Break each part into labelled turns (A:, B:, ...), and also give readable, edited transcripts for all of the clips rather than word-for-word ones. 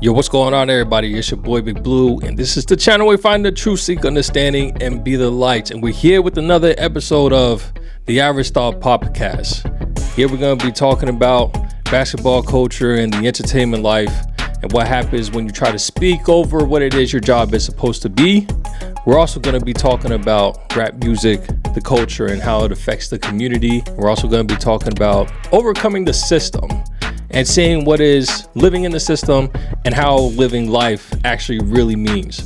A: Yo, what's going on, everybody? It's your boy Big Blue, and this is the channel where we find the truth, seek understanding, and be the light. And we're here with another episode of the Average Star Podcast. Here we're going to be talking about basketball culture and the entertainment life and what happens when you try to speak over what it is your job is supposed to be. We're also going to be talking about rap music, the culture, and how it affects the community. We're also going to be talking about overcoming the system and seeing what is living in the system and how living life actually really means.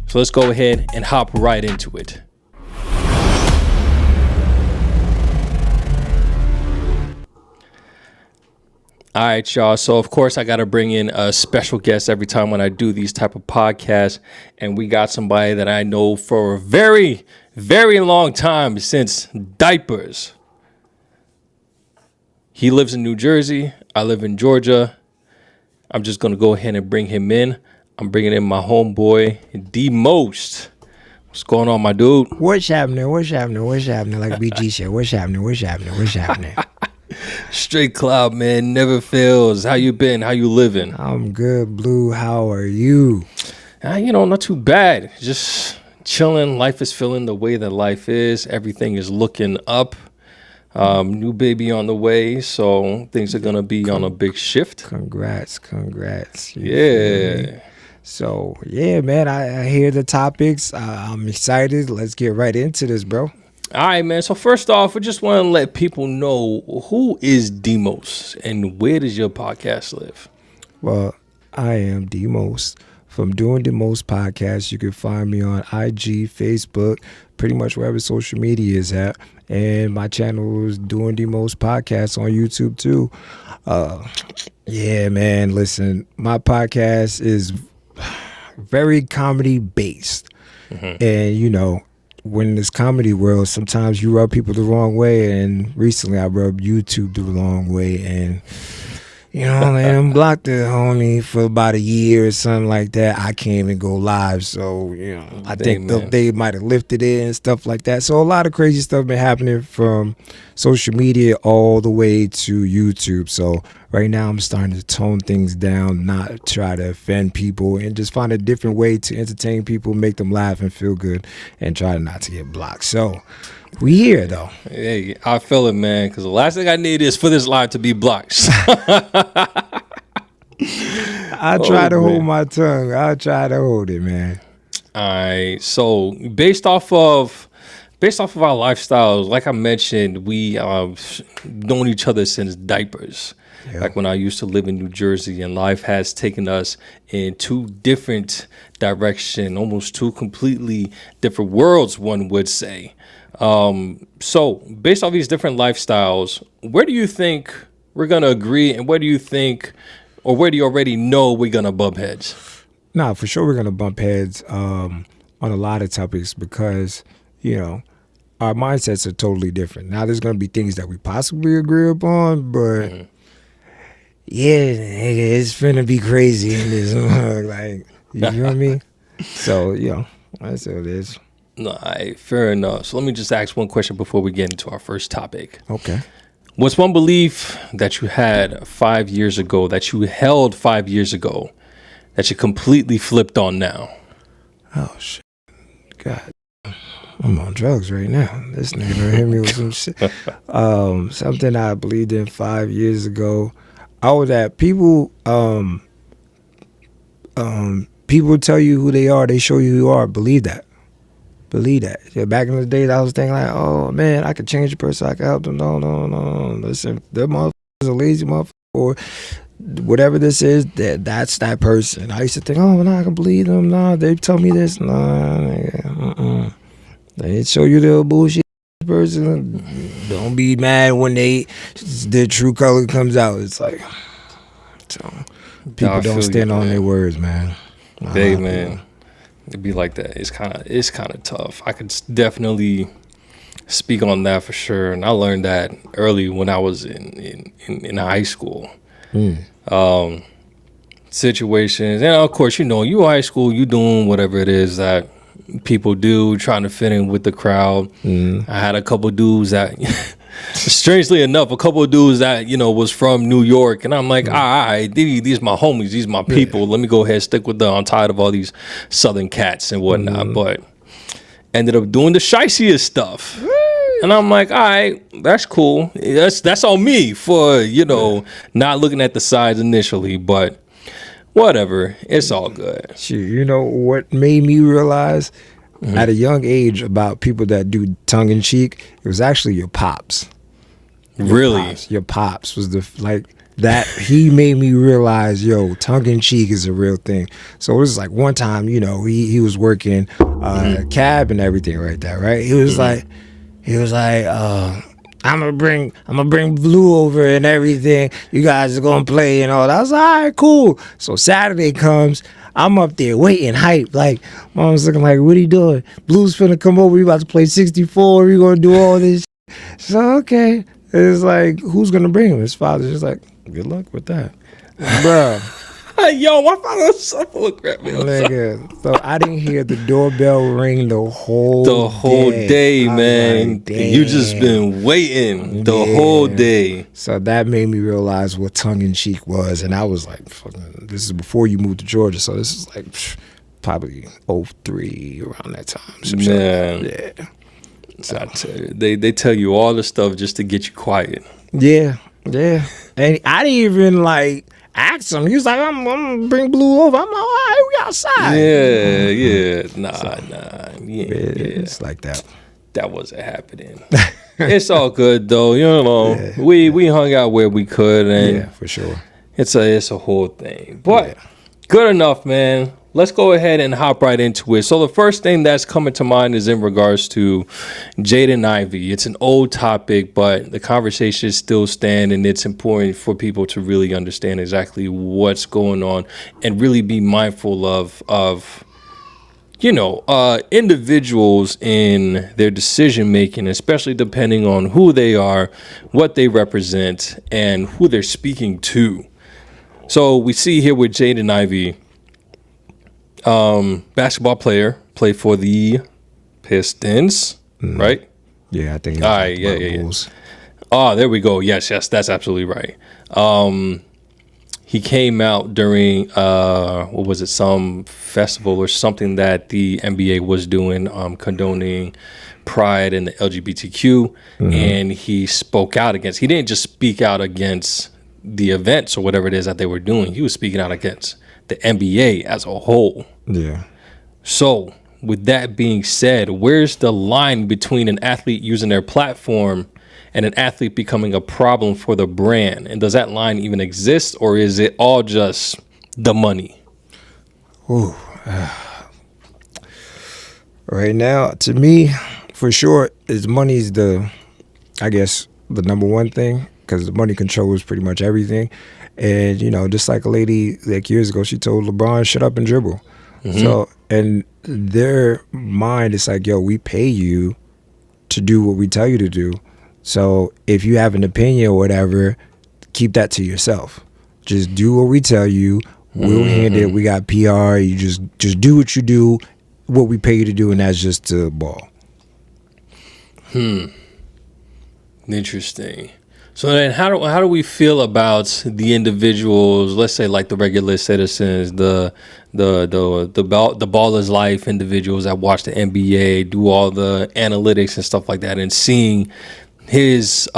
A: So let's go ahead and hop right into it. All right, y'all. So, of course, I got to bring in a special guest every time when I do these type of podcasts. And we got somebody that I know for a very, very long time, since diapers. He lives in New Jersey. I live in Georgia. I'm just going to go ahead and bring him in. I'm bringing in my homeboy, D-Most. What's going on, my dude?
B: What's happening? Like BG said, what's happening?
A: Straight cloud, man. Never fails. How you been? How you living?
B: I'm good, Blue. How are you?
A: Not too bad. Just chilling. Life is feeling the way that life is. Everything is looking up. New baby on the way, so things are gonna be on a big shift.
B: Congrats.
A: Yeah.
B: So yeah, man, I hear the topics. I'm excited. Let's get right into this, bro.
A: All right, man. So first off, I just want to let people know, who is D-Most and where does your podcast live?
B: Well, I am D-Most from Doing the Most Podcast. You can find me on IG, Facebook, pretty much wherever social media is at. And my channel is Doing the Most Podcast on YouTube too. Yeah, man, listen, my podcast is very comedy based. Mm-hmm. And, when in this comedy world, sometimes you rub people the wrong way. And recently I rubbed YouTube the wrong way. And they blocked the homie for about a year or something like that. I can't even go live. So, I think they might have lifted it and stuff like that. So a lot of crazy stuff been happening from social media all the way to YouTube. So right now I'm starting to tone things down, not try to offend people, and just find a different way to entertain people, make them laugh and feel good, and try not to get blocked. So we here though.
A: Hey, I feel it, man, because the last thing I need is for this live to be blocked.
B: I try to hold my tongue. I try to hold it, man.
A: All right. So based off of our lifestyles, like I mentioned, we known each other since diapers. Yeah. Like when I used to live in New Jersey, and life has taken us in two different directions, almost two completely different worlds, one would say. So based off these different lifestyles, where do you think we're going to agree, and where do you think, or where do you already know we're going to bump heads?
B: Nah, for sure we're going to bump heads on a lot of topics because, our mindsets are totally different. Now there's going to be things that we possibly agree upon, but yeah, it's finna be crazy in this like, you feel me? So, that's what it is.
A: All right, fair enough. So let me just ask one question before we get into our first topic.
B: Okay.
A: What's one belief that you had 5 years ago, that you held 5 years ago, that you completely flipped on now?
B: Oh, shit. God. I'm on drugs right now. This nigga gonna hit me with some shit. Something I believed in 5 years ago. I was at people tell you who they are, they show you who you are. Believe that. Yeah, back in the days, I was thinking like, oh man, I could change a person, I could help them. No. Listen, that motherfucker is a lazy motherfucker, or whatever this is, that's that person. I used to think, oh, no, I can believe them. No, they tell me this. No, they show you the bullshit person. Don't be mad when their true color comes out. It's like, so people don't stand on their words, man.
A: Man. It'd be like that. It's kind of tough. I could definitely speak on that for sure. And I learned that early when I was in high school. Situations, and of course, you in high school, you doing whatever it is that people do, trying to fit in with the crowd. I had a couple dudes that strangely enough, a couple of dudes that, was from New York. And I'm like, all right, these my homies. These my people. Let me go ahead and stick with them. I'm tired of all these Southern cats and whatnot. But ended up doing the shiciest stuff. And I'm like, all right, that's cool. That's on me for, not looking at the sides initially. But whatever. It's all good.
B: You know what made me realize at a young age about people that do tongue in cheek? It was actually your pops. Your pops was that. He made me realize, tongue in cheek is a real thing. So it was like one time, he was working cab and everything like that, right? He was like, I'm gonna bring Blue over and everything. You guys are gonna play and all that. I was like, all right, cool. So Saturday comes, I'm up there waiting, hype. Like, mom's looking like, what are you doing? Blue's finna come over. You about to play 64. You gonna do all this? So okay. It's like, who's gonna bring him? His father's just like, good luck with that, bro.
A: Yo, my father so full of crap, man.
B: Nigga, so I didn't hear the doorbell ring the whole
A: day, man. Like, you just been waiting the whole day.
B: So that made me realize what tongue in cheek was, and I was like, fucking, this is before you moved to Georgia, so this is like probably 03 around that time.
A: Man,
B: yeah. So
A: I tell you, they tell you all the stuff just to get you quiet.
B: Yeah, and I didn't even ask him. He was like, I'm gonna bring Blue over. I'm like, all right, we outside.
A: Yeah. Nah. Yeah.
B: It's like that.
A: That wasn't happening. It's all good though. We hung out where we could, and
B: for sure.
A: It's a whole thing. But good enough, man. Let's go ahead and hop right into it. So the first thing that's coming to mind is in regards to Jaden Ivey. It's an old topic, but the conversation still stands, and it's important for people to really understand exactly what's going on and really be mindful of individuals in their decision making, especially depending on who they are, what they represent, and who they're speaking to. So we see here with Jaden Ivey, basketball player, played for the Pistons, right?
B: Yeah, I think.
A: All right, yeah. Oh, there we go. Yes, that's absolutely right. He came out during what was it? Some festival or something that the NBA was doing, condoning pride and the LGBTQ, and he spoke out against. He didn't just speak out against the events or whatever it is that they were doing. He was speaking out against the NBA as a whole.
B: Yeah.
A: So, with that being said, where's the line between an athlete using their platform and an athlete becoming a problem for the brand? And does that line even exist, or is it all just the money?
B: Ooh. Right now, to me, for sure, money's the number one thing, because money controls pretty much everything. And, just like a lady years ago, she told LeBron, shut up and dribble. So, and their mind is like, yo, we pay you to do what we tell you to do. So if you have an opinion or whatever, keep that to yourself. Just do what we tell you. We'll handle it. We got PR. You just do what you do, what we pay you to do, and that's just to ball.
A: Interesting. So then how do we feel about the individuals, let's say like the regular citizens, the baller's life individuals that watch the NBA, do all the analytics and stuff like that, and seeing his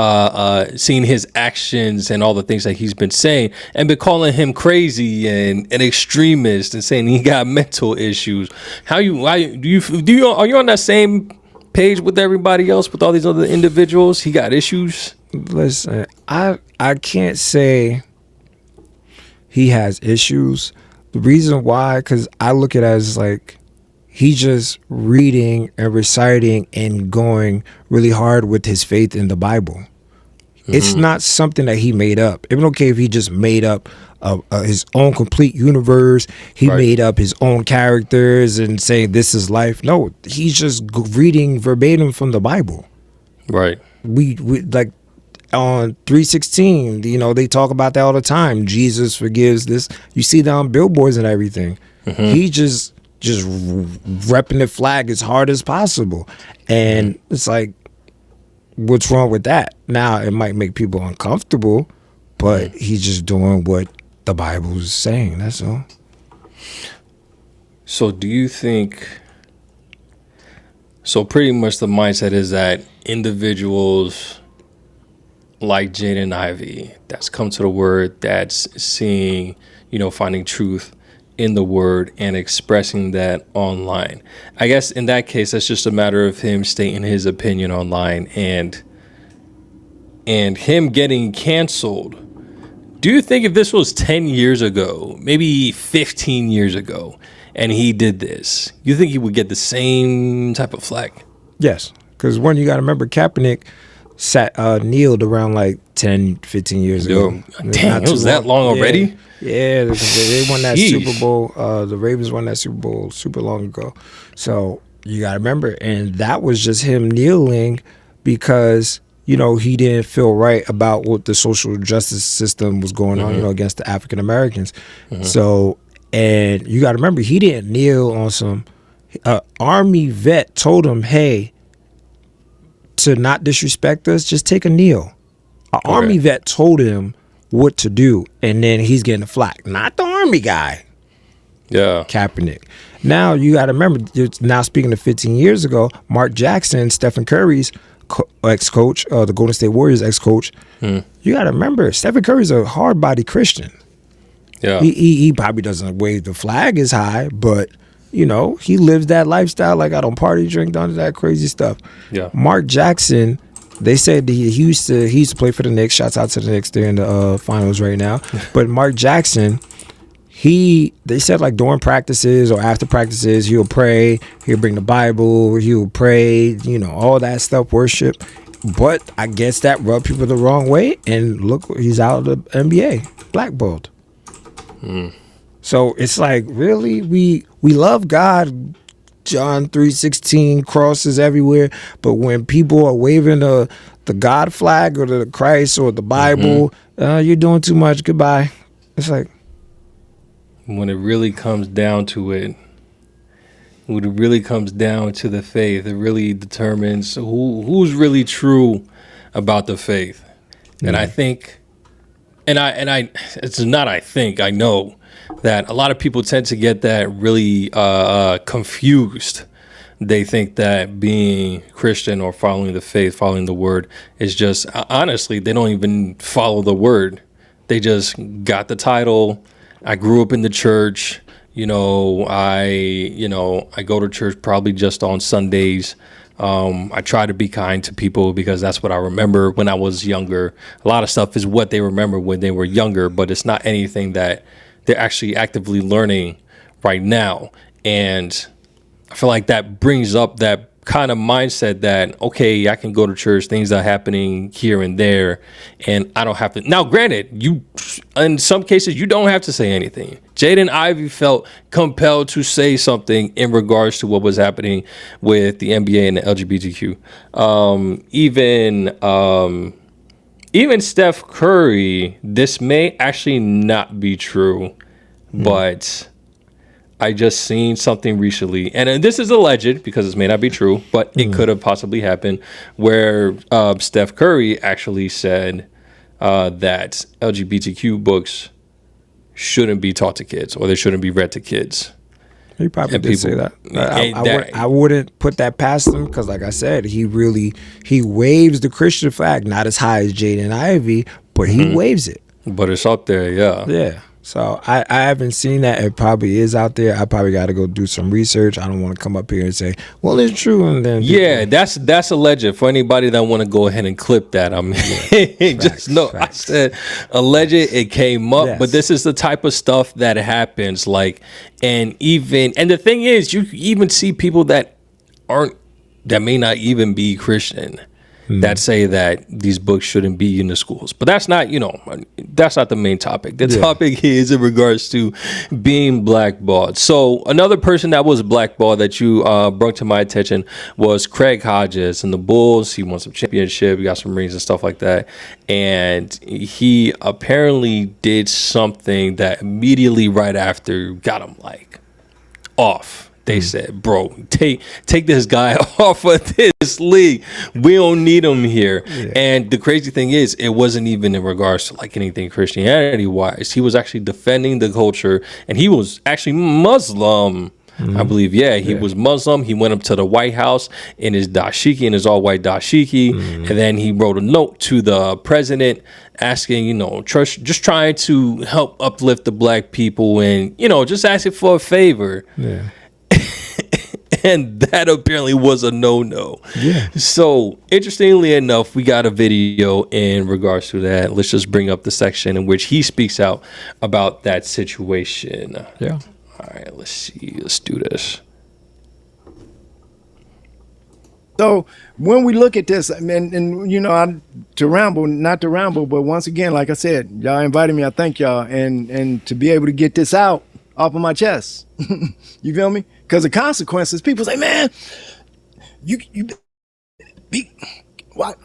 A: actions and all the things that he's been saying, and been calling him crazy and an extremist and saying he got mental issues. Are you on that same page with everybody else, with all these other individuals? He got issues.
B: Listen, I can't say he has issues. The reason why, because I look at it as like he's just reading and reciting and going really hard with his faith in the Bible. It's not something that he made up. It's okay if he just made up his own complete universe. He made up his own characters and saying this is life. No, he's just reading verbatim from the Bible.
A: Right.
B: We like on 316, they talk about that all the time. Jesus forgives this. You see that on billboards and everything. He just repping the flag as hard as possible. And it's like, what's wrong with that? Now, it might make people uncomfortable, but he's just doing what the Bible is saying. That's all.
A: So do you think, so pretty much the mindset is that individuals like Jaden Ivey, that's come to the word, that's seeing, finding truth in the word and expressing that online. I guess in that case, that's just a matter of him stating his opinion online and him getting canceled. Do you think if this was 10 years ago, maybe 15 years ago, and he did this, you think he would get the same type of flack?
B: Yes, because one, you got to remember Kaepernick kneeled around like 10, 15 years ago.
A: Damn, it was that long already?
B: Yeah, they won that Super Bowl. The Ravens won that Super Bowl super long ago. So you got to remember, and that was just him kneeling because, he didn't feel right about what the social justice system was going on, against the African Americans. So, and you got to remember, he didn't kneel on some Army vet told him, hey, to not disrespect us, just take a kneel. An Army vet told him what to do, and then he's getting the flack. Not the Army guy.
A: Yeah.
B: Kaepernick. Now, you got to remember, now speaking of 15 years ago, Mark Jackson, Stephen Curry's ex-coach, the Golden State Warriors ex-coach, you got to remember, Stephen Curry's a hard-body Christian.
A: Yeah.
B: He probably doesn't wave the flag as high, but he lives that lifestyle. Like, I don't party, drink, none of that crazy stuff. Yeah. Mark Jackson, they said he used to play for the Knicks. Shouts out to the Knicks. They're in the finals right now. But Mark Jackson, they said like during practices or after practices, he'll pray. He'll bring the Bible. He'll pray. All that stuff, worship. But I guess that rubbed people the wrong way. And look, he's out of the NBA, blackballed. So it's like, really, we love God, John 3:16, crosses everywhere. But when people are waving the God flag or the Christ or the Bible, you're doing too much. Goodbye. It's like,
A: when it really comes down to it, when it really comes down to the faith, it really determines who's really true about the faith. And I think, it's not I think, I know that a lot of people tend to get that really confused. They think that being Christian or following the faith, following the word is just, honestly, they don't even follow the word. They just got the title. I grew up in the church. I go to church probably just on Sundays. I try to be kind to people because that's what I remember when I was younger. A lot of stuff is what they remember when they were younger, but it's not anything that they're actually actively learning right now. And I feel like that brings up that kind of mindset that, okay, I can go to church, things are happening here and there, and I don't have to. Now, granted, in some cases, you don't have to say anything. Jaden Ivey felt compelled to say something in regards to what was happening with the NBA and the LGBTQ. Even Steph Curry, this may actually not be true, but I just seen something recently, and this is alleged because this may not be true, but it could have possibly happened, where Steph Curry actually said that LGBTQ books shouldn't be taught to kids, or they shouldn't be read to kids.
B: He probably did say that. I wouldn't put that past him because, like I said, he waves the Christian flag, not as high as Jaden Ivey, but he waves it.
A: But it's up there, yeah.
B: Yeah. So I haven't seen that. It probably is out there. I probably got to go do some research. I don't want to come up here and say, well, it's true. And then
A: that's alleged. For anybody that want to go ahead and clip that, I mean, just know facts. I said alleged. It came up, but this is the type of stuff that happens. And the thing is, you even see people that may not even be Christian that say that these books shouldn't be in the schools. But that's not, that's not the main topic. The topic is in regards to being blackballed. So another person that was blackballed that you brought to my attention was Craig Hodges and the Bulls. He won some championship. He got some rings and stuff like that. And he apparently did something that immediately right after got him off. They said, bro, take this guy off of this league. We don't need him here. Yeah. And the crazy thing is, it wasn't even in regards to like anything Christianity wise. He was actually defending the culture, and he was actually Muslim. I believe, he was Muslim. He went up to the White House in his dashiki, in his all-white dashiki, and then he wrote a note to the president asking, just trying to help uplift the black people and, just asking for a favor. Yeah. And that apparently was a no-no. Yeah. So, interestingly enough, we got a video in regards to that. Let's just bring up the section in which he speaks out about that situation.
B: Yeah.
A: All right, let's see. Let's do this.
C: So when we look at this, and not to ramble, but once again, like I said, y'all invited me. I thank y'all, and to be able to get this out off of my chest. You feel me? Because the consequences, people say, man, you be what?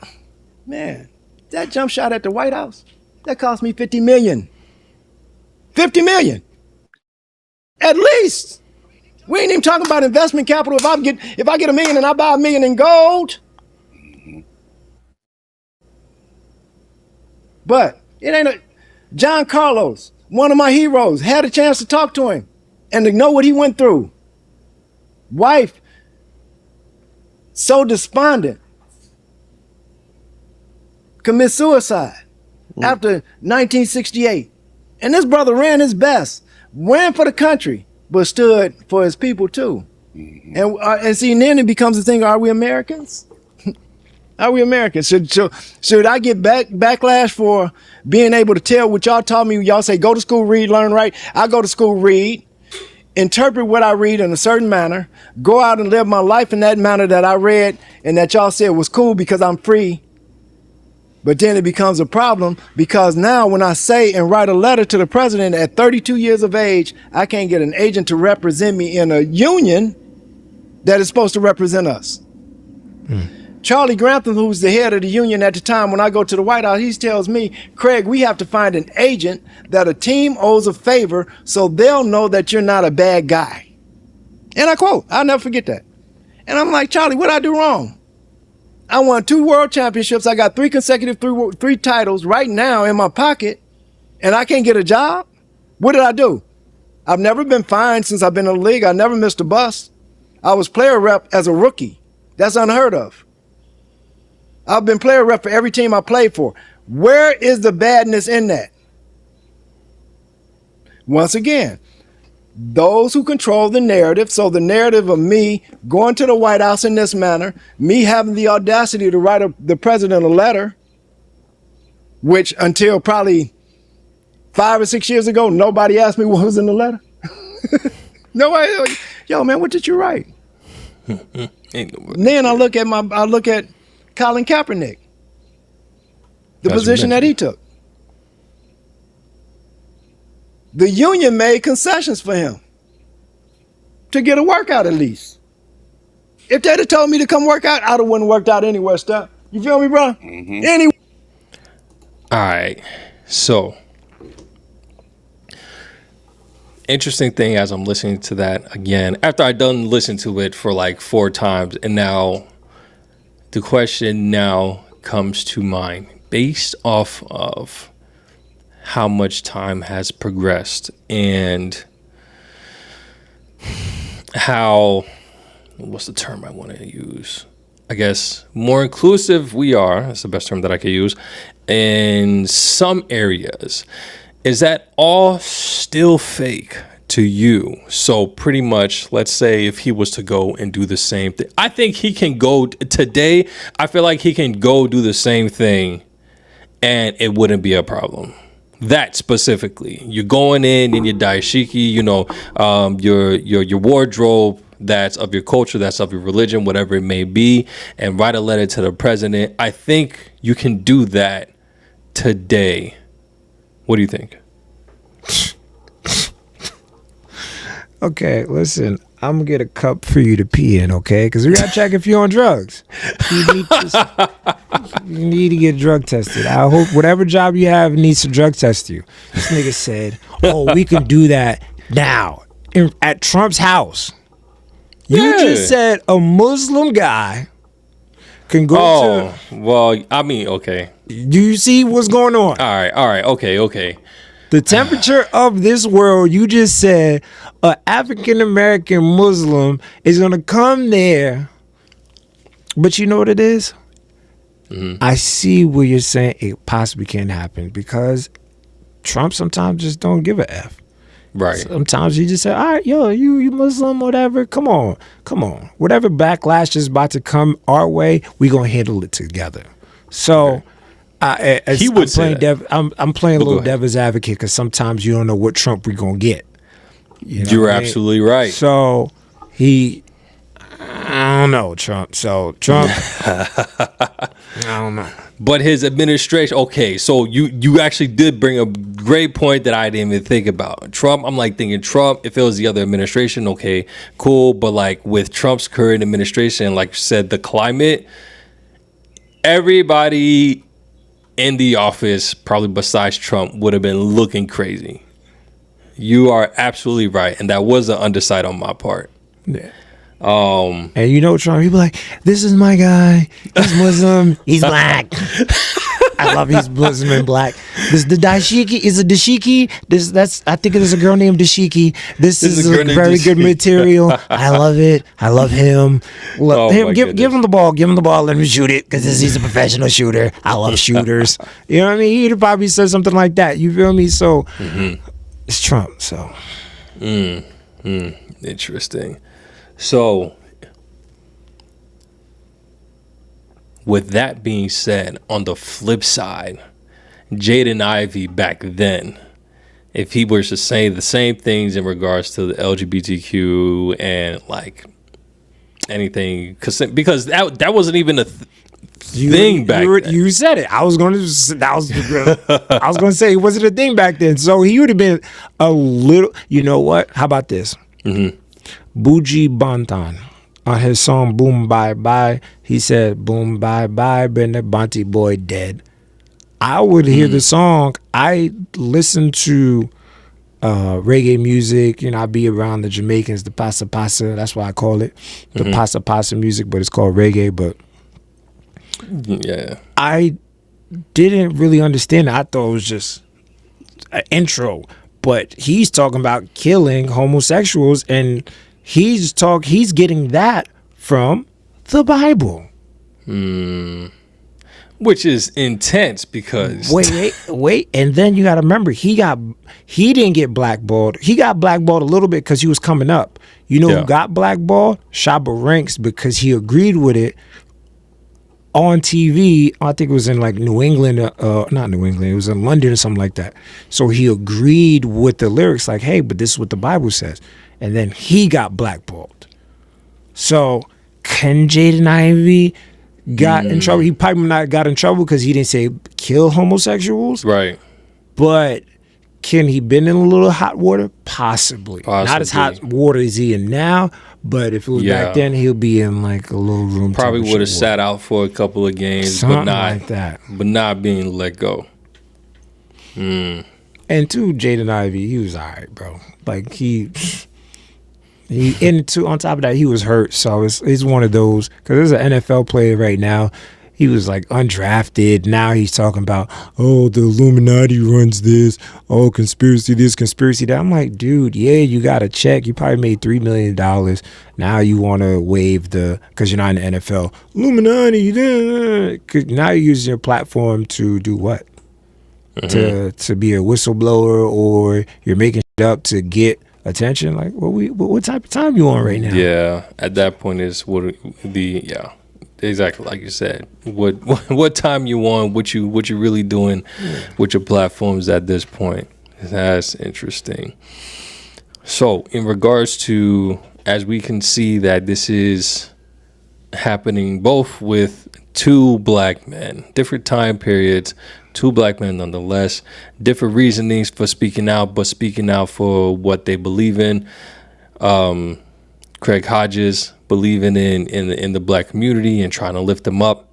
C: Man, that jump shot at the White House, that cost me $50 million. $50 million. At least. We ain't even talking about investment capital. If I get $1 million and I buy $1 million in gold. But it ain't John Carlos, one of my heroes, had a chance to talk to him and to know what he went through. Wife, so despondent, commit suicide after 1968. And this brother ran his best, ran for the country, but stood for his people too. And see, and then it becomes a thing, are we Americans? Are we Americans? Should I get backlash for being able to tell what y'all taught me? Y'all say, go to school, read, learn, write. I go to school, read, interpret what I read in a certain manner, go out and live my life in that manner that I read and that y'all said was cool because I'm free. But then it becomes a problem because now when I say and write a letter to the president at 32 years of age, I can't get an agent to represent me in a union that is supposed to represent us. Charlie Grantham, who's the head of the union at the time, when I go to the White House, he tells me, Craig, we have to find an agent that a team owes a favor so they'll know that you're not a bad guy. And I quote, I'll never forget that. And I'm like, Charlie, what'd I do wrong? I won 2 world championships. I got 3 consecutive three titles right now in my pocket, and I can't get a job? What did I do? I've never been fined since I've been in the league. I never missed a bus. I was player rep as a rookie. That's unheard of. I've been player rep for every team I played for. Where is the badness in that? Once again, those who control the narrative, so the narrative of me going to the White House in this manner, me having the audacity to write the president a letter, which until probably 5 or 6 years ago, nobody asked me what was in the letter. Nobody, yo, man, what did you write? Then I look at Colin Kaepernick, the position that he took. The union made concessions for him to get a workout at least. If they'd have told me to come work out, I'd have wouldn't worked out anywhere, stuff. You feel me, bro? Anyway.
A: All right. So, interesting thing as I'm listening to that again, after I done listened to it for like 4 times, and now the question now comes to mind based off of how much time has progressed and how, what's the term I want to use? I guess more inclusive we are, that's the best term that I could use, in some areas. Is that all still fake to you? So pretty much, let's say if he was to go and do the same thing, I think he can go today. I feel like he can go do the same thing and it wouldn't be a problem. That specifically, you're going in your daishiki, your wardrobe that's of your culture, that's of your religion, whatever it may be, and write a letter to the president. I think you can do that today. What do you think?
B: Okay, listen, I'm gonna get a cup for you to pee in, okay? Because we gotta check if you're on drugs. You need to get drug tested. I hope whatever job you have needs to drug test you. This nigga said, oh, we can do that now at Trump's house. You just said a Muslim guy can go to...
A: well, I mean, okay.
B: Do you see what's going on?
A: All right, okay.
B: The temperature of this world, you just said an African-American Muslim is going to come there. But you know what it is? Mm-hmm. I see what you're saying it possibly can happen because Trump sometimes just don't give a F.
A: Right.
B: Sometimes you just say, all right, yo, you Muslim, whatever. Come on. Whatever backlash is about to come our way, we going to handle it together. So he would say that. I'm playing a little devil's advocate because sometimes you don't know what Trump we going to get.
A: You're absolutely right.
B: So I don't know, Trump. I don't know.
A: But his administration, okay, so you actually did bring a great point that I didn't even think about. Trump, I'm like thinking Trump, if it was the other administration, okay, cool. But like with Trump's current administration, like you said, the climate, everybody in the office, probably besides Trump, would have been looking crazy. You are absolutely right. And that was an undersight on my part.
B: Yeah. And you know Trump, he be like, this is my guy. He's Muslim. He's black. I love he's Muslim and black. This the dashiki is a dashiki. I think there's a girl named Dashiki. This is a very good material. I love it. I love him. Give him the ball. Give him the ball. Let him shoot it because he's a professional shooter. I love shooters. You know what I mean? He'd probably say something like that. You feel me? So it's Trump. So
A: interesting. So, with that being said, on the flip side, Jaden Ivey back then, if he was to say the same things in regards to the LGBTQ and like anything, because that wasn't even a thing back then.
B: You said it. I was going to say it wasn't a thing back then. So he would have been a little. You know what? How about this? Mm-hmm. Buji Bantan, on his song Boom Bye Bye, he said, boom bye bye, been the Banty boy dead. I would hear the song. I listen to reggae music. You know, I be around the Jamaicans, the Pasa Pasa. That's why I call it the Pasa Pasa music, but it's called reggae. But
A: yeah,
B: I didn't really understand it. I thought it was just an intro. But he's talking about killing homosexuals, and he's getting that from the Bible.
A: Which is intense because
B: wait, and then you got to remember he didn't get blackballed. He got blackballed a little bit because he was coming up. You know who got blackballed? Shabba Ranks, because he agreed with it on TV. I think it was in like New England, not New England. It was in London or something like that. So he agreed with the lyrics, like, "Hey, but this is what the Bible says." And then he got blackballed. So can Jaden Ivey got in trouble? He probably not got in trouble because he didn't say kill homosexuals,
A: right?
B: But can he been in a little hot water? Possibly. Not as hot water as he in now. But if it was back then, he'll be in like a little room.
A: Probably would have sat out for a couple of games,
B: something like that.
A: But not being let go.
B: And to Jaden Ivey, he was all right, bro. Like he on top of that, he was hurt. So it's one of those, because there's an NFL player right now. He was like undrafted. Now he's talking about, oh, the Illuminati runs this. Oh, conspiracy this, conspiracy that. I'm like, dude, yeah, you got a check. You probably made $3 million. Now you want to waive because you're not in the NFL. Illuminati. Now you're using your platform to do what? To be a whistleblower, or you're making shit up to get attention? Like, what type of time you on right now?
A: Yeah, at that point is exactly like you said. What time you on? What you really doing with your platforms at this point? That's interesting. So, in regards to, as we can see that this is happening both with two black men, different time periods, two black men nonetheless, different reasonings for speaking out, but speaking out for what they believe in. Craig Hodges believing in the black community and trying to lift them up.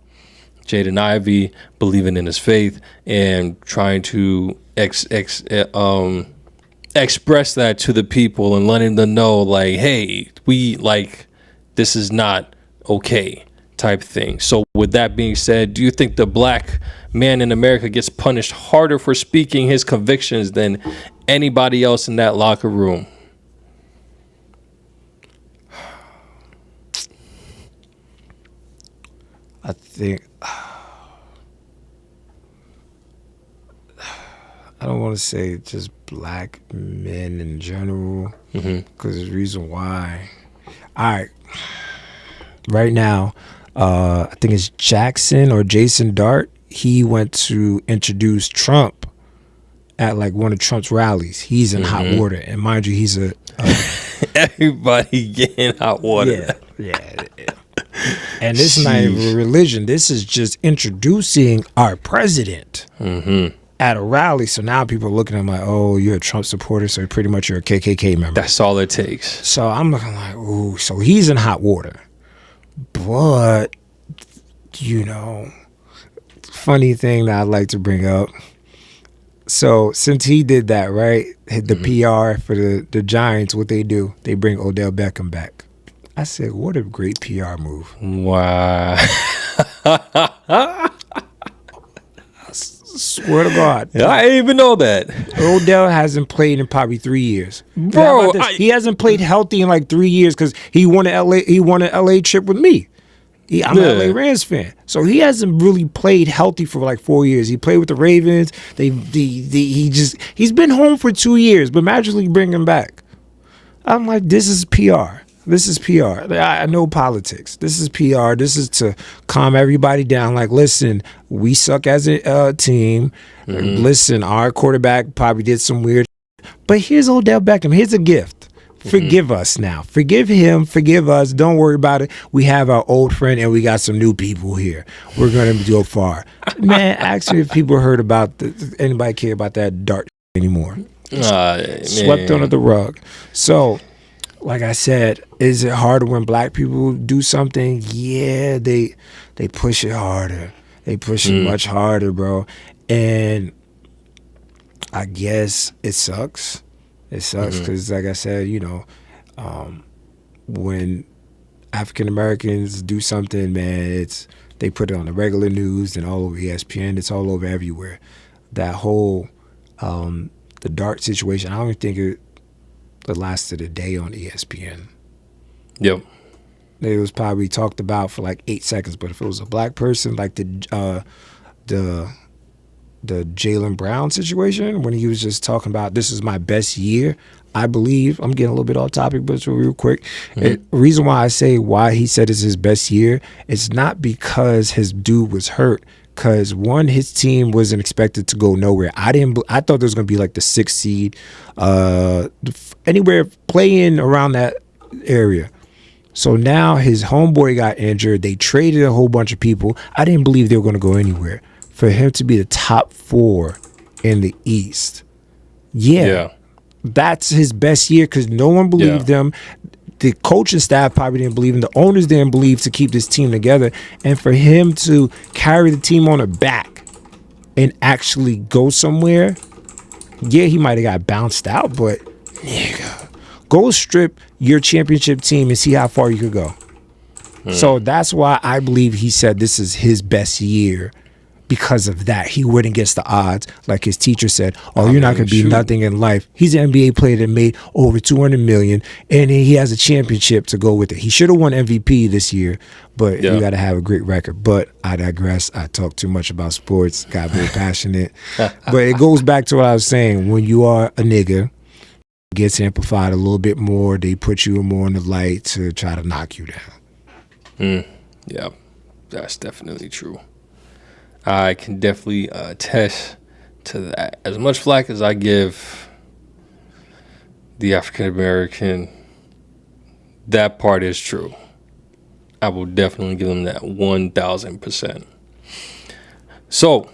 A: Jaden Ivey believing in his faith and trying to express that to the people and letting them know, like, hey, we like this is not okay type thing. So with that being said, do you think the black man in America gets punished harder for speaking his convictions than anybody else in that locker room?
B: I think I don't want to say just black men in general, because there's a reason why. All right, right now, I think it's Jackson or Jason Dart. He went to introduce Trump at like one of Trump's rallies. He's in hot water, and mind you, he's a
A: everybody getting hot water.
B: Yeah. And this is not even a religion. This is just introducing our president at a rally. So now people are looking at him like, oh, you're a Trump supporter, so pretty much you're a KKK member.
A: That's all it takes.
B: So I'm looking like, ooh, so he's in hot water. But, you know, funny thing that I'd like to bring up. So since he did that, right, the PR for the Giants, what they do, they bring Odell Beckham back. I said, what a great PR move.
A: Wow.
B: I swear to God.
A: I didn't even know that.
B: Odell hasn't played in probably 3 years.
A: Bro,
B: he hasn't played healthy in like 3 years because he won an LA trip with me. I'm an LA Rams fan. So he hasn't really played healthy for like 4 years. He played with the Ravens. He's been home for 2 years, but magically bring him back. I'm like, this is PR. This is PR. I know politics. This is PR. This is to calm everybody down. Like, listen, we suck as a team. Listen, our quarterback probably did some weird. But here's Odell Beckham. Here's a gift. Forgive us now. Forgive him. Forgive us. Don't worry about it. We have our old friend and we got some new people here. We're going to go far. Man, actually, if people heard about anybody care about that Dart anymore. Swept under the rug. So, like I said, is it harder when black people do something? Yeah, they push it harder. They push it much harder, bro. And I guess it sucks. It sucks because, like I said, you know, when African Americans do something, man, they put it on the regular news and all over ESPN. It's all over everywhere. That whole the Dart situation, I don't even think it lasted a day on ESPN.
A: Yep.
B: It was probably talked about for like 8 seconds, but if it was a black person, like the Jaylen Brown situation, when he was just talking about this is my best year, I believe, I'm getting a little bit off topic, but it's real quick. The reason why I say why he said it's his best year, it's not because his dude was hurt. Because one, his team wasn't expected to go nowhere. I thought there was going to be like the 6th seed, anywhere playing around that area. So now his homeboy got injured. They traded a whole bunch of people. I didn't believe they were going to go anywhere. For him to be the top 4 in the East, yeah. That's his best year because no one believed him. The coaching staff probably didn't believe him. The owners didn't believe to keep this team together. And for him to carry the team on her back and actually go somewhere, yeah, he might have got bounced out, but nigga, go strip your championship team and see how far you could go. So that's why I believe he said this is his best year. Because of that, he went against the odds. Like his teacher said, you're not going to be nothing in life. He's an NBA player that made over $200 million, and he has a championship to go with it. He should have won MVP this year, but you got to have a great record. But I digress. I talk too much about sports. Got very passionate. But it goes back to what I was saying. When you are a nigga, it gets amplified a little bit more. They put you more in the light to try to knock you down.
A: Yeah, that's definitely true. I can definitely attest to that. As much flack as I give the African American, that part is true. I will definitely give them that 1,000%. So,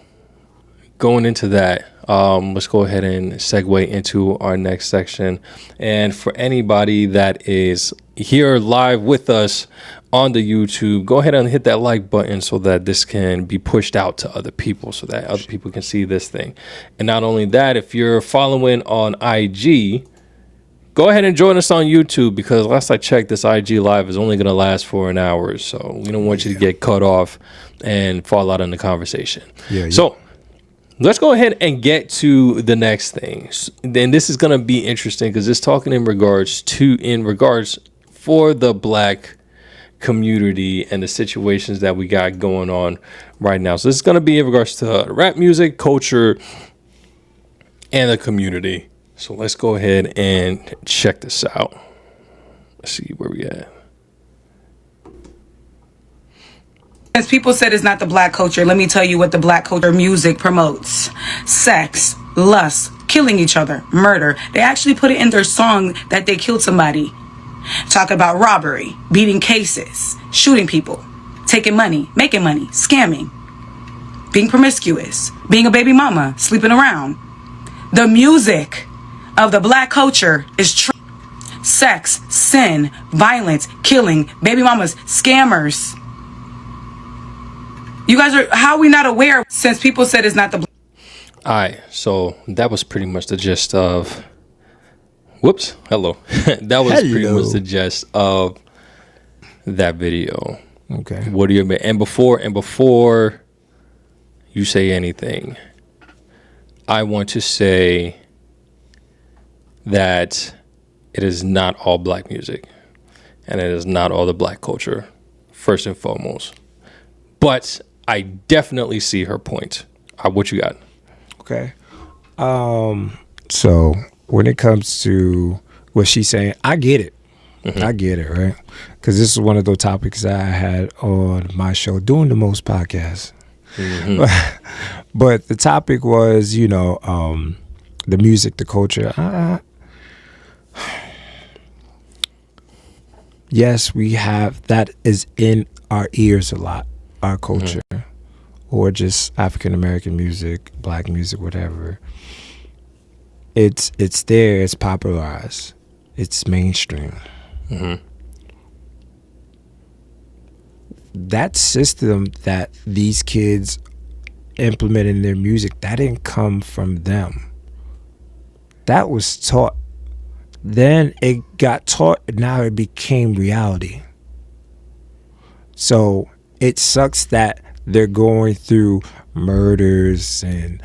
A: going into that, let's go ahead and segue into our next section. And for anybody that is here live with us on the YouTube, go ahead and hit that like button so that this can be pushed out to other people so that other people can see this thing. And not only that, if you're following on IG, go ahead and join us on YouTube, because last I checked, this IG live is only going to last for an hour. So we don't want you to get cut off and fall out in the conversation.
B: Yeah.
A: So let's go ahead and get to the next thing. Then this is going to be interesting, because it's talking in regards for the black community and the situations that we got going on right now. So this is going to be in regards to rap music, culture, and the community. So let's go ahead and check this out. Let's see where we at.
D: As people said it's not the black culture, let me tell you what the black culture music promotes. Sex, lust, killing each other, murder. They actually put it in their song that they killed somebody. Talk about robbery, beating cases, shooting people, taking money, making money, scamming, being promiscuous, being a baby mama, sleeping around. The music of the black culture is sex, sin, violence, killing, baby mamas, scammers. You guys how are we not aware, since people said it's not the black?
A: All right, so that was pretty much the gist of that was pretty much the gist of that video.
B: Okay.
A: What do you mean? And before you say anything, I want to say that it is not all black music, and it is not all the black culture, first and foremost. But I definitely see her point. What you got?
B: Okay. So when it comes to what she's saying, I get it. Mm-hmm. I get it, right? Because this is one of those topics that I had on my show, Doing the Most podcast. Mm-hmm. But the topic was, the music, the culture. Yes, we have, that is in our ears a lot, our culture, or just African American music, black music, whatever. It's there, it's popularized, it's mainstream. Mm-hmm. That system that these kids implement in their music, that didn't come from them. That was taught. Then it got taught, now it became reality. So it sucks that they're going through murders and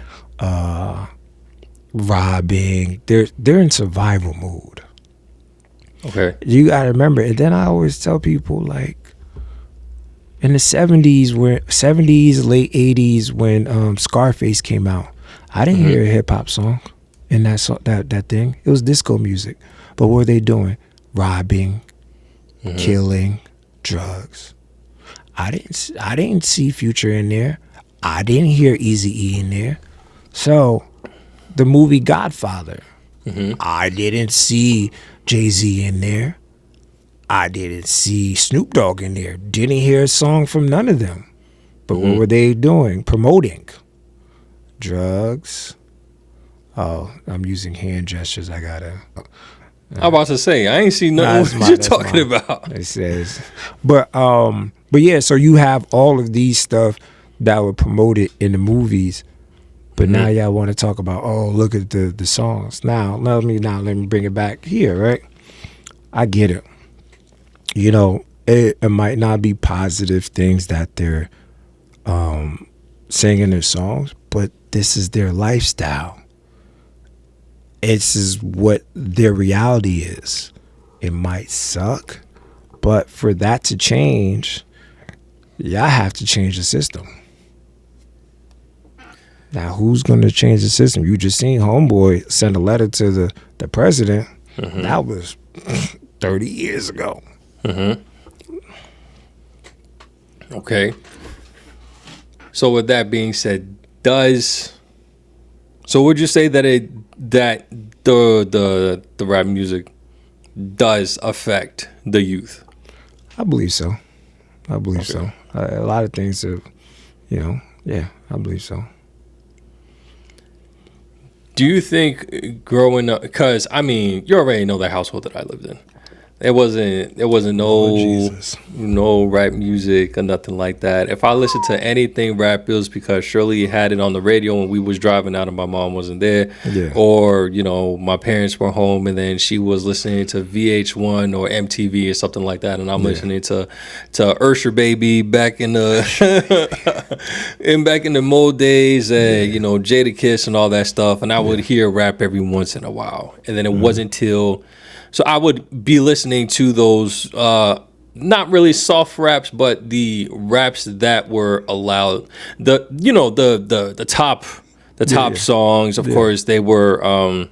B: robbing. They're in survival mode.
A: Okay.
B: You gotta remember, and then I always tell people, like, in the 70s, late 80s, when Scarface came out, I didn't hear a hip hop song in that song, that thing. It was disco music. But what were they doing? Robbing, killing, drugs. I didn't see Future in there. I didn't hear Eazy-E in there. So the movie Godfather, I didn't see Jay-Z in there. I didn't see Snoop Dogg in there. Didn't hear a song from none of them. But what were they doing? Promoting drugs. Oh, I'm using hand gestures. I gotta.
A: I'm about to say, I ain't seen nothing what you're talking about.
B: It says, but yeah. So you have all of these stuff that were promoted in the movies, but now y'all want to talk about, oh, look at the songs. Now let me bring it back here, right? I get it. It might not be positive things that they're saying in their songs, but this is their lifestyle. This is what their reality is. It might suck, but for that to change, y'all have to change the system. Now, who's going to change the system? You just seen Homeboy send a letter to the president. That was 30 years ago.
A: Okay. So with that being said, would you say that the rap music does affect the youth?
B: I believe so. A lot of things have, I believe so.
A: Do you think growing up, because, you already know the household that I lived in. It wasn't
B: Oh, Jesus.
A: no rap music or nothing like that. If I listened to anything rap, it was because Shirley had it on the radio when we was driving out and my mom wasn't there.
B: Yeah.
A: Or, my parents were home and then she was listening to VH1 or MTV or something like that. And I'm listening to Usher Baby back in the back in the Mo days and, Jada Kiss and all that stuff. And I would hear rap every once in a while. And then it wasn't till... So I would be listening to those, not really soft raps, but the raps that were allowed. The top songs. Of course, they were.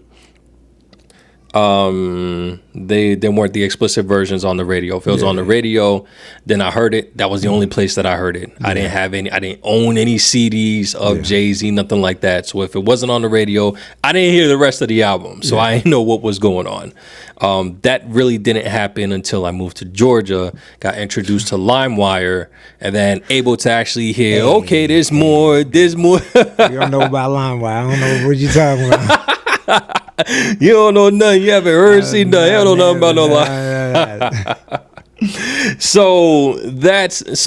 A: They weren't the explicit versions on the radio. If it was on the radio, then I heard it. That was the only place that I heard it. I didn't own any CDs of Jay-Z, nothing like that. So if it wasn't on the radio, I didn't hear the rest of the album. So I didn't know what was going on. That really didn't happen until I moved to Georgia, got introduced to LimeWire, and then able to actually hear, okay, there's more.
B: You don't know about LimeWire. I don't know what you're talking about.
A: You don't know nothing. You haven't heard, seen nothing. I don't know about no lie. So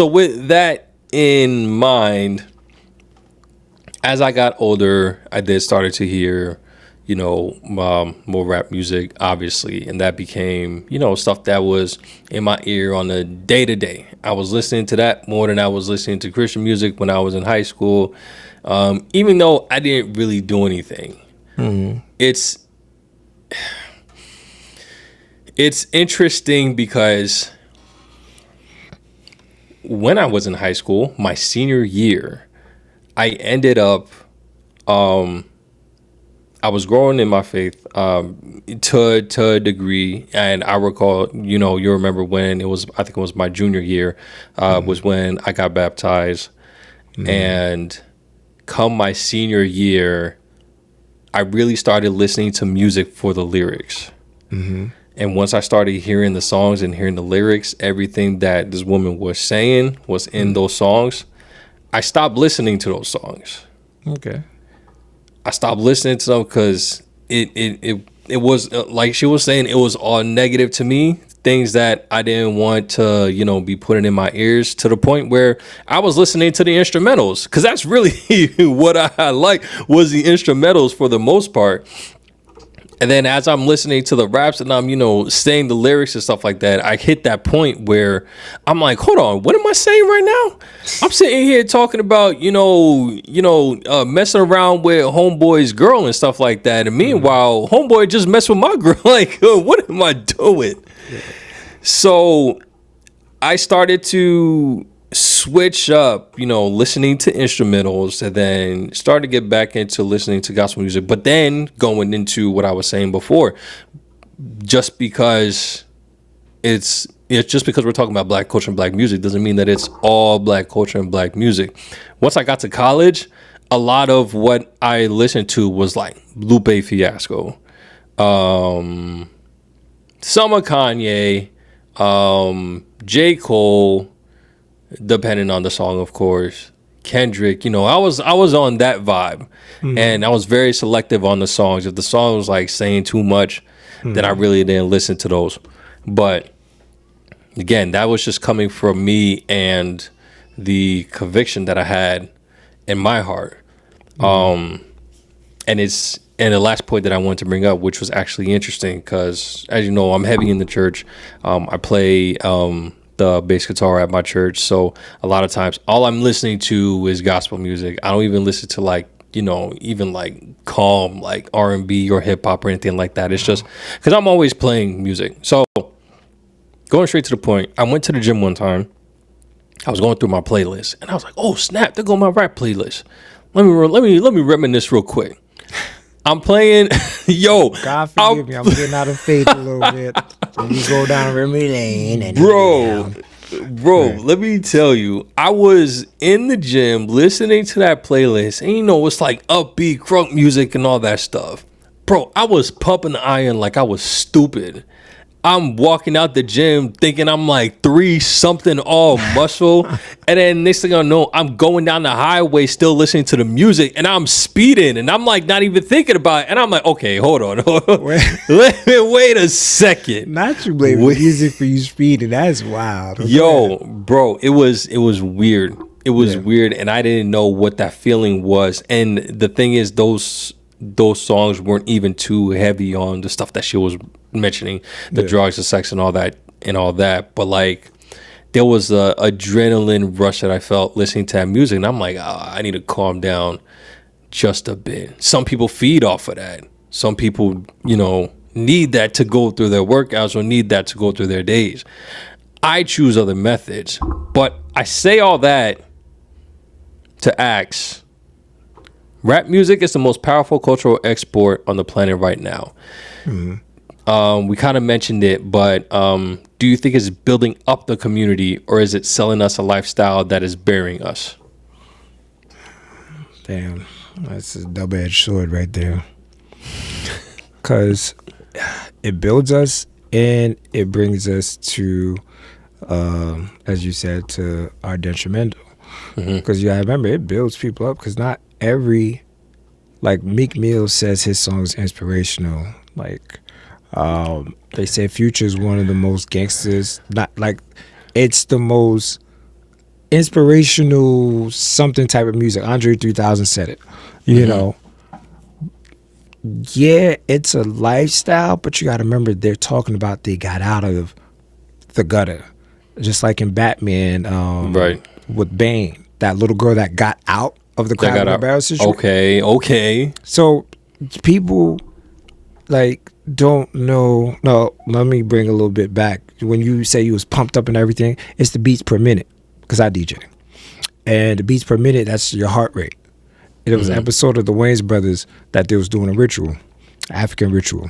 A: with that in mind, as I got older, I did started to hear, more rap music, obviously, and that became, stuff that was in my ear on the day to day. I was listening to that more than I was listening to Christian music when I was in high school, even though I didn't really do anything. Mm-hmm. It's interesting because when I was in high school, my senior year, I ended up, I was growing in my faith to a degree, and I recall, you remember when it was, I think it was my junior year, was when I got baptized, and come my senior year, I really started listening to music for the lyrics. Mm-hmm. And once I started hearing the songs and hearing the lyrics, everything that this woman was saying was in those songs, I stopped listening to those songs.
B: Okay.
A: I stopped listening to them because it was, like she was saying, it was all negative to me. Things that I didn't want to, be putting in my ears, to the point where I was listening to the instrumentals, because that's really what I like, was the instrumentals for the most part. And then as I'm listening to the raps and I'm, saying the lyrics and stuff like that, I hit that point where I'm like, hold on, what am I saying right now? I'm sitting here talking about, messing around with homeboy's girl and stuff like that. And meanwhile, homeboy just messed with my girl. Like, what am I doing? Yeah. So I started to switch up, listening to instrumentals, and then started to get back into listening to gospel music, but then going into what I was saying before, just because it's just because we're talking about black culture and black music doesn't mean that it's all black culture and black music. Once I got to college, a lot of what I listened to was like Lupe Fiasco, some of Kanye, J. Cole, depending on the song, of course, Kendrick. I was on that vibe, and I was very selective on the songs. If the song was like saying too much, then I really didn't listen to those. But again, that was just coming from me and the conviction that I had in my heart. And the last point that I wanted to bring up, which was actually interesting, because as you know, I'm heavy in the church. I play the bass guitar at my church, so a lot of times all I'm listening to is gospel music. I don't even listen to even like calm, like R&B or hip hop or anything like that. It's just because I'm always playing music. So going straight to the point, I went to the gym one time. I was going through my playlist, and I was like, "Oh snap! There go my rap playlist. Let me reminisce real quick." I'm playing,
B: God forgive me, I'm getting out of faith a little bit. And you go down memory lane, and
A: bro. Let me tell you, I was in the gym listening to that playlist, and it's like upbeat crunk music and all that stuff. Bro, I was pumping the iron like I was stupid. I'm walking out the gym thinking I'm like 3 something all muscle. And then next thing I know, I'm going down the highway still listening to the music and I'm speeding and I'm like not even thinking about it. And I'm like, okay, hold on. Wait a second.
B: Not you blaming music for you speeding. That's wild.
A: Yo, bro, it was weird. It was weird, and I didn't know what that feeling was. And the thing is, those songs weren't even too heavy on the stuff that she was mentioning, the drugs, the sex, and all that. But like, there was a adrenaline rush that I felt listening to that music, and I'm like, I need to calm down just a bit. Some people feed off of that. Some people, need that to go through their workouts or need that to go through their days. I choose other methods, but I say all that to ask. Rap music is the most powerful cultural export on the planet right now. Mm-hmm. We kind of mentioned it, but do you think it's building up the community or is it selling us a lifestyle that is burying us?
B: Damn, that's a double-edged sword right there. Because it builds us and it brings us to, as you said, to our detrimental. Because you gotta remember, it builds people up. Because not every, like Meek Mill says his song's inspirational. Like they say Future is one of the most gangsters. Not like it's the most inspirational something type of music. Andre 3000 said it. You know. Yeah, it's a lifestyle, but you gotta remember they're talking about they got out of the gutter, just like in Batman.
A: Right.
B: With Bane, that little girl that got out of the crab in the barrel situation.
A: Okay.
B: So people like don't know. No, let me bring a little bit back. When you say you was pumped up and everything, it's the beats per minute because I DJ, and the beats per minute, that's your heart rate. It was an episode of the Wayans Brothers that they was doing a ritual, African ritual.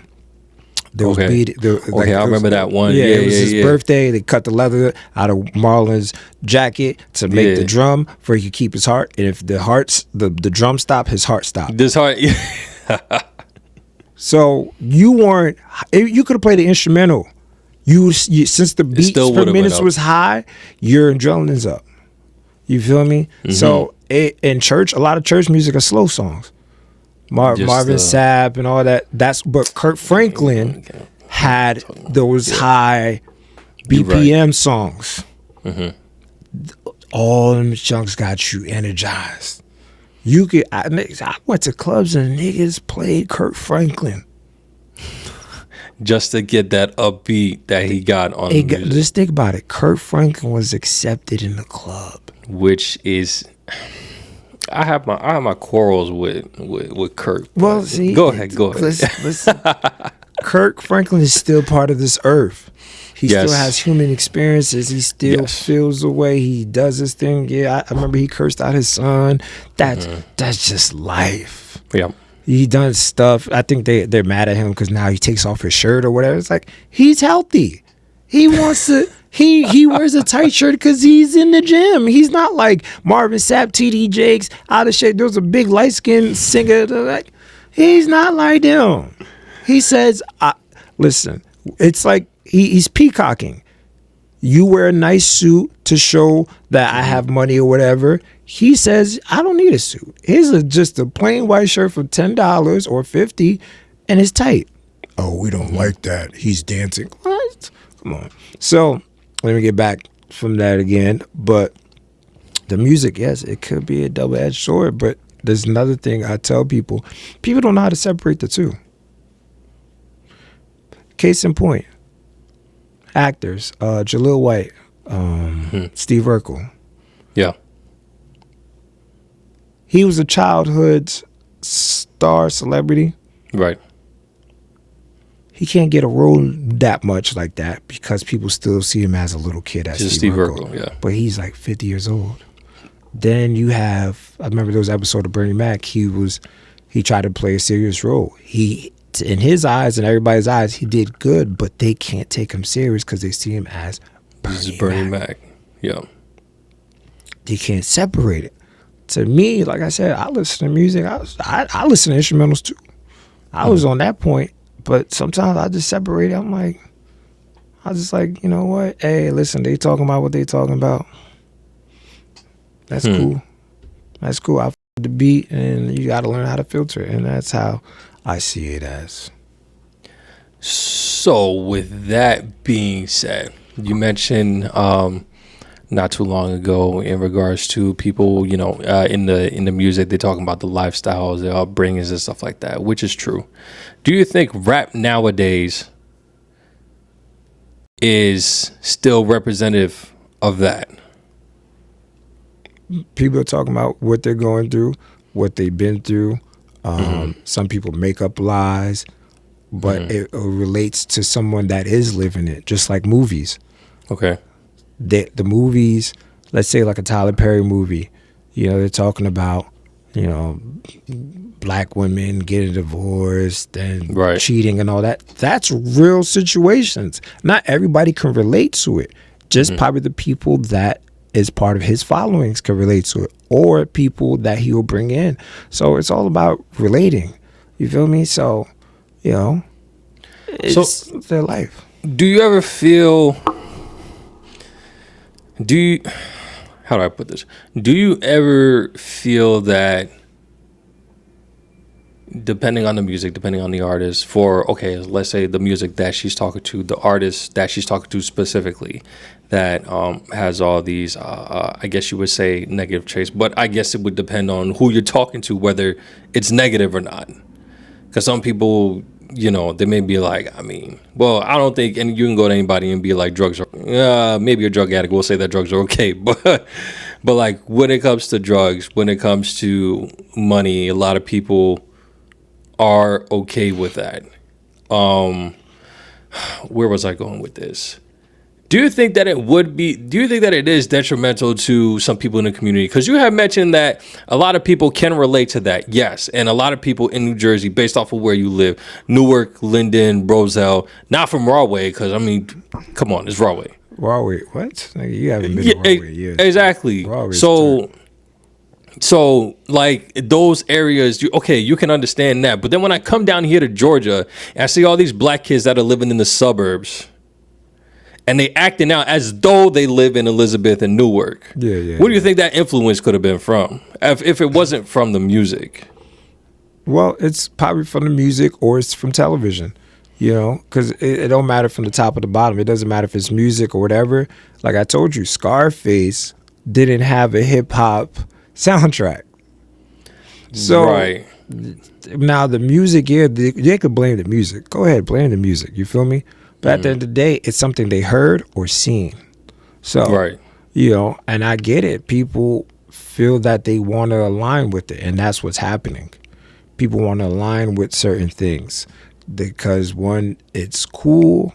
B: There was beat.
A: I remember that one.
B: Yeah, it was his birthday. They cut the leather out of Marlon's jacket to make the drum for he could keep his heart. And if the drum stopped, his heart stopped. So you weren't. You could have played the instrumental. You since the beats per minute was high, your adrenaline's up. You feel me? So in church, a lot of church music are slow songs. Marvin Sapp and all that. But Kirk Franklin had those high BPM songs. All them chunks got you energized. You could. I went to clubs and niggas played Kirk Franklin
A: just to get that upbeat that he got on.
B: Just think about it. Kirk Franklin was accepted in the club,
A: which is. I have my quarrels with Kirk.
B: Well, see,
A: go ahead.
B: Listen. Kirk Franklin is still part of this earth. He still has human experiences. He still feels the way he does his thing. Yeah, I remember he cursed out his son. That's just life.
A: Yeah,
B: he done stuff. I think they're mad at him because now he takes off his shirt or whatever. It's like he's healthy. He wants to. He wears a tight shirt because he's in the gym. He's not like Marvin Sapp, TD Jakes, out of shape. There was a big light-skinned singer. Like, he's not like them. He says, listen, it's like he's peacocking. You wear a nice suit to show that I have money or whatever. He says, I don't need a suit. Here's just a plain white shirt for $10 or $50, and it's tight. Oh, we don't like that. He's dancing. What? Come on. So let me get back from that again. But the music, yes, it could be a double-edged sword. But there's another thing I tell people. People don't know how to separate the two. Case in point. Actors. Jaleel White. Steve Urkel.
A: Yeah.
B: He was a childhood star celebrity.
A: Right.
B: He can't get a role that much like that because people still see him as a little kid as Steve Urkel. Yeah. But he's like 50 years old. Then you have, I remember there was an episode of Bernie Mac. He tried to play a serious role. He, in his eyes and everybody's eyes, he did good, but they can't take him serious because they see him as
A: Bernie Mac. Yeah.
B: They can't separate it. To me, like I said, I listen to music. I listen to instrumentals too. I was on that point. But sometimes I just separate it. I'm like, I was just like, you know what? Hey, listen, they talking about what they talking about. That's cool. That's cool. I f- the beat, and you got to learn how to filter it, and that's how I see it as.
A: So, with that being said, you mentioned not too long ago in regards to people, you know, in the music, they're talking about the lifestyles, their upbringings, and stuff like that, which is true. Do you think rap nowadays is still representative of that?
B: People are talking about what they're going through, what they've been through. Some people make up lies, but it relates to someone that is living it, just like movies.
A: Okay.
B: The movies, let's say like a Tyler Perry movie, you know, they're talking about, you know, black women getting divorced and
A: Right.
B: cheating and all that. That's real situations. Not everybody can relate to it. Just probably the people that is part of his followings can relate to it, or people that he will bring in. So it's all about relating. You feel me? So, you know, it's their life.
A: Do you ever feel, how do I put this? Do you ever feel that, depending on the music, depending on the artist, for, okay, let's say the music that she's talking to, the artist that she's talking to specifically, that has all these, I guess you would say negative traits, but I guess it would depend on who you're talking to, whether it's negative or not. Because some people, you know, they may be like, I mean, well, I don't think, and you can go to anybody and be like, drugs are, maybe a drug addict will say that drugs are okay, but like when it comes to drugs, when it comes to money, a lot of people are okay with that. Where was I going with this? Do you think that it is detrimental to some people in the community? Because you have mentioned that a lot of people can relate to that, yes. And a lot of people in New Jersey, based off of where you live, Newark, Linden, Roselle, not from Rahway, because, I mean, come on, it's Rahway.
B: Rahway, what? Nigga, you haven't been to Rahway yet.
A: Exactly.
B: Rahway's
A: So, like, those areas, you can understand that. But then when I come down here to Georgia, and I see all these black kids that are living in the suburbs, and they acting out as though they live in Elizabeth and Newark.
B: Yeah.
A: Where do you think that influence could have been from? If it wasn't from the music?
B: Well, it's probably from the music or it's from television, you know, because it don't matter from the top or the bottom. It doesn't matter if it's music or whatever. Like I told you, Scarface didn't have a hip hop soundtrack. So
A: right.
B: Now the music, yeah, they could blame the music. Go ahead, blame the music. You feel me? But at the end of the day, it's something they heard or seen. So,
A: right.
B: You know, and I get it. People feel that they want to align with it, and that's what's happening. People want to align with certain things because, one, it's cool,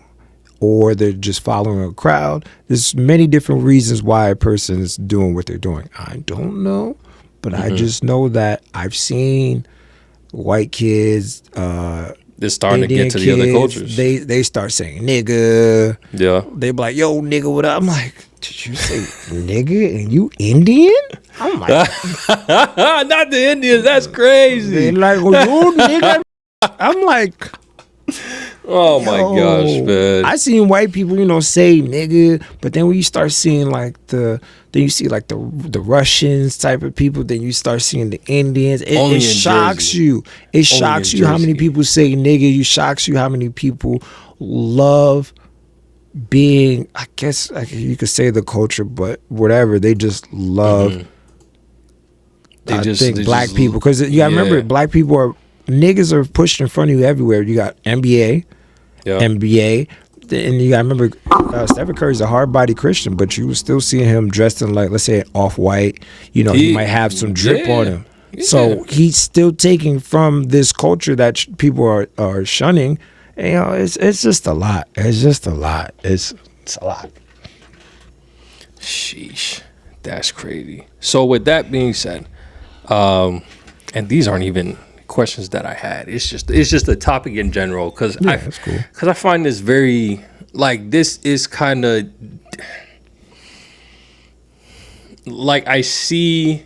B: or they're just following a crowd. There's many different reasons why a person is doing what they're doing. I don't know, but I just know that I've seen white kids,
A: they're starting
B: Indian
A: to get to
B: kids,
A: the other cultures.
B: They start saying nigga.
A: Yeah.
B: They be like, yo, nigga, what up? I'm like, did you say nigga and you Indian? I'm like,
A: not the Indians. That's crazy.
B: they like, oh, you nigga. I'm like,
A: Oh my gosh, man.
B: I seen white people, you know, say nigga, but then when you start seeing like then you see like the Russians type of people, then you start seeing the Indians. It shocks
A: Jersey.
B: you. It shocks you how many people say nigga. You shocks you how many people love being, I guess you could say the culture, but whatever. They just love. I think black people, because you gotta remember, black people are. Niggas are pushed in front of you everywhere. You got NBA, and you gotta remember, Stephen Curry's a hard-body Christian, but you will still see him dressed in, like, let's say, off-white. You know, he might have some drip on him. Yeah. So he's still taking from this culture that people are shunning. And, you know, it's just a lot. It's just a lot. It's a lot.
A: Sheesh, that's crazy. So with that being said, and these aren't even questions that I had. It's just a topic in general because
B: that's cool.
A: Because I find this very, like, this is kind of like, I see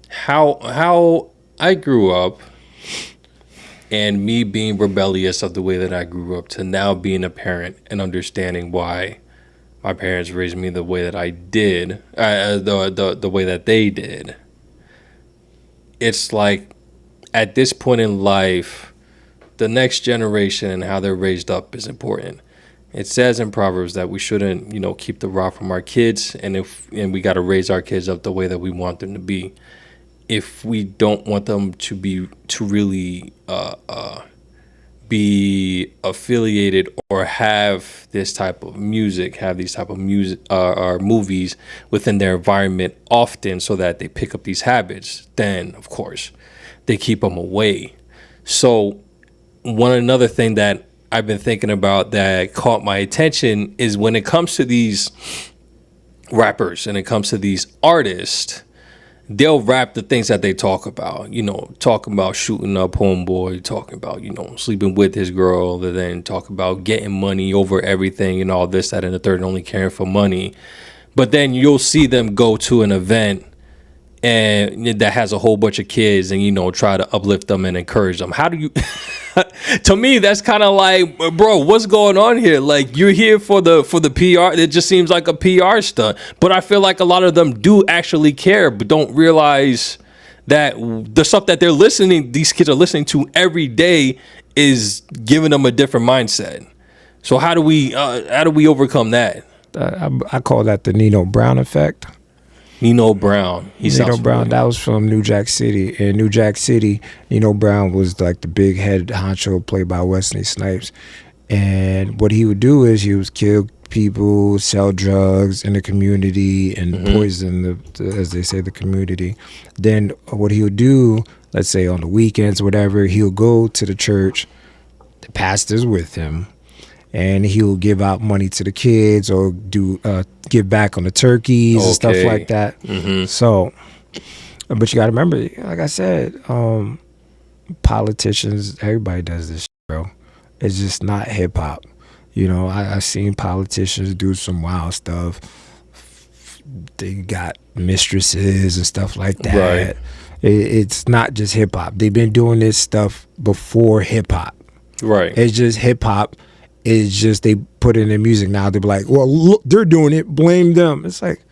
A: how I grew up, and me being rebellious of the way that I grew up to now being a parent and understanding why my parents raised me the way that I did, the way that they did. It's like at this point in life, the next generation and how they're raised up is important. It says in Proverbs that we shouldn't, keep the rod from our kids, and we got to raise our kids up the way that we want them to be. If we don't want them to really be affiliated or have this type of music, have these type of music or movies within their environment often, so that they pick up these habits, then of course they keep them away. So another thing that I've been thinking about that caught my attention is when it comes to these rappers and it comes to these artists, they'll rap the things that they talk about, talking about shooting up homeboy, talking about, sleeping with his girl, and then talk about getting money over everything and all this, that, and the third, and only caring for money. But then you'll see them go to an event and that has a whole bunch of kids and, try to uplift them and encourage them. How do you, to me, that's kind of like, bro, what's going on here? Like, you're here for the PR. It just seems like a PR stunt. But I feel like a lot of them do actually care, but don't realize that the stuff that these kids are listening to every day is giving them a different mindset. So how do we overcome that?
B: I call that the Nino Brown effect.
A: Nino Brown.
B: Nino Brown, that was from New Jack City. In New Jack City, Nino Brown was like the big head honcho played by Wesley Snipes. And what he would do is he would kill people, sell drugs in the community, and poison, as they say, the community. Then what he would do, let's say on the weekends or whatever, he would go to the church, the pastor's with him, and he will give out money to the kids or do give back on the turkeys and stuff like that. So, but you got to remember, like I said, politicians, everybody does this shit, bro. It's just not hip hop. I've seen politicians do some wild stuff. They got mistresses and stuff like that.
A: Right.
B: It's not just hip hop. They've been doing this stuff before hip hop.
A: Right.
B: It's just hip hop. It's just they put it in their music now. They're like, well, look, they're doing it. Blame them. It's like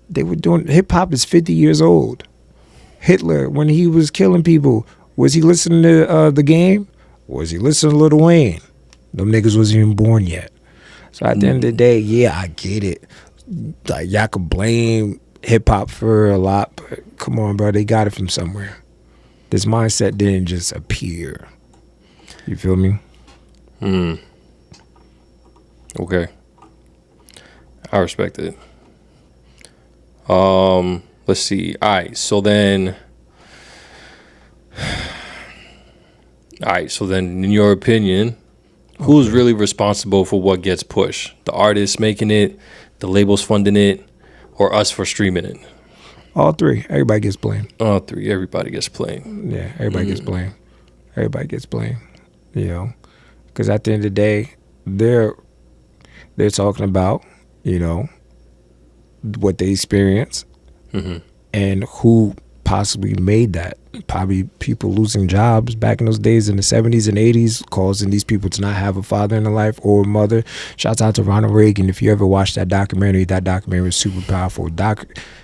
B: they were doing. Hip hop is 50 years old. Hitler, when he was killing people, was he listening to The Game? Was he listening to Lil Wayne? Them niggas wasn't even born yet. So at the end of the day, yeah, I get it. Like, y'all could blame hip hop for a lot, but come on, bro, they got it from somewhere. This mindset didn't just appear. You feel me?
A: Okay. I respect it. Let's see. All right. So then, in your opinion, who's really responsible for what gets pushed? The artist making it, the labels funding it, or us for streaming it?
B: All three. Everybody gets blamed.
A: All three. Everybody gets blamed.
B: Yeah, everybody gets blamed. Everybody gets blamed. Because at the end of the day, they're talking about, what they experience and who possibly made that. Probably people losing jobs back in those days in the 70s and 80s, causing these people to not have a father in their life or a mother. Shouts out to Ronald Reagan. If you ever watched that documentary was super powerful.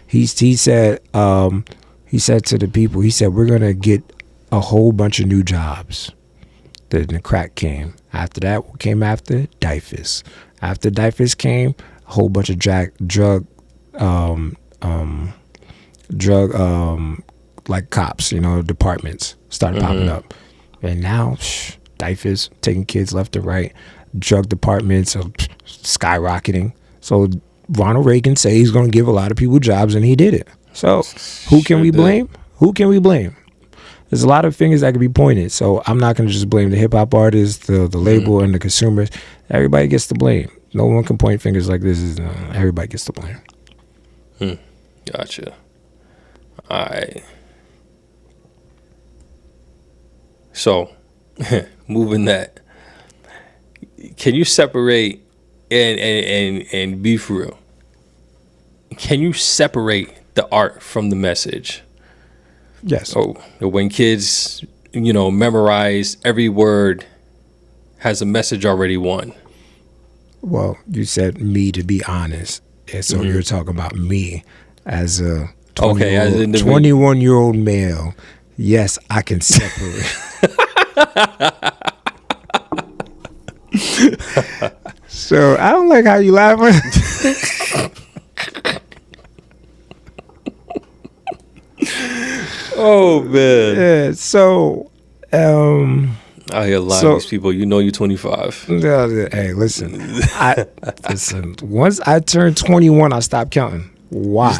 B: He said to the people, he said, we're going to get a whole bunch of new jobs. Then the crack came. After that, what came after? DIFUS. After DIFUS came, a whole bunch of drug like cops, departments started popping up. And now, DIFUS, taking kids left and right. Drug departments are skyrocketing. So Ronald Reagan said he's going to give a lot of people jobs, and he did it. So who can we blame? Who can we blame? There's a lot of fingers that can be pointed. So I'm not going to just blame the hip-hop artists, the label, and the consumers. Everybody gets to blame. No one can point fingers like this. Everybody gets to blame.
A: Gotcha. All right. So, moving that, can you separate and be for real? Can you separate the art from the message?
B: Yes.
A: Oh, when kids memorize every word has a message already won.
B: Well, you said me to be honest, and so you're talking about me as a 21-year-old male. Yes, I can separate. So I don't like how you laughing.
A: Oh man.
B: Yeah. So,
A: I hear a lot of these people. You're 25.
B: Hey, listen. Listen. Once I turned 21, I stopped counting. Why?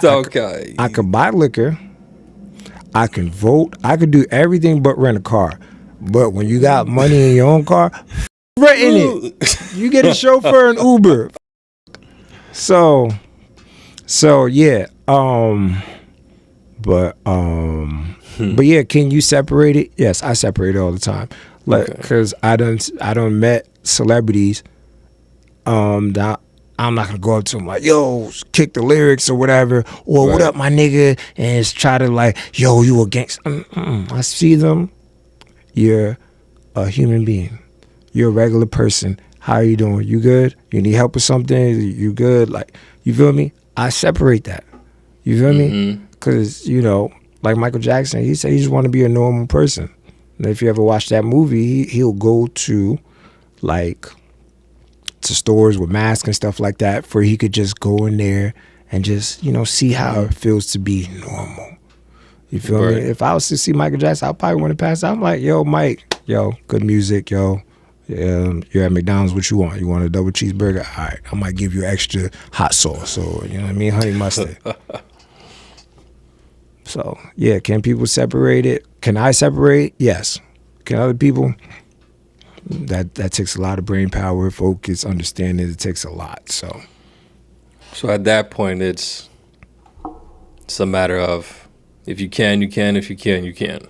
B: I could buy liquor. I can vote. I could do everything but rent a car. But when you got money in your own car, renting it. You get a chauffeur and Uber. So yeah. But yeah, can you separate it? Yes, I separate it all the time. Because I done met celebrities that I'm not gonna go up to them like, yo, kick the lyrics or whatever, or what up, my nigga, and just try to like, yo, you a gangster. I see them. You're a human being. You're a regular person. How are you doing? You good? You need help with something? You good? Like, you feel me? I separate that. You feel me? Because, like Michael Jackson, he said he just want to be a normal person. And if you ever watch that movie, he'll go to stores with masks and stuff like that, where he could just go in there and just, see how it feels to be normal. You feel me? If I was to see Michael Jackson, I probably want to pass out. I'm like, yo, Mike, yo, good music, yo. You're at McDonald's, what you want? You want a double cheeseburger? All right, I might give you extra hot sauce or, honey mustard. So, yeah, can people separate it? Can I separate? Yes. Can other people? That takes a lot of brain power, focus, understanding. It takes a lot. So
A: at that point, it's a matter of if you can, you can. If you can, you can.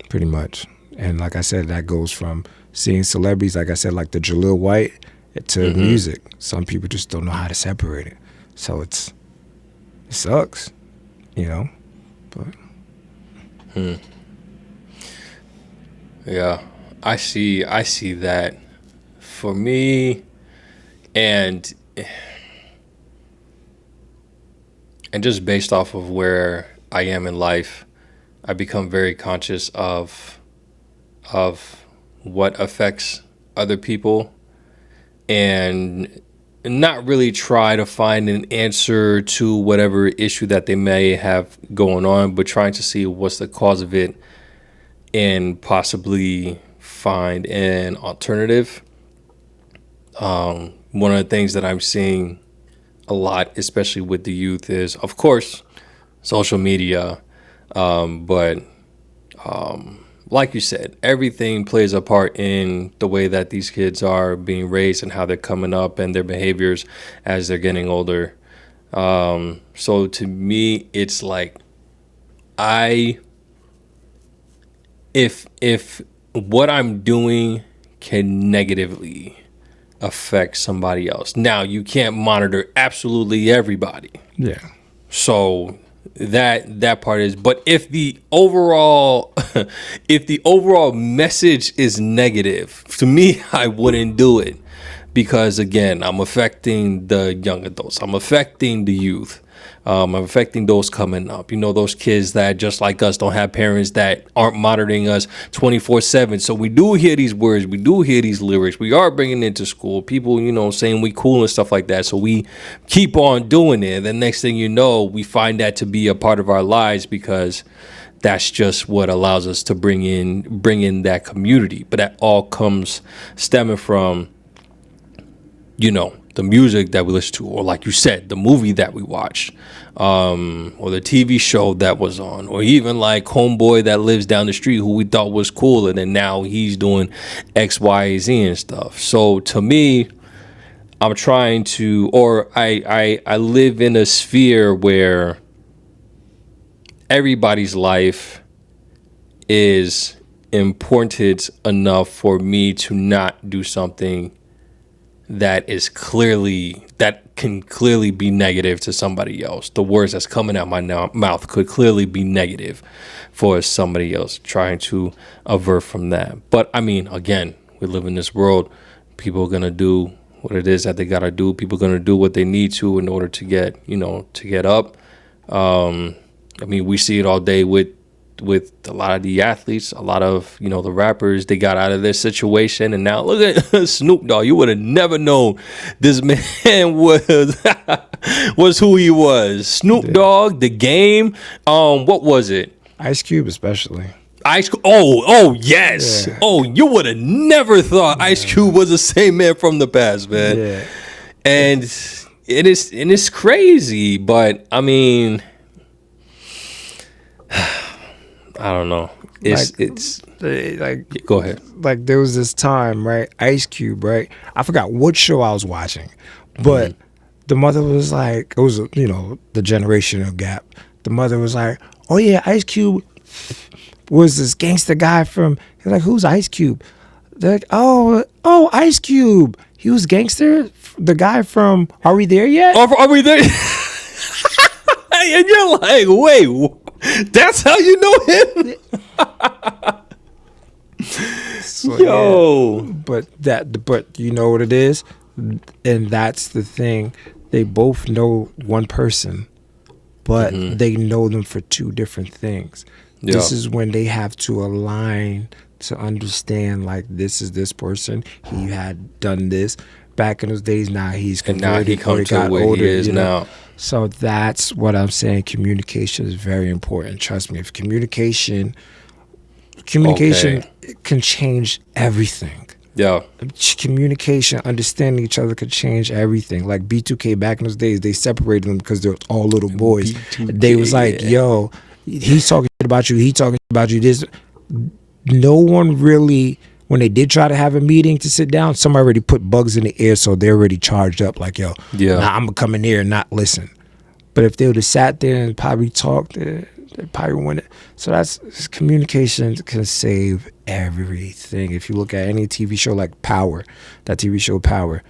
B: Pretty much. And like I said, that goes from seeing celebrities, like I said, like the Jaleel White, to music. Some people just don't know how to separate it. So it sucks, But
A: yeah, I see that. For me, and just based off of where I am in life, I become very conscious of what affects other people, and not really try to find an answer to whatever issue that they may have going on, but trying to see what's the cause of it and possibly find an alternative. One of the things that I'm seeing a lot, especially with the youth, is, of course, social media. But like you said, everything plays a part in the way that these kids are being raised and how they're coming up and their behaviors as they're getting older. So to me, it's like, if what I'm doing can negatively affect somebody else. Now, you can't monitor absolutely everybody.
B: Yeah.
A: So that part is, but if the overall message is negative, to me, I wouldn't do it, because again, I'm affecting the young adults, I'm affecting the youth, I'm affecting those coming up, those kids that, just like us, don't have parents that aren't monitoring us 24/7. So we do hear these words, we do hear these lyrics, we are bringing it to school, people saying we cool and stuff like that, so we keep on doing it. The next thing you know, we find that to be a part of our lives, because that's just what allows us to bring in that community. But that all comes stemming from the music that we listen to, or like you said, the movie that we watched, or the TV show that was on, or even like homeboy that lives down the street who we thought was cool, and then now he's doing X, Y, Z and stuff. So to me, I'm trying to, or I live in a sphere where everybody's life is important enough for me to not do something that can clearly be negative to somebody else. The words that's coming out my mouth could clearly be negative for somebody else, trying to avert from that. But I mean, again, we live in this world. People are gonna do what it is that they gotta do. People are gonna do what they need to in order to get up. I mean, we see it all day with a lot of the athletes, a lot of, the rappers. They got out of their situation, and now look at Snoop Dogg. You would have never known this man was who he was. Snoop Dogg, The Game. What was it?
B: Ice Cube, especially.
A: Ice. Oh yes. Yeah. Oh, you would have never thought Ice Cube was the same man from the past, man. Yeah. And it's crazy, but I mean, I don't know. It's like, go ahead.
B: Like, there was this time, right? Ice Cube, right? I forgot what show I was watching, but the mother was like, it was, the generational gap. The mother was like, oh yeah, Ice Cube was this gangster guy from, he's like, who's Ice Cube? They're like, oh, Ice Cube. He was gangster? The guy from Are We There Yet?
A: Are We There? And you're like, wait, that's how you know him?
B: So,
A: yo.
B: Yeah. But you know what it is? And that's the thing. They both know one person, but they know them for two different things. Yeah. This is when they have to align to understand, like, this is this person. He had done this back in those days. Now he's converted, and now he comes to where older, he is now. So that's what I'm saying. Communication is very important. Trust me. If communication can change everything.
A: Yeah.
B: Communication, understanding each other could change everything. Like B2K back in those days, they separated them because they're all little boys. B2K, they was like, yo, he's talking about you. He talking about you. This. No one really, when they did try to have a meeting to sit down, somebody already put bugs in the air, so they're already charged up. Like, yo, I'm gonna come in here and not listen. But if they would have sat there and probably talked, they probably win it. So that's communication can save everything. If you look at any TV show like Power, that TV show Power,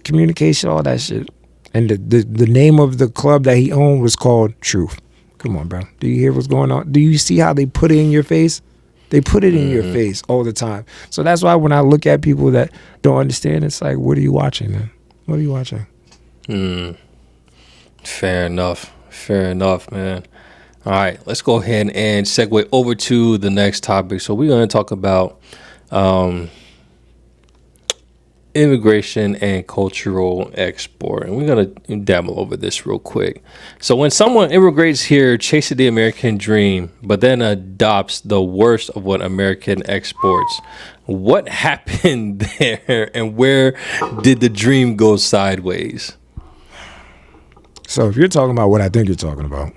B: communication, all that shit. And the name of the club that he owned was called Truth. Come on, bro. Do you hear what's going on? Do you see how they put it in your face? They put it in your face all the time. So that's why when I look at people that don't understand, it's like, what are you watching, man? What are you watching?
A: Fair enough, man. All right, let's go ahead and segue over to the next topic. So we're going to talk about immigration and cultural export. And we're going to dabble over this real quick. So when someone immigrates here, chases the American dream, but then adopts the worst of what American exports, what happened there, and where did the dream go sideways?
B: So if you're talking about what I think you're talking about,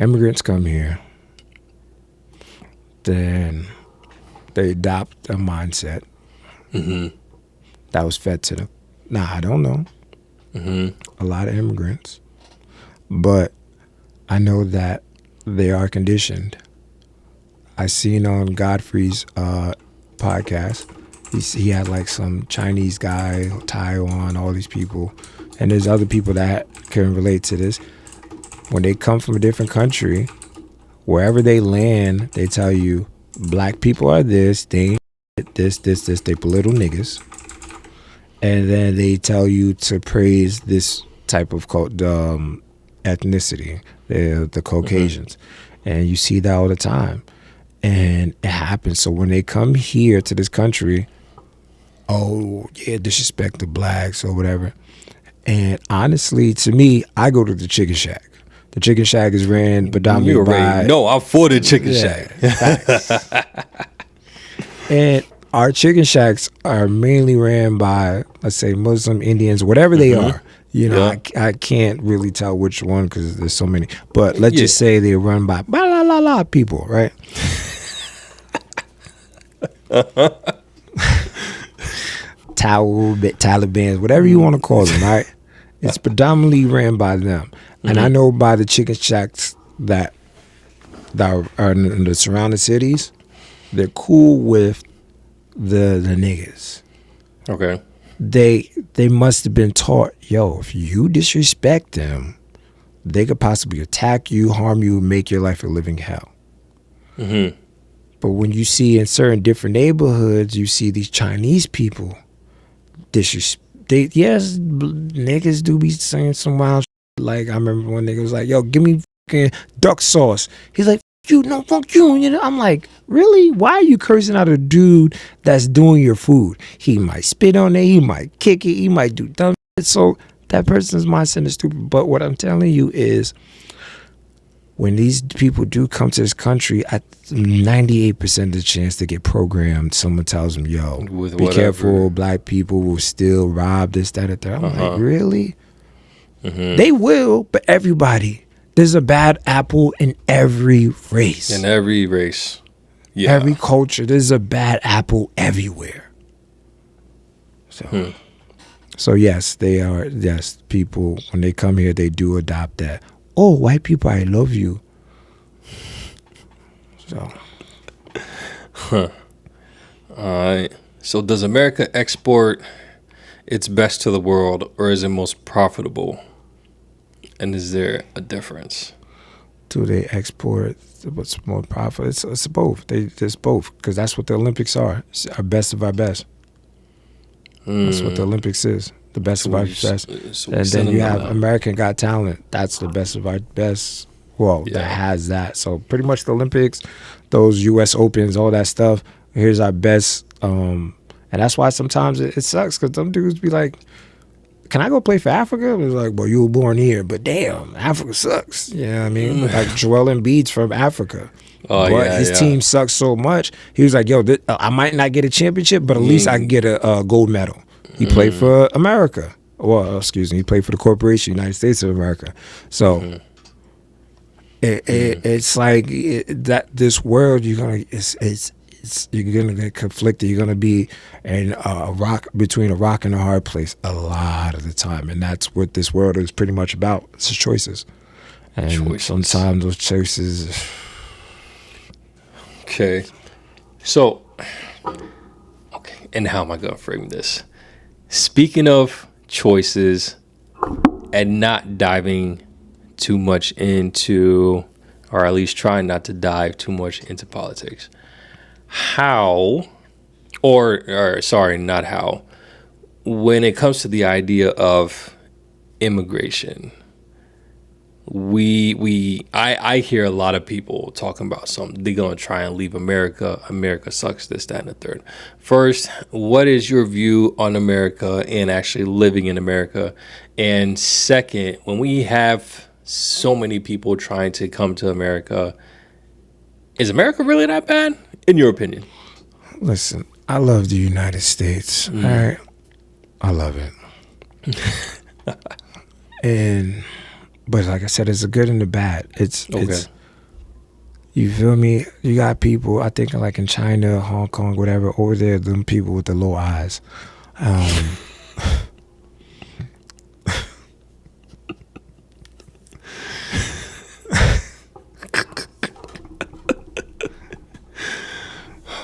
B: immigrants come here, then they adopt a mindset that was fed to them. Now, I don't know a lot of immigrants, but I know that they are conditioned. I seen on Godfrey's podcast, he had like some Chinese guy, Taiwan, all these people, and there's other people that can relate to this. When they come from a different country, wherever they land, they tell you black people are this, they this, they little niggas. And then they tell you to praise this type of ethnicity, the Caucasians. And you see that all the time. And it happens. So when they come here to this country, oh, yeah, disrespect the blacks or whatever. And honestly, to me, I go to the Chicken Shack. The Chicken Shack is ran predominantly by...
A: No, I'm for the Chicken Shack.
B: And our Chicken Shacks are mainly ran by, let's say, Muslim, Indians, whatever they are. You know, I can't really tell which one because there's so many. But let's just say they're run by people, right? Taliban, whatever you want to call them, right? It's predominantly ran by them. And I know by the Chicken Shacks that that are in the surrounding cities, they're cool with the niggas.
A: Okay.
B: They must have been taught, yo, if you disrespect them, they could possibly attack you, harm you, make your life a living hell.
A: Mm-hmm.
B: But when you see in certain different neighborhoods, you see these Chinese people yes, niggas do be saying some wild shit. Like, I remember one nigga was like, yo, give me fucking duck sauce. He's like, you know, fuck you. You know, I'm like, really? Why are you cursing out a dude that's doing your food? He might spit on it, he might kick it, he might do dumb shit. So that person's mindset is stupid. But what I'm telling you is, when these people do come to this country, at 98% of the chance to get programmed, someone tells them, yo, be careful, black people will still rob this, that, and that. I'm like, really? Mm-hmm. They will, but everybody. There's a bad apple in every race.
A: In every race. Yeah.
B: Every culture. There's a bad apple everywhere. So yes, they are, yes, people, when they come here, they do adopt that. Oh, white people, I love you. So.
A: Huh. All right. So does America export its best to the world, or is it most profitable? And is there a difference?
B: Do they export what's more profit? It's both. It's both, because that's what the Olympics are. It's our best of our best. That's what the Olympics is. The best of our best. And then you have American Got Talent. That's the best of our best. Well, that has that. So pretty much the Olympics, those U.S. Opens, all that stuff. Here's our best. And that's why sometimes it sucks, because some dudes be like, can I go play for Africa? It's like, well, you were born here, but damn, Africa sucks. You know what I mean? Like Joel Embiid's from Africa. But his team sucks so much. He was like, yo, I might not get a championship, but at least I can get a gold medal. He played for America. Well, excuse me, he played for the corporation, United States of America. So it's like that. This world, you're gonna get conflicted. You're gonna be in between a rock and a hard place a lot of the time, and that's what this world is pretty much about. It's choices, and sometimes those choices.
A: Okay, so and how am I gonna frame this? Speaking of choices and not diving too much into, or at least trying not to dive too much into politics, how, or sorry, not how, when it comes to the idea of immigration, I hear a lot of people talking about something. They're going to try and leave America. America sucks, this, that, and the third. First, what is your view on America and actually living in America? And second, when we have so many people trying to come to America, is America really that bad, in your opinion?
B: Listen, I love the United States. All right? I love it. But like I said, it's a good and the bad. It's you feel me? You got people, I think like in China, Hong Kong, whatever, over there, them people with the low eyes.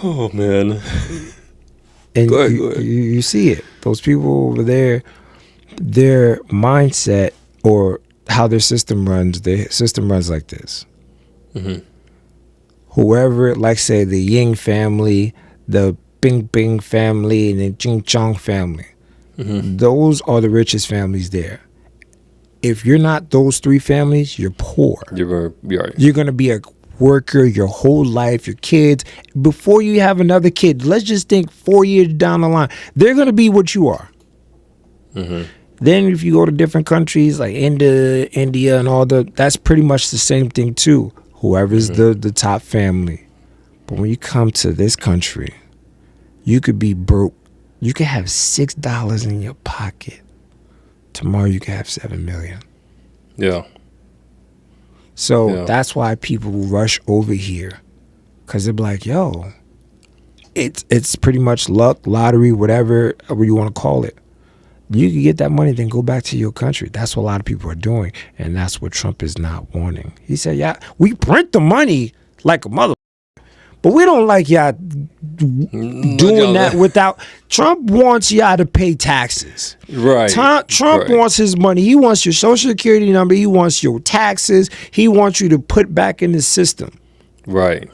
A: Oh man.
B: And
A: go ahead.
B: You see it. Those people over there, their mindset or how their system runs like this. Mm-hmm. Whoever, like say the Ying family, the Bing Bing family, and the Jing Chong family, those are the richest families there. If you're not those three families, you're poor. You're going to be a worker your whole life, your kids. Before you have another kid, let's just think 4 years down the line, they're going to be what you are. Mm-hmm. Then if you go to different countries like India and all that's pretty much the same thing too. Whoever's the top family. But when you come to this country, you could be broke. You could have $6 in your pocket. Tomorrow you could have $7 million.
A: Yeah.
B: So that's why people rush over here. Because they're like, yo, it's pretty much luck, lottery, whatever you want to call it. You can get that money, then go back to your country. That's what a lot of people are doing, and that's what Trump is not wanting. He said, yeah, we print the money like a mother. But we don't like y'all doing that without. Trump wants y'all to pay taxes.
A: Right.
B: Trump wants his money. He wants your social security number. He wants your taxes. He wants you to put back in the system.
A: Right.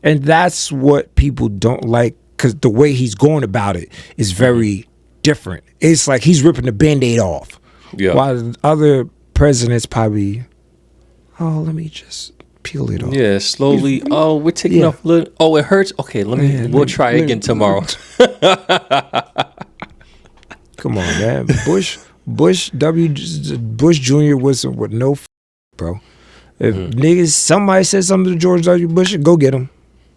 B: And that's what people don't like, because the way he's going about it is very different. It's like he's ripping the Band-Aid off.
A: Yeah.
B: While other presidents probably, let me just peel it off.
A: Yeah, slowly. Oh, we're taking off a little. Oh, it hurts. Okay, we'll try again tomorrow.
B: Come on, man. Bush Jr. was with no bro. If niggas, somebody said something to George W. Bush, go get him.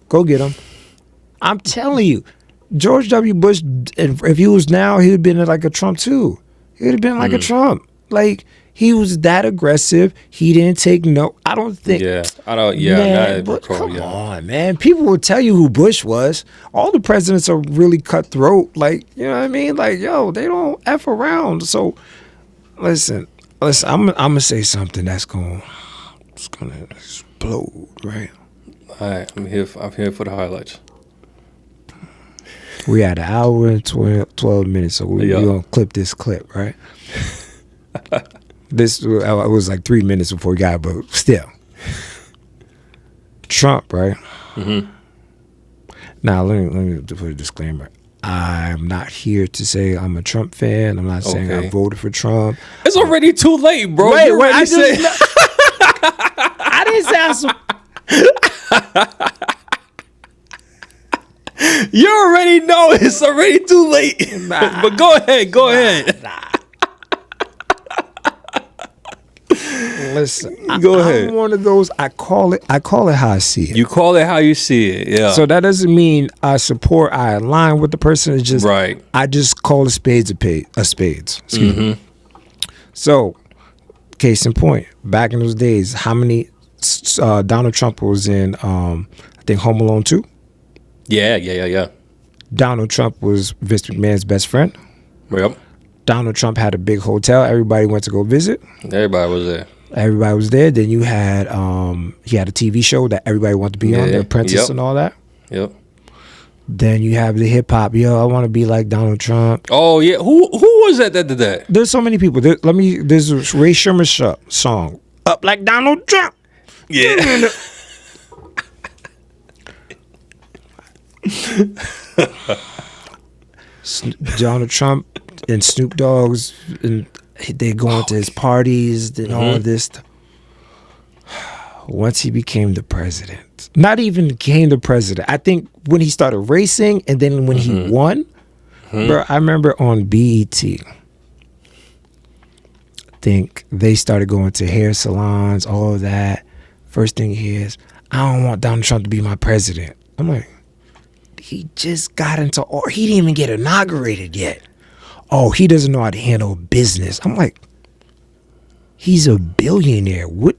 B: Go get him. I'm telling you, George W. Bush, if he was now, he would have been like a Trump too. He would have been like a Trump. Like, he was that aggressive. He didn't take no. I don't think.
A: Yeah, I don't. Yeah,
B: man,
A: but
B: come on, man. People will tell you who Bush was. All the presidents are really cutthroat. Like, you know what I mean? Like, yo, they don't F around. So, listen. I'm gonna say something that's gonna explode, right?
A: All right, I'm here for the highlights.
B: We had an hour and 12 minutes, so we're gonna clip this clip, right? This was like 3 minutes before we got it, but still. Trump, right? Mm-hmm. Now, let me put a disclaimer. I'm not here to say I'm a Trump fan. I'm not saying I voted for Trump.
A: It's already too late, bro.
B: Wait, I didn't say I
A: You already know it's already too late. But go ahead.
B: Listen,
A: go ahead.
B: I'm one of those. I call it how I see it.
A: You call it how you see it. Yeah.
B: So that doesn't mean I align with the person. It's just
A: right.
B: I just call a spades a spades. Excuse me. So, case in point, back in those days, how many Donald Trump was in? I think Home Alone 2.
A: Yeah.
B: Donald Trump was Vince McMahon's best friend.
A: Yep.
B: Donald Trump had a big hotel. Everybody went to go visit.
A: Everybody was there.
B: Then you had he had a TV show that everybody wanted to be on, The Apprentice and all that.
A: Yep.
B: Then you have the hip hop. Yo, I want to be like Donald Trump.
A: Oh yeah, who was that did that?
B: There's so many people. There's a Ray Sherman song, Up Like Donald Trump.
A: Yeah.
B: Donald Trump and Snoop Dogg's, and they go into his parties and all of this. Once he became the president, not even became the president, I think when he started racing and then when he won, bro, I remember on BET, I think they started going to hair salons, all of that. First thing he is, I don't want Donald Trump to be my president. I'm like, he just got into, or he didn't even get inaugurated yet. Oh, he doesn't know how to handle business. I'm like, he's a billionaire. What?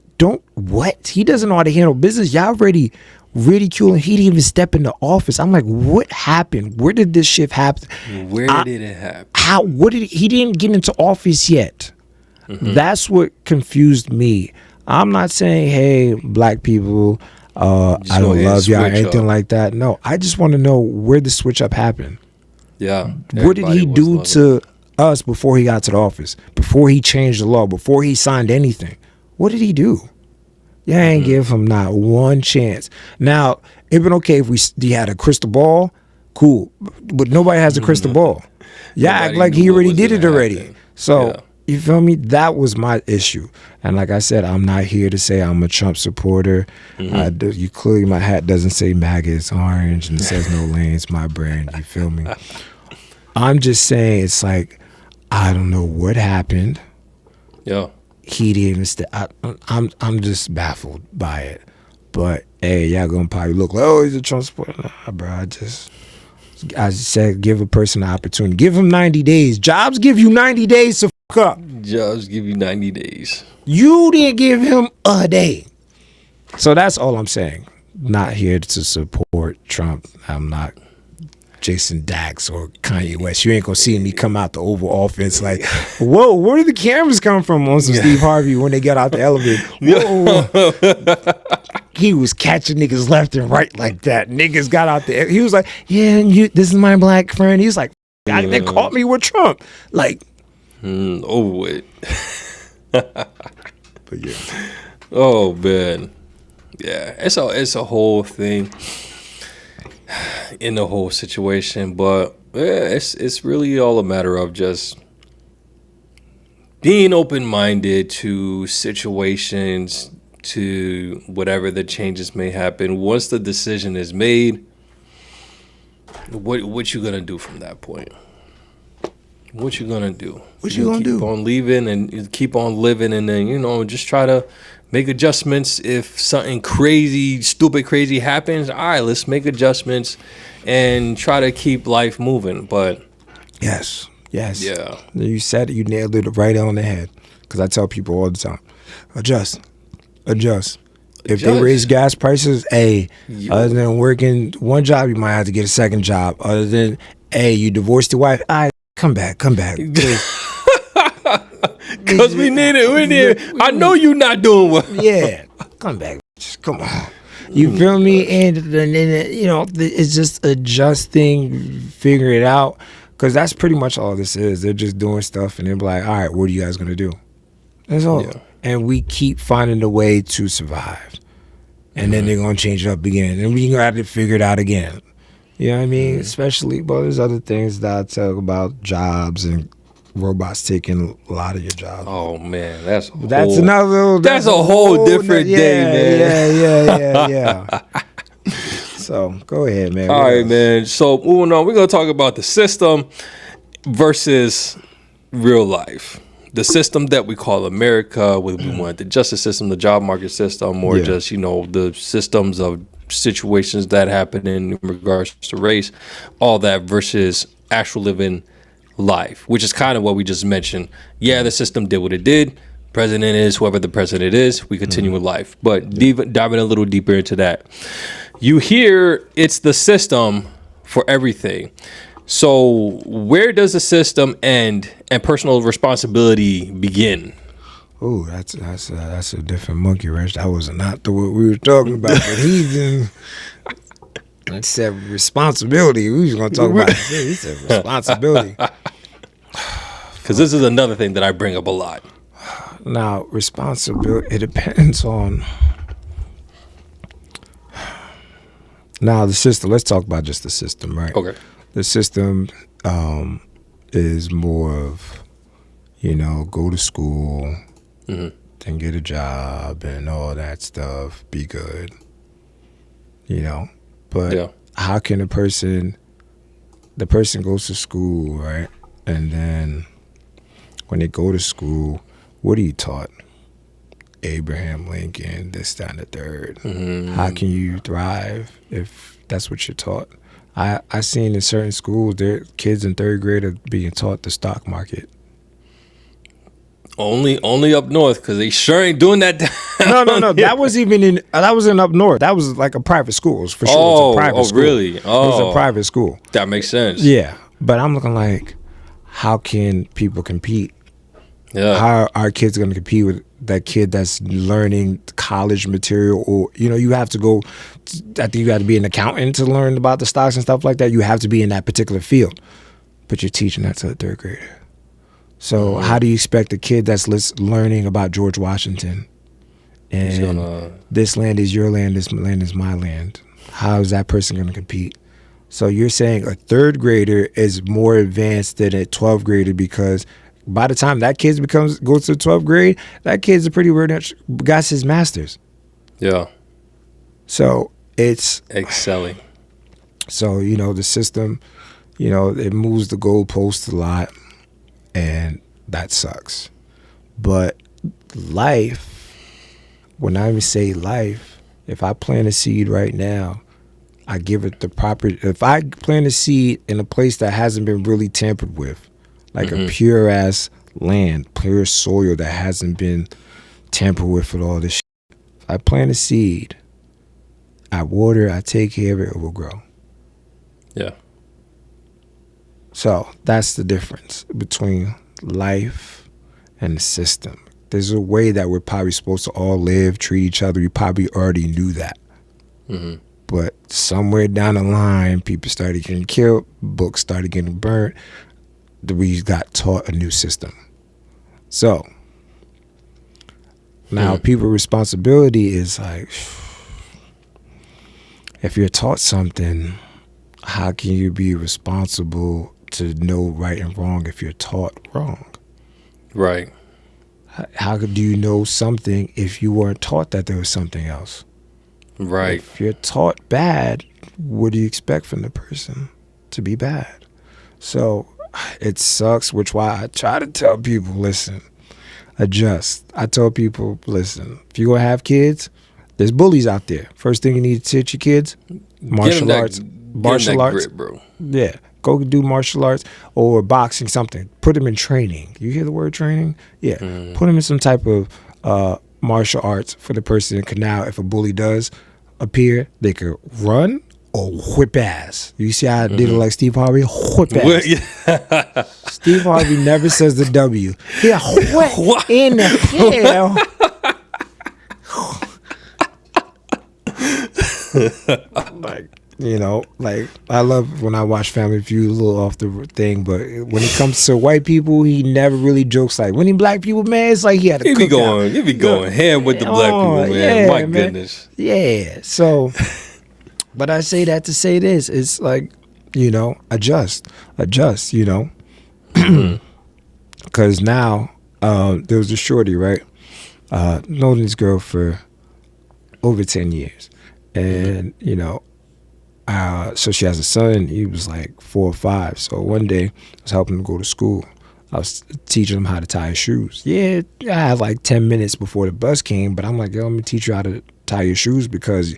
B: He doesn't know how to handle business. Y'all already ridiculing. He didn't even step into office. I'm like, what happened? Where did this shift happen?
A: Where did it happen?
B: He didn't get into office yet. That's what confused me. I'm not saying, hey, black people, I don't love y'all or anything like that. No, I just want to know where the switch up happened.
A: Yeah.
B: What did he do to us before he got to the office? Before he changed the law? Before he signed anything? What did he do? You ain't give him not one chance. Now, it'd been okay if he had a crystal ball, cool. But nobody has a crystal ball. Yeah, act like he already did it already. So, you feel me? That was my issue. And like I said, I'm not here to say I'm a Trump supporter. You clearly, my hat doesn't say MAGA, it's orange, and it says no lanes, my brand. You feel me? I'm just saying, it's like, I don't know what happened.
A: Yeah.
B: He didn't even I'm just baffled by it. But hey, y'all gonna probably look like, oh, he's a Trump supporter. Nah, bro, I said give a person an opportunity. Give him 90 days. Jobs give you 90 days to fuck up.
A: Jobs give you 90 days.
B: You didn't give him a day. So that's all I'm saying. Not here to support Trump. I'm not Jason Dax or Kanye West. You ain't gonna see me come out the Oval Office like, whoa, where did the cameras come from on some Steve Harvey when they got out the elevator? Whoa. he was catching niggas left and right like that. Niggas got out there. He was like, yeah, this is my black friend. He was like, they caught me with Trump. Like,
A: wait.
B: but yeah.
A: Oh man, yeah. It's a whole thing in the whole situation, but yeah, it's really all a matter of just being open-minded to situations, to whatever the changes may happen. Once the decision is made, what you gonna do from that point? What you gonna do?
B: What you gonna do?
A: Keep on leaving and keep on living, and then just try to make adjustments. If something stupid crazy happens, all right, let's make adjustments and try to keep life moving. But
B: yes, yeah, you said it. You nailed it right on the head. Because I tell people all the time, adjust. If they raise gas prices, other than working one job, you might have to get a second job. Other than, you divorced your wife, come back.
A: Because we need it. I know you're not doing well.
B: Yeah, come back. Just come on. You feel me? And then it's just adjusting, figuring it out. Because that's pretty much all this is. They're just doing stuff, and they're like, all right, what are you guys gonna do? That's all. Yeah. And we keep finding a way to survive. And then they're going to change it up again. And we got to figure it out again. You know what I mean? Especially, there's other things that I talk about, jobs and robots taking a lot of your jobs.
A: Oh, man. That's a whole different day,
B: man. Yeah. So, go ahead, man.
A: All right, man. So, moving on, we're going to talk about the system versus real life. The system that we call America, we want the justice system, the job market system, or just, the systems of situations that happen in regards to race, all that versus actual living life, which is kind of what we just mentioned. Yeah, the system did what it did. President is whoever the president is. We continue with life. But diving a little deeper into that, you hear it's the system for everything. So where does the system end and personal responsibility begin?
B: Oh, that's a different monkey wrench. That was not the what we were talking about. But he said responsibility. We was going to talk about it. He said responsibility.
A: Because this is another thing that I bring up a lot.
B: Now, responsibility, it depends on... Now, the system, let's talk about just the system, right?
A: Okay.
B: The system is more of, go to school, then get a job and all that stuff, be good, But how can the person goes to school, right? And then when they go to school, what are you taught? Abraham Lincoln, this, that, and the third. How can you thrive if that's what you're taught? I seen in certain schools, their kids in third grade are being taught the stock market.
A: Only up north, because they sure ain't doing that.
B: No. That was in up north. That was like a private school, for sure. It was a private school.
A: Really? Oh,
B: it was a private school.
A: That makes sense.
B: Yeah, but I'm looking like, how can people compete?
A: Yeah.
B: How are kids going to compete with that kid that's learning college material? Or, you have to go, I think you got to be an accountant to learn about the stocks and stuff like that. You have to be in that particular field. But you're teaching that to a third grader. So how do you expect a kid that's learning about George Washington and this land is your land, this land is my land? How is that person going to compete? So you're saying a third grader is more advanced than a 12th grader because by the time that kid goes to 12th grade, that kid's a pretty much got his master's.
A: Yeah.
B: So it's
A: excelling.
B: So, the system, it moves the goalposts a lot, and that sucks. But life, when I say life, if I plant a seed right now, I give it the proper, if I plant a seed in a place that hasn't been really tampered with, like a pure ass land, pure soil that hasn't been tampered with all this shit. If I plant a seed, I water, I take care of it, it will grow.
A: Yeah.
B: So that's the difference between life and the system. there's a way that we're probably supposed to all live, treat each other. We probably already knew that. But somewhere down the line, people started getting killed, books started getting burnt. We got taught a new system. So now people's responsibility is like, if you're taught something, how can you be responsible to know right and wrong if you're taught wrong?
A: Right.
B: How do you know something if you weren't taught that there was something else?
A: Right.
B: If you're taught bad, what do you expect from the person? To be bad. So it sucks, which why I try to tell people, listen, adjust. I tell people, listen, if you're going to have kids, there's bullies out there. First thing you need to teach your kids, martial arts. Martial arts.
A: Grip, bro.
B: Yeah. Go do martial arts or boxing, something. Put them in training. You hear the word training? Yeah. Put them in some type of martial arts for the person. Because now if a bully does appear, they could run or whip ass. You see how I did it like Steve Harvey? Whip ass. Steve Harvey never says the W. Yeah, what in the hell? Like, you know, like I love when I watch Family Feud, a little off the thing, but when it comes to white people, he never really jokes like when he black people, man, it's like he had a cookout.
A: He be going ham with the black people, man.
B: Yeah,
A: My
B: man.
A: goodness.
B: Yeah. So, but I say that to say this, it's like, you know, adjust, you know, because now there was a shorty, right? Known this girl for over 10 years, and you know. So she has a son. He was like 4 or 5. So one day I was helping him go to school. I was teaching him how to tie his shoes. Yeah, I had like 10 minutes before the bus came, but I'm like, yo, let me teach you how to tie your shoes because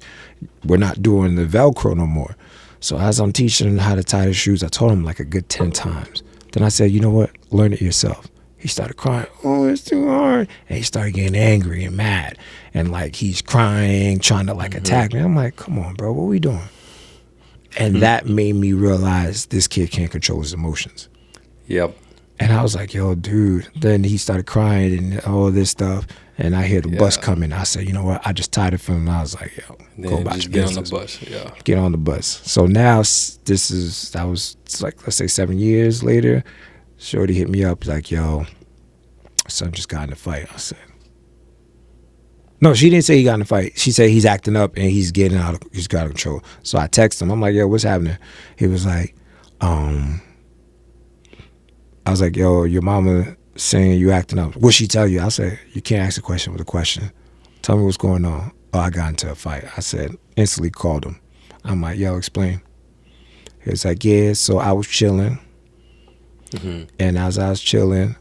B: we're not doing the Velcro no more. So as I'm teaching him how to tie his shoes, I told him like a good 10 times. Then I said, you know what? Learn it yourself. He started crying. Oh, it's too hard. And he started getting angry and mad. And like he's crying, trying to like attack me. I'm like, come on, bro, what are we doing? And that made me realize this kid can't control his emotions.
A: Yep.
B: And I was like, yo, dude. Then he started crying and all this stuff. And I hear the bus coming. I said, you know what? I just tied it for him. And I was like, yo, go about your
A: get
B: business.
A: on the bus. Yeah.
B: Get on the bus. So now that was like, let's say 7 years later. Shorty hit me up like, yo, son just got in a fight. I said, no, she didn't say he got in a fight. She said he's acting up and he's got out of control. So I text him. I'm like, yo, what's happening? He was like, I was like, yo, your mama saying you acting up. What'd she tell you? I said, you can't ask a question with a question. Tell me what's going on. Oh, I got into a fight. I said, instantly called him. I'm like, yo, explain. He was like, yeah, so I was chilling. And as I was chilling,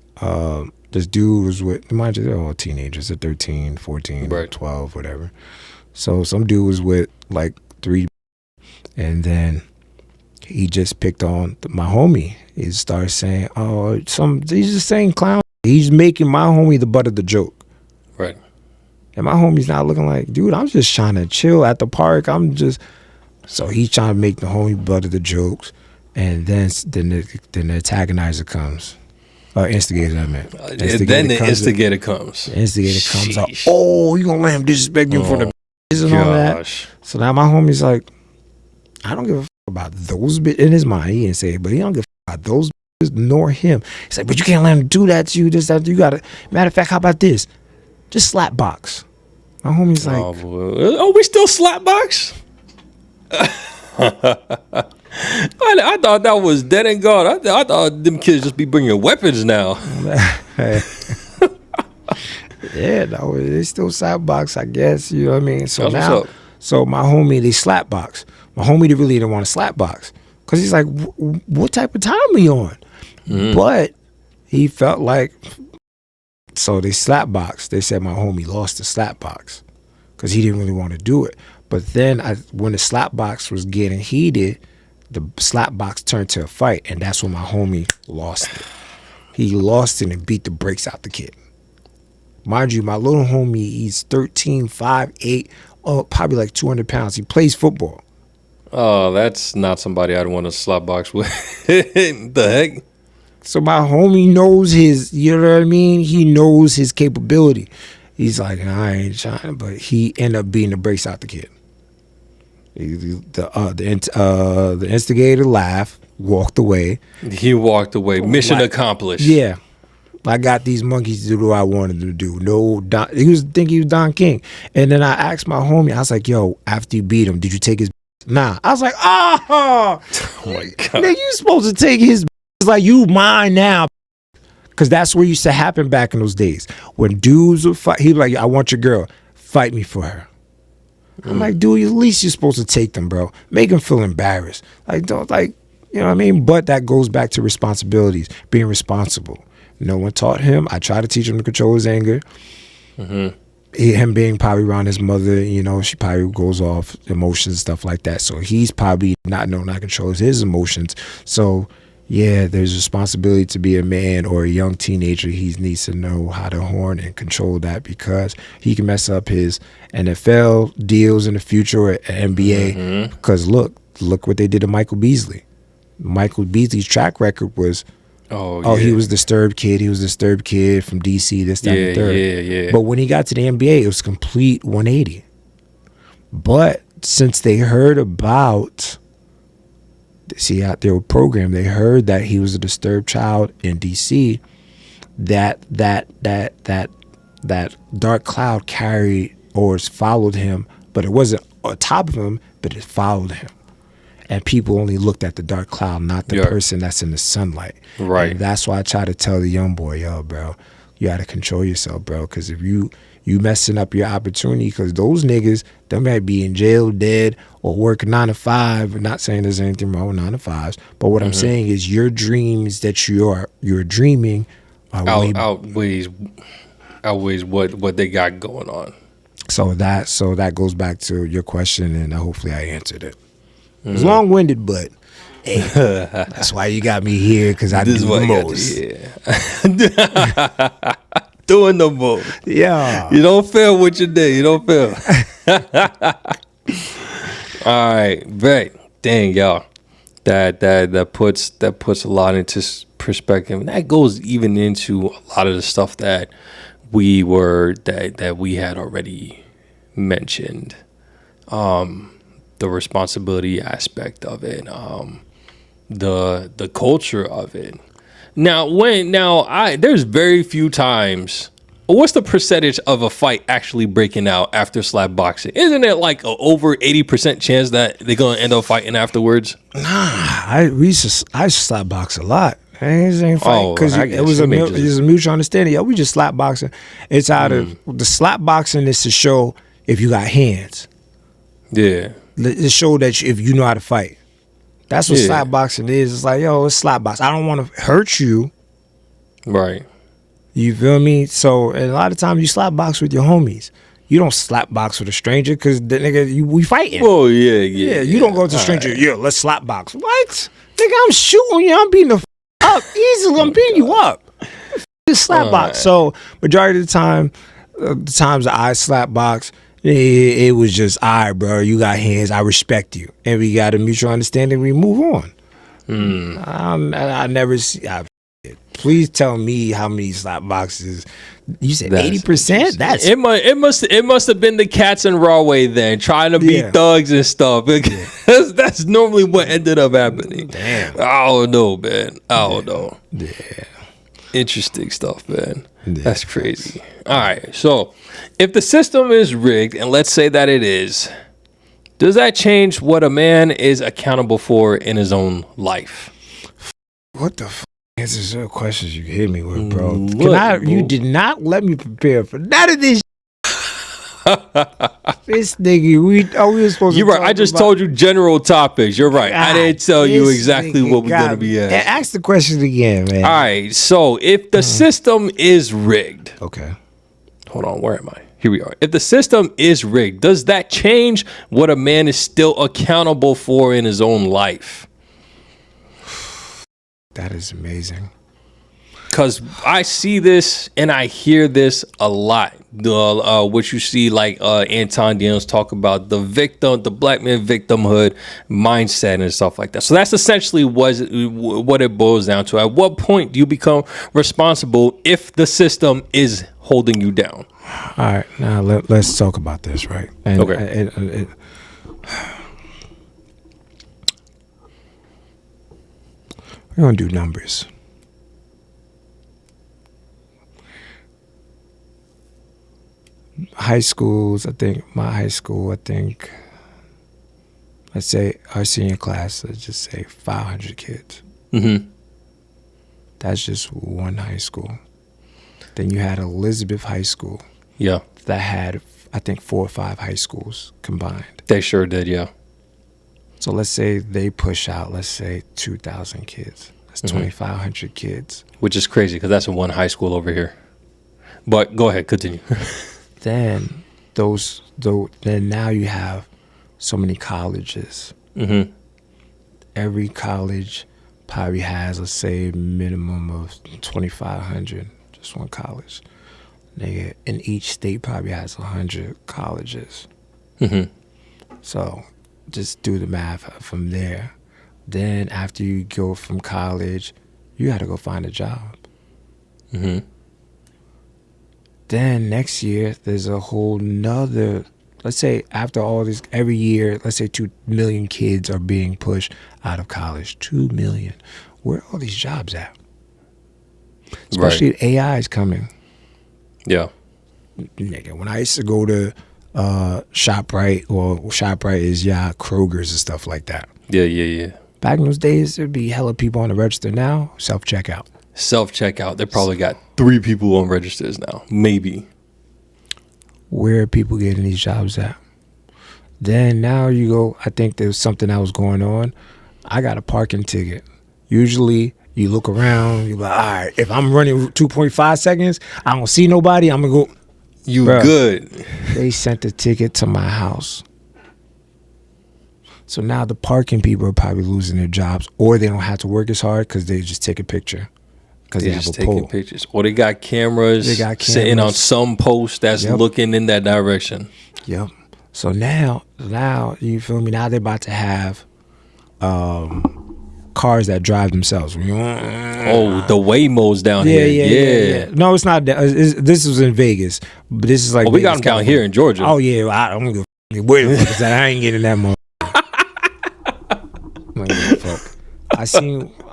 B: this dude was with, mind you, they're all teenagers, they're 13, 14,
A: right.
B: 12, whatever. So some dude was with like 3, and then he just picked on my homie. He started saying, oh, he's just saying clown. He's making my homie the butt of the joke.
A: Right.
B: And my homie's not looking like, dude, I'm just trying to chill at the park. So he's trying to make the homie butt of the jokes. And then the antagonizer comes. Instigator, I meant.
A: Then the instigator comes.
B: The instigator comes out. Oh, you gonna let him disrespect you for the and all that? So now my homie's like, I don't give a fuck about those bitches. In his mind, he didn't say it, but he don't give a fuck about those bitches nor him. He's like, but you can't let him do that to you. This, that. You gotta. Matter of fact, how about this? Just slap box. My homie's like,
A: oh, we still slap box? I thought that was dead and gone. I thought them kids just be bringing weapons now.
B: Yeah, no, they still slap box, I guess. You know what I mean? So
A: That's
B: now, so my homie, they slap box. My homie really didn't want to slap box because he's like, what type of time are we on? But he felt like, so they slap box. They said my homie lost the slap box because he didn't really want to do it. But then when the slap box was getting heated, the slap box turned to a fight, and that's when my homie lost it. He lost it and beat the brakes out the kid. Mind you, my little homie, he's 13, 5'8", probably like 200 pounds. He plays football.
A: Oh, that's not somebody I'd want to slap box with. The heck?
B: So my homie knows his, you know what I mean? He knows his capability. He's like, I ain't trying, but he ended up being the brace out the kid. The instigator laughed, walked away.
A: He walked away. Mission accomplished.
B: Yeah. I got these monkeys to do what I wanted them to do. No, he was thinking he was Don King. And then I asked my homie, I was like, yo, after you beat him, did you take his Nah. I was like, oh my God. Nigga, you supposed to take his It's like, you mine now. Because that's what used to happen back in those days. When dudes would fight, he'd be like, I want your girl. Fight me for her. I'm like, dude, at least you're supposed to take them, bro. Make him feel embarrassed. Like, don't, like, you know what I mean? But that goes back to responsibilities, being responsible. No one taught him. I tried to teach him to control his anger. Him being probably around his mother, you know, she probably goes off emotions, stuff like that. So he's probably not knowing how to control his emotions. So, yeah, there's responsibility to be a man or a young teenager. He needs to know how to horn and control that, because he can mess up his NFL deals in the future or NBA. Because look what they did to Michael Beasley. Michael Beasley's track record was, he was a disturbed kid. He was a disturbed kid from DC, this, that, and the third.
A: Yeah.
B: But when he got to the NBA, it was complete 180. But since they heard about, out their program, they heard that he was a disturbed child in DC, that dark cloud carried or followed him, but it wasn't on top of him, but it followed him. And people only looked at the dark cloud, not the person that's in the sunlight.
A: Right.
B: And that's why I try to tell the young boy, yo, bro, you got to control yourself, bro. Because if you messing up your opportunity, because those niggas, they might be in jail, dead, or working 9 to 5. I'm not saying there's anything wrong with 9 to 5s. But what I'm saying is your dreams that you're dreaming
A: outweighs what they got going on.
B: So that goes back to your question, and hopefully I answered it. It was long-winded, but hey, that's why you got me here, because I do the most.
A: Doing the most.
B: Yeah.
A: You don't fail with your day. You don't fail. All right, right. Dang, y'all. That puts a lot into perspective. And that goes even into a lot of the stuff that we had already mentioned. The responsibility aspect of it, the culture of it. There's very few times. What's the percentage of a fight actually breaking out after slap boxing? Isn't it like a over 80% chance that they're gonna end up fighting afterwards?
B: Nah, I used to slap box a lot. Because it was a mutual understanding. Yeah, we just slap boxing. It's out of the slap boxing is to show if you got hands.
A: Yeah.
B: To show that if you know how to fight. That's what slap boxing is. It's like, yo, it's slap box. I don't want to hurt you.
A: Right.
B: You feel me? So, and a lot of times you slap box with your homies. You don't slap box with a stranger, because the nigga, we fighting.
A: Oh, yeah.
B: You don't go to a stranger, let's slap box. What? Nigga, I'm shooting you. I'm beating the up easily. I'm beating you up. Just slap box. So, majority of the time, the times I slap box, it was just, all right, bro, you got hands, I respect you. And we got a mutual understanding, we move on. I never see, please tell me how many slap boxes. You said 80%? That's
A: it must have been the cats in Rahway then, trying to be thugs and stuff. That's normally what ended up happening.
B: Damn.
A: I don't know, man. I don't know.
B: Yeah.
A: Interesting stuff, man. Yeah. That's crazy. All right, so if the system is rigged, and let's say that it is, does that change what a man is accountable for in his own life?
B: What the answers are questions you hit me with, bro? You did not let me prepare for none of this. This nigga, we were supposed to.
A: You're right. I just told you general topics. You're right. I didn't tell you exactly what we're gonna be at.
B: Ask the question again, man.
A: All right. So if the system is rigged,
B: okay.
A: Hold on. Where am I? Here we are. If the system is rigged, does that change what a man is still accountable for in his own life?
B: That is amazing.
A: because I see this and I hear this a lot. What you see, like Anton Daniels talk about the black man victimhood mindset and stuff like that. So that's essentially what it boils down to. At what point do you become responsible if the system is holding you down?
B: All right, now let's talk about this, right? And
A: okay.
B: We're gonna do numbers. High schools, my high school, let's say our senior class, let's just say 500 kids.
A: Mm-hmm.
B: That's just one high school. Then you had Elizabeth High School.
A: Yeah.
B: That had, I think, 4 or 5 high schools combined.
A: They sure did, yeah.
B: So let's say they push out, 2,000 kids. That's 2,500 kids.
A: Which is crazy because that's in one high school over here. But go ahead, continue.
B: Then then now you have so many colleges.
A: Mm-hmm.
B: Every college probably has, let's say, a minimum of 2,500. Just one college. Nigga, in each state probably has 100 colleges.
A: Mm-hmm.
B: So just do the math from there. Then after you go from college, you got to go find a job.
A: Mm-hmm.
B: Then next year, there's a whole nother, let's say after all this, every year, let's say 2 million kids are being pushed out of college. 2 million. Where are all these jobs at? Especially
A: right.
B: AI is coming.
A: Yeah.
B: Nigga, when I used to go to ShopRite, or ShopRite is Kroger's and stuff like that.
A: Yeah.
B: Back in those days, there'd be hella people on the register. Now, self-checkout.
A: Self-checkout. They probably got 3 people on registers now. Maybe.
B: Where are people getting these jobs at? Then now you go, I think there's something that was going on. I got a parking ticket. Usually you look around, you're like, all right, if I'm running 2.5 seconds, I don't see nobody, I'm going to go.
A: You
B: Bruh,
A: good.
B: They sent the ticket to my house. So now the parking people are probably losing their jobs, or they don't have to work as hard because they just take a picture. Because they have
A: just
B: a pole.
A: taking pictures. Or they got cameras, sitting on some post that's looking in that direction.
B: Yep. So now, you feel me? Now they're about to have cars that drive themselves.
A: Oh, the Waymos down here. Yeah.
B: No, it's not. This was in Vegas, but this is like.
A: Oh, we got them down here in Georgia.
B: Oh yeah, I don't give a fuck. Where the fuck is that? I ain't getting that much.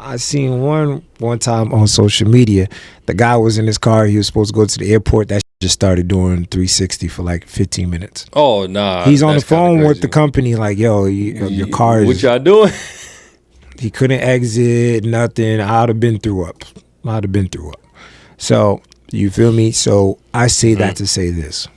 B: I seen one time on social media. The guy was in his car. He was supposed to go to the airport. That just started doing 360 for like 15 minutes.
A: Oh nah.
B: He's on the phone with the company like, yo, your car is.
A: What y'all doing?
B: He couldn't exit, nothing. I'd have been through up. So, you feel me? So, I say that to say this.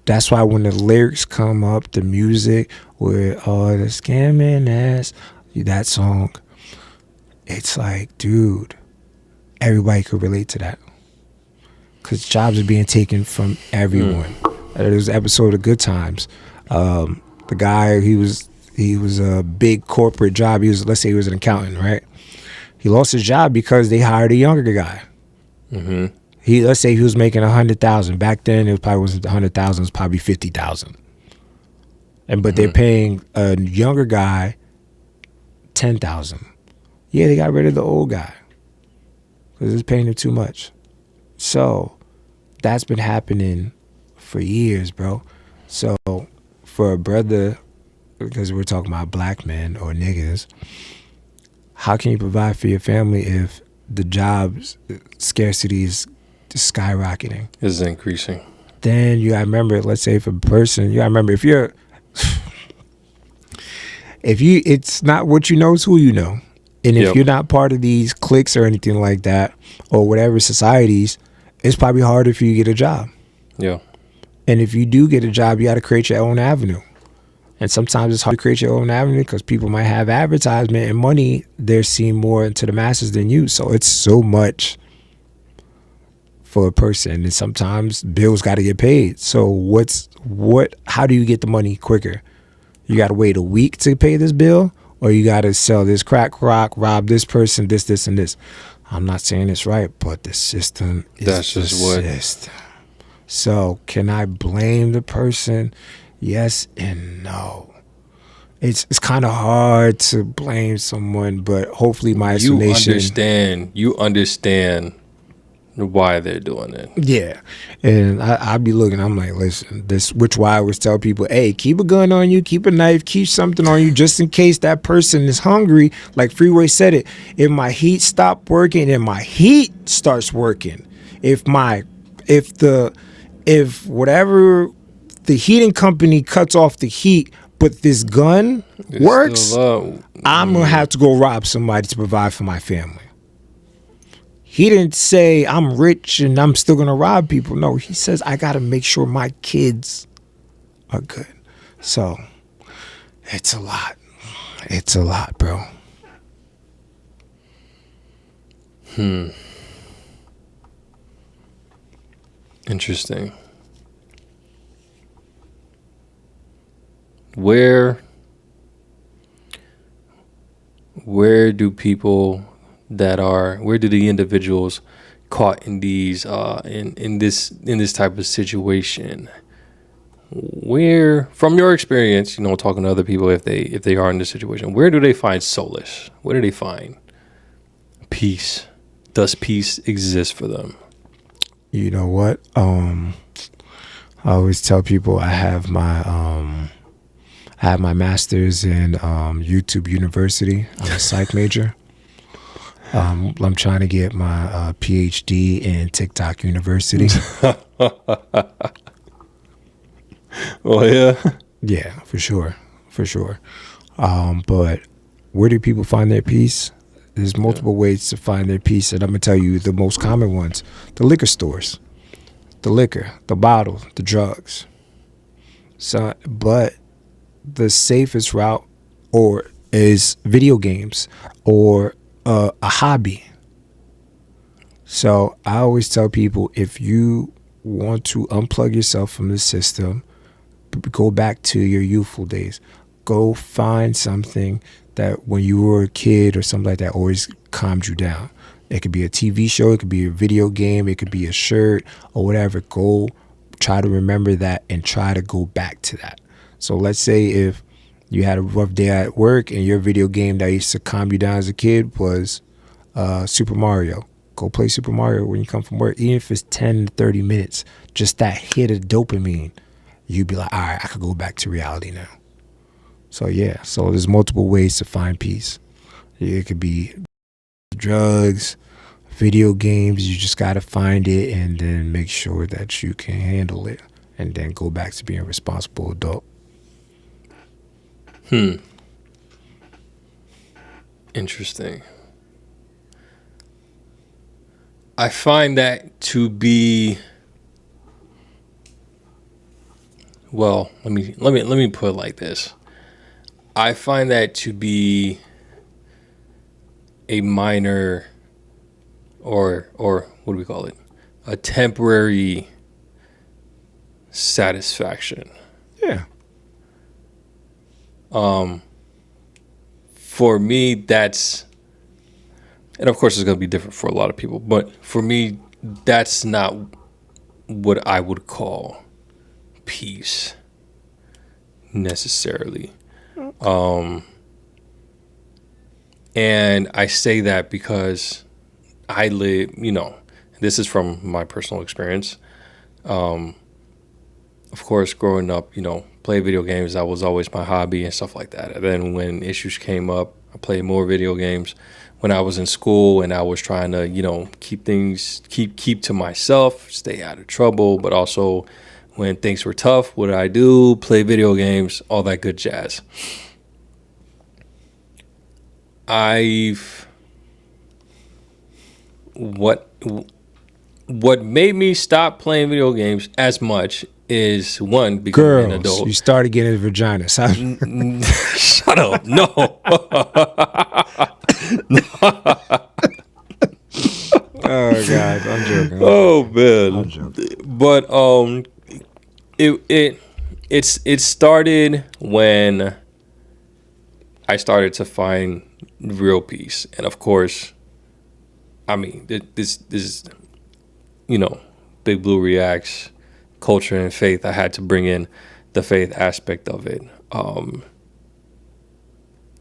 B: That's why when the lyrics come up, the music, where the scamming ass, that song, it's like, dude, everybody could relate to that. Because jobs are being taken from everyone. There was an episode of Good Times. The guy, he was a big corporate job. Let's say he was an accountant, right? He lost his job because they hired a younger guy. Mm-hmm. Let's say he was making 100,000. Back then, it probably wasn't 100,000. It was probably 50,000. But they're paying a younger guy 10,000. Yeah, they got rid of the old guy because it's paying him too much. So that's been happening for years, bro. So for a brother, because we're talking about black men or niggas, how can you provide for your family if the jobs scarcity is skyrocketing?
A: Is increasing.
B: Then you gotta remember, let's say if a person, you gotta remember it's not what you know, it's who you know. And if you're not part of these cliques or anything like that, or whatever societies, it's probably harder for you to get a job.
A: Yeah.
B: And if you do get a job, you gotta create your own avenue. And sometimes it's hard to create your own avenue because people might have advertisement and money. They're seen more to the masses than you. So it's so much for a person. And sometimes bills got to get paid. So how do you get the money quicker? You got to wait a week to pay this bill, or you got to sell this crack rock, rob this person, this, and this. I'm not saying it's right, but the system is
A: That's just
B: the
A: what.
B: system. So can I blame the person? Yes and no. It's kind of hard to blame someone, but hopefully my explanation.
A: You understand why they're doing it.
B: Yeah, and I be looking. I'm like, listen, which why I always tell people, hey, keep a gun on you, keep a knife, keep something on you, just in case that person is hungry. Like Freeway said it. If my heat stop working and my heat starts working, if whatever the heating company cuts off the heat, but this gun works, I'm gonna have to go rob somebody to provide for my family. He didn't say I'm rich and I'm still gonna rob people. No, he says I gotta make sure my kids are good. So it's a lot. It's a lot, bro.
A: Interesting. Where do the individuals caught in these in this type of situation, where, from your experience, talking to other people, if they are in this situation, where do they find solace? Where do they find peace? Does peace exist for them?
B: You know what? I always tell people I have my master's in YouTube University. I'm a psych major. I'm trying to get my PhD in TikTok University.
A: Oh yeah.
B: Yeah, for sure. But where do people find their peace? There's multiple ways to find their peace, and I'm gonna tell you the most common ones: the liquor stores, the liquor, the bottle, the drugs. So, but the safest route is video games or a hobby. So I always tell people, if you want to unplug yourself from the system, go back to your youthful days. Go find something that when you were a kid or something like that always calmed you down. It could be a TV show, it could be a video game, it could be a shirt or whatever. Go try to remember that and try to go back to that. So let's say if you had a rough day at work and your video game that used to calm you down as a kid was Super Mario. Go play Super Mario when you come from work. Even if it's 10 to 30 minutes, just that hit of dopamine, you'd be like, all right, I could go back to reality now. So yeah, so there's multiple ways to find peace. It could be drugs, video games. You just got to find it and then make sure that you can handle it and then go back to being a responsible adult.
A: Interesting. I find that to be, well, let me put it like this. I find that to be a minor, or what do we call it? A temporary satisfaction.
B: Yeah.
A: For me, that's, and of course it's going to be different for a lot of people, but for me, that's not what I would call peace necessarily. And I say that because I live, this is from my personal experience. Of course, growing up, play video games, that was always my hobby and stuff like that. And then when issues came up, I played more video games. When I was in school and I was trying to, keep to myself, stay out of trouble, but also when things were tough, what did I do? Play video games, all that good jazz. What made me stop playing video games as much is, one, becoming an adult.
B: You started getting vaginas.
A: Shut up. No.
B: Oh God, I'm joking.
A: Oh man.
B: I'm joking.
A: But it started when I started to find real peace. And of course, I mean, this Big Blue Reacts, culture and faith. I had to bring in the faith aspect of it.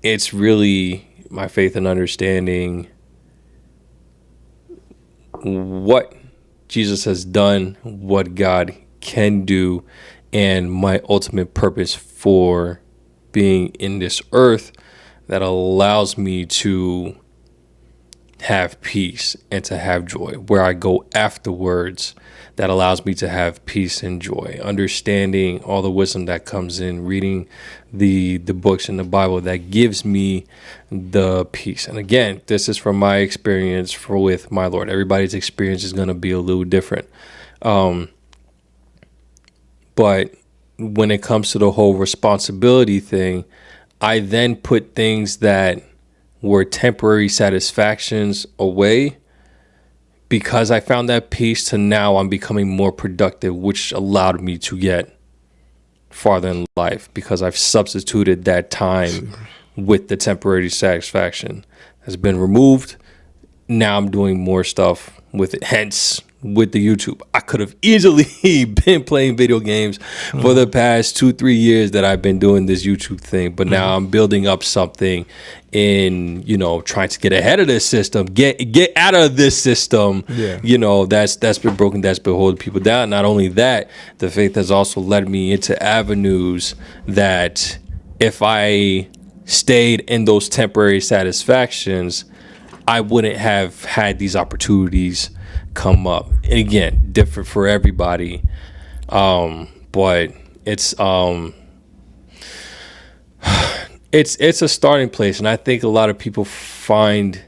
A: It's really my faith and understanding what Jesus has done, what God can do, and my ultimate purpose for being in this earth that allows me to have peace and to have joy, where I go afterwards, that allows me to have peace and joy, understanding all the wisdom that comes in, reading the books in the Bible that gives me the peace. And again, this is from my experience with my Lord. Everybody's experience is going to be a little different. But when it comes to the whole responsibility thing, I then put things that were temporary satisfactions away, because I found that peace, to now I'm becoming more productive, which allowed me to get farther in life, because I've substituted that time with the temporary satisfaction has been removed. Now I'm doing more stuff with it. Hence, with the YouTube, I could have easily been playing video games for the past 2-3 years that I've been doing this YouTube thing. But now I'm building up something in, trying to get ahead of this system, get out of this system. Yeah. That's been broken, that's been holding people down. Not only that, the faith has also led me into avenues that if I stayed in those temporary satisfactions, I wouldn't have had these opportunities come up. And again, different for everybody, but it's a starting place. And I think a lot of people find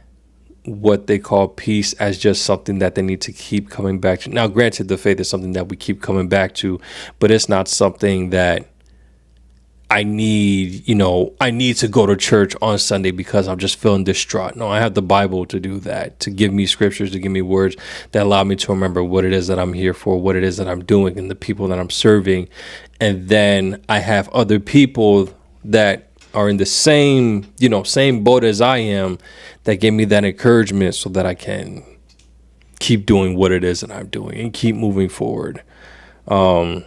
A: what they call peace as just something that they need to keep coming back to. Now, granted, the faith is something that we keep coming back to, but it's not something that I need to go to church on Sunday because I'm just feeling distraught. No, I have the Bible to do that, to give me scriptures, to give me words that allow me to remember what it is that I'm here for, what it is that I'm doing, and the people that I'm serving. And then I have other people that are in the same boat as I am, that give me that encouragement so that I can keep doing what it is that I'm doing and keep moving forward. But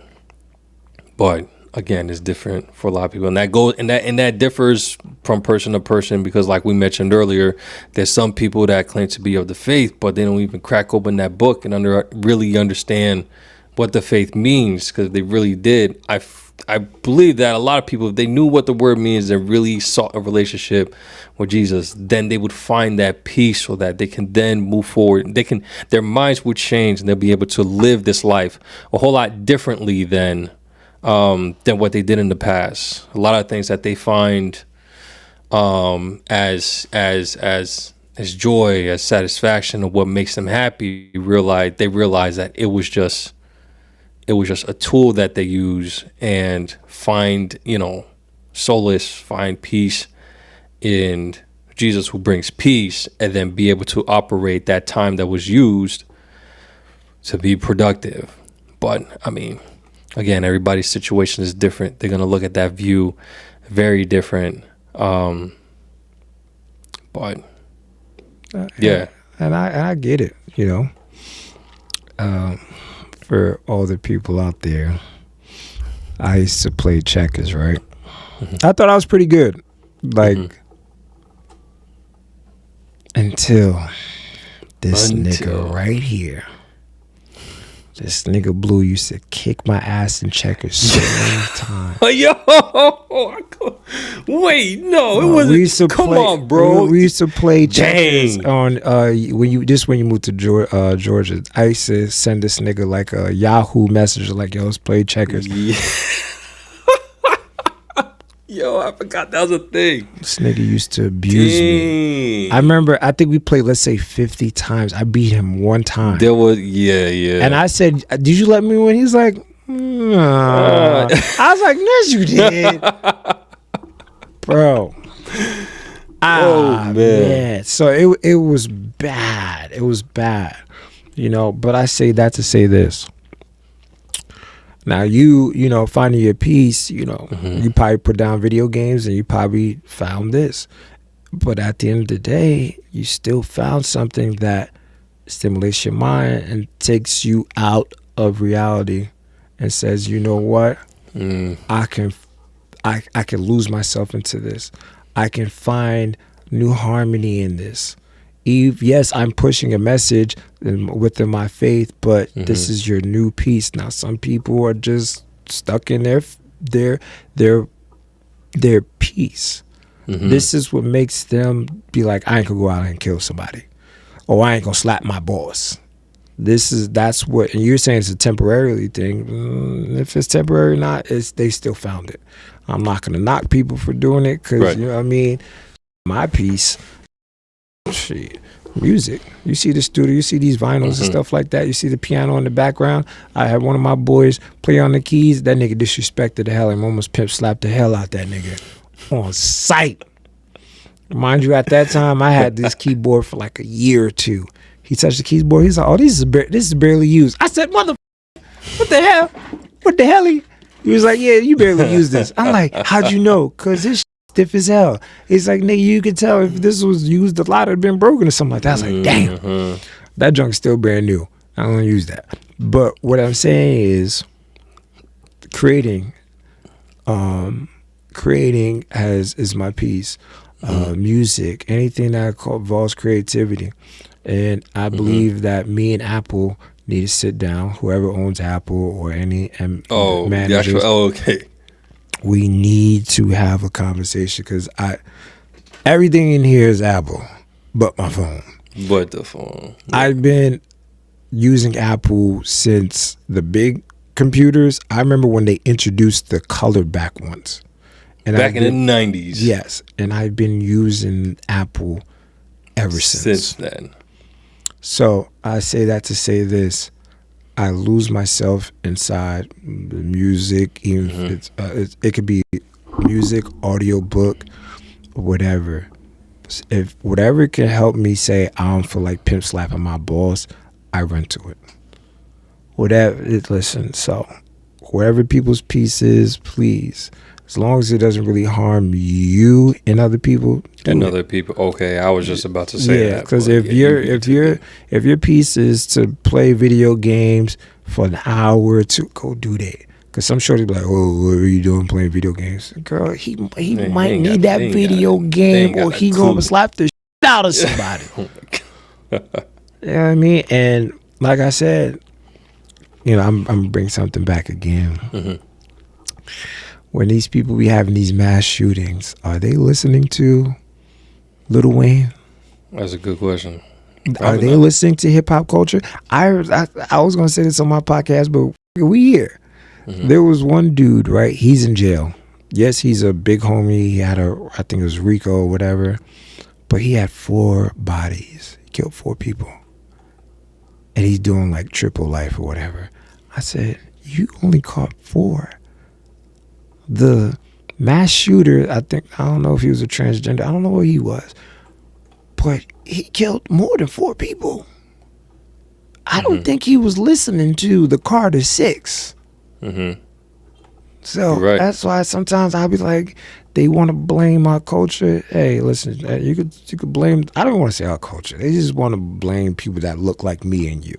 A: again, it's different for a lot of people, and that differs from person to person, because like we mentioned earlier, there's some people that claim to be of the faith, but they don't even crack open that book and really understand what the faith means, because they really did. I believe that a lot of people, if they knew what the word means and really sought a relationship with Jesus, then they would find that peace so that they can then move forward. Their minds would change, and they'll be able to live this life a whole lot differently than what they did in the past. A lot of things that they find as joy, as satisfaction, or what makes them happy, they realize that it was just a tool that they use, and find solace, find peace in Jesus, who brings peace, and then be able to operate that time that was used to be productive. But I mean, again, everybody's situation is different. They're going to look at that view very different. But yeah.
B: And I get it, for all the people out there, I used to play checkers, right? Mm-hmm. I thought I was pretty good. Until this nigga right here. This nigga Blue used to kick my ass in checkers so many times.
A: Wait, no, it wasn't. Come on, bro.
B: We used to play checkers on when you moved to Georgia. I used to send this nigga like a Yahoo messenger, like, yo, let's play checkers.
A: Yeah. Yo, I forgot that was a thing.
B: This nigga used to abuse me. I remember, I think we played, let's say 50 times. I beat him one time.
A: There was, yeah.
B: And I said, did you let me win? He's like, I was like, yes, you did. Bro. Man. So it was bad. It was bad. But I say that to say this. Now you know, finding your peace, you know, you probably put down video games and you probably found this. But at the end of the day, you still found something that stimulates your mind and takes you out of reality and says, you know what, I can lose myself into this. I can find new harmony in this. Yes, I'm pushing a message within my faith, but this is your new peace. Now, some people are just stuck in their peace. This is what makes them be like, I ain't gonna go out and kill somebody, or I ain't gonna slap my boss. That's what, and you're saying it's a temporarily thing. If it's temporary or not, they still found it. I'm not gonna knock people for doing it, because you know what I mean. My piece, shit, music. You see the studio, you see these vinyls and stuff like that. You see the piano in the background. I had one of my boys play on the keys. That nigga disrespected the hell and almost pimp slapped the hell out that nigga on sight. Mind you, at that time, I had this keyboard for like a year or two. He touched the keyboard. He's like, "Oh, this is barely used." I said, "Mother, what the hell? What the hell?" He was like, "Yeah, you barely used this." I'm like, "How'd you know?" Because this stiff as hell. He's like, "Nigga, you could tell if this was used a lot, it'd been broken or something like that." I was like, "Damn, that junk's still brand new. I don't use that." But what I'm saying is, creating is my piece. Music, anything that involves creativity. And I believe that me and Apple need to sit down, whoever owns Apple or any managers.
A: Okay.
B: We need to have a conversation, because everything in here is Apple but my phone.
A: But the phone.
B: I've been using Apple since the big computers. I remember when they introduced the colored back ones. And
A: back in the 90s.
B: Yes. And I've been using Apple ever
A: since then.
B: So I say that to say this. I lose myself inside the music, even if it could be music, audio book, whatever. If whatever can help me say I don't feel like pimp slapping my boss, I run to it. Listen, so wherever people's piece is, please, as long as it doesn't really harm you and other people.
A: Other people. Okay, I was just about to say that.
B: Yeah, because if your piece is to play video games for an hour or two, go do that. Because some shorty be like, "Oh, what are you doing playing video games?" Girl, he might need that video game, or he gonna slap the shit out of somebody. You know what I mean? And like I said, you know, I'm gonna bring something back again. When these people be having these mass shootings, are they listening to Lil Wayne?
A: That's a good question.
B: Are they listening to hip hop culture? I was gonna say this on my podcast, but we here. There was one dude, right? He's in jail. Yes, he's a big homie. He had I think it was Rico or whatever, but he had 4 bodies. He killed 4 people, and he's doing like triple life or whatever. I said, you only caught 4. The mass shooter, I don't know if he was a transgender. I don't know what he was, but he killed more than 4 people. I don't think he was listening to the Carter 6. So that's why sometimes I'll be like, they want to blame our culture. Hey, listen, you could blame. I don't want to say our culture. They just want to blame people that look like me and you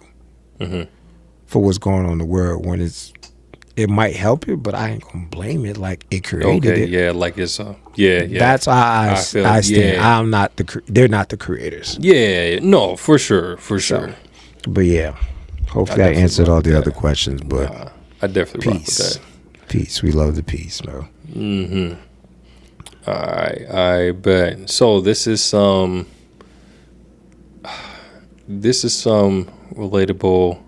B: for what's going on in the world. When it might help you, but I ain't gonna blame it like it created it.
A: Yeah, like it's yeah.
B: That's why I stand. Yeah. I'm not they're not the creators.
A: Yeah, no, for sure.
B: So, but yeah, hopefully I answered all the other questions. But
A: I definitely rock with that. Peace.
B: We love the peace, bro.
A: All right, I bet. So this is some relatable,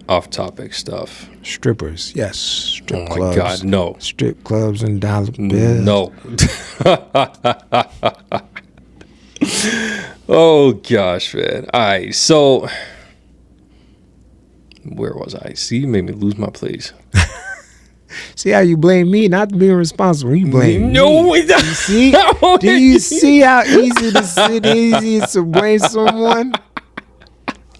A: off-topic stuff.
B: Strippers, yes. Strip clubs.
A: Oh my God, no.
B: Strip clubs and dollar bills.
A: No. Oh gosh, man. All right, so where was I? See, you made me lose my place.
B: See how you blame me, not being responsible. You blame me.
A: No,
B: you see? Do you see how easy to blame someone?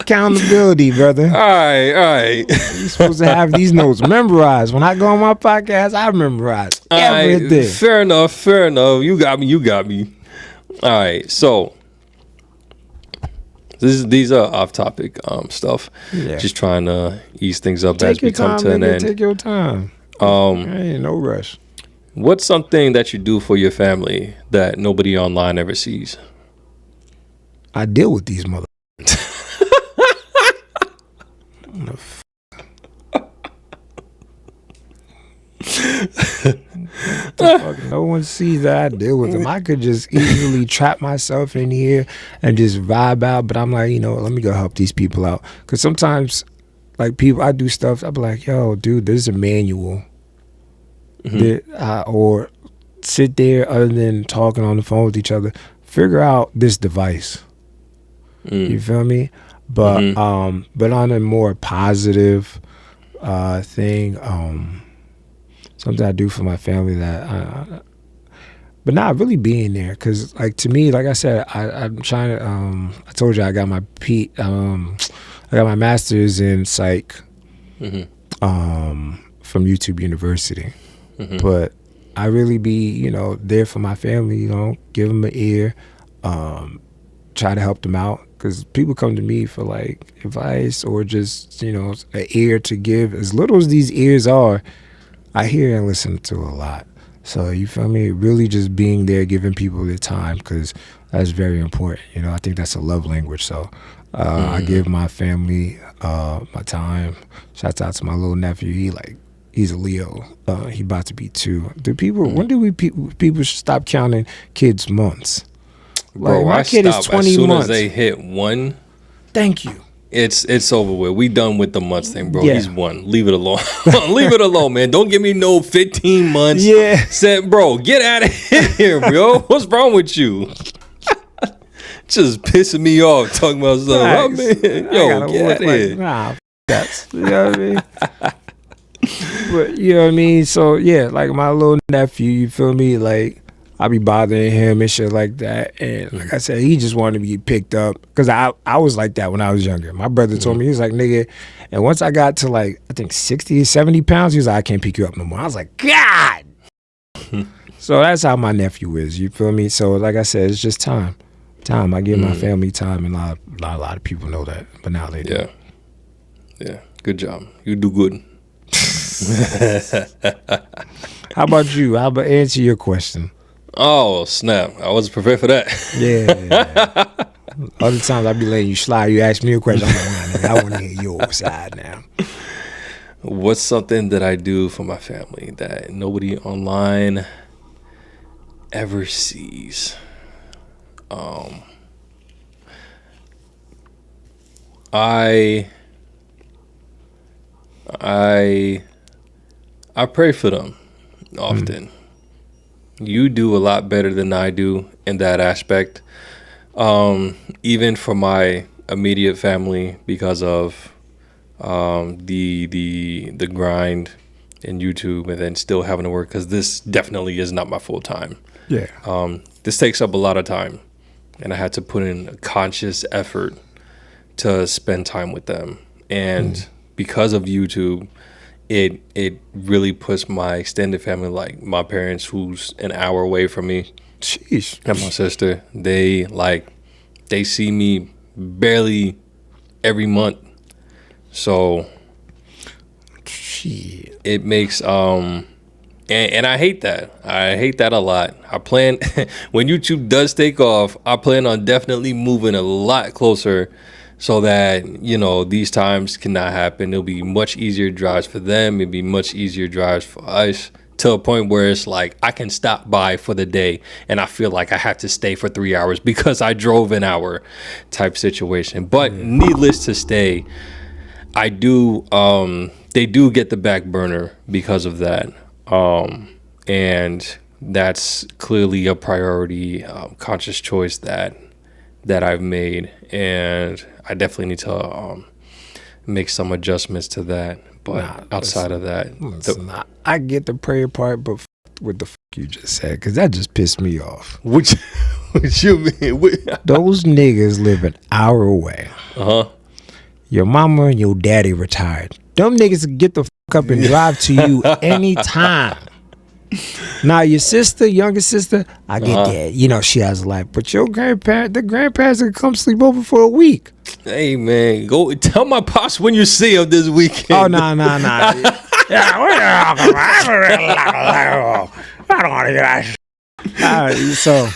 B: Accountability, brother.
A: All right.
B: You're supposed to have these notes memorized. When I go on my podcast, I memorize everything.
A: Right, fair enough. You got me. All right, so these are off-topic stuff.
B: Yeah.
A: Just trying to ease things up
B: Take
A: as we
B: your
A: come
B: time,
A: to an
B: nigga.
A: end.
B: Take your time. Ain't no rush.
A: What's something that you do for your family that nobody online ever sees?
B: I deal with these mother. No one sees that I deal with them. I could just easily trap myself in here and just vibe out, but I'm like, let me go help these people out. Because sometimes, like, I do stuff, I'll be like, yo, dude, there's a manual. Or sit there, other than talking on the phone with each other, figure out this device. You feel me? But but on a more positive thing, something I do for my family that but not really being there, because like, to me, like I said, I'm trying to I told you I got my I got my master's in psych from YouTube University. But I really be there for my family, give them an ear, try to help them out, because people come to me for like advice or just an ear to give. As little as these ears are, I hear and listen to a lot. So you feel me? Really just being there, giving people their time, because that's very important. I think that's a love language. So I give my family my time. Shouts out to my little nephew. He's a Leo. He about to be 2. When do people stop counting kids' months?
A: Bro,
B: like, my kid is 20
A: as soon
B: months.
A: as they hit 1.
B: Thank you.
A: It's over with. We done with the months thing, bro.
B: Yeah.
A: He's 1. Leave it alone. Leave it alone, man. Don't give me no 15 months.
B: Yeah.
A: Said, bro, get out of here, bro. What's wrong with you? Just pissing me off talking about stuff. I mean, yo, get out of here.
B: Nah, that's, you know what I mean? But you know what I mean? So yeah, like my little nephew, you feel me? Like, I be bothering him and shit like that. And like I said, he just wanted to be picked up, because I was like that when I was younger. My brother told me, he was like, nigga, and once I got to like, I think 60 or 70 pounds, he was like, I can't pick you up no more. I was like, God. So that's how my nephew is, you feel me? So like I said, it's just time. I give my family time, and a lot of people know that, but now they do.
A: Yeah. Good job. You do good.
B: How about you? How about answer your question?
A: Oh, snap. I wasn't prepared for that.
B: Yeah. Other times I be letting you slide. You ask me a question, I'm like, nah, nigga, I want to hear your side now.
A: What's something that I do for my family that nobody online ever sees? I pray for them often. You do a lot better than I do in that aspect. Even for my immediate family, because of the grind in YouTube, and then still having to work, because this definitely is not my full time.
B: Yeah.
A: This takes up a lot of time, and I had to put in a conscious effort to spend time with them. And because of YouTube, it really puts my extended family, like my parents, who's an hour away from me,
B: Sheesh.
A: and my sister, they see me barely every month. So
B: Shit.
A: it makes and I hate that. I hate that a lot. I plan when YouTube does take off, I plan on definitely moving a lot closer, so that these times cannot happen. It'll be much easier drives for them. It'll be much easier drives for us, to a point where it's like I can stop by for the day and I feel like I have to stay for 3 hours because I drove an hour type situation. But needless to say, I do they do get the back burner because of that. And that's clearly a priority, conscious choice that I've made, and I definitely need to make some adjustments to that. But outside of that,
B: I get the prayer part, but what the you just said, because that just pissed me off.
A: What you mean?
B: Those niggas live an hour away. your mama and your daddy retired. Them niggas can get the fuck up and drive to you anytime. Now your sister, younger sister, I get that. You know, she has a life. But your the grandparents can come sleep over for a week.
A: Hey man, go tell my pops when you see him this weekend.
B: Oh nah. I don't want to get that. So.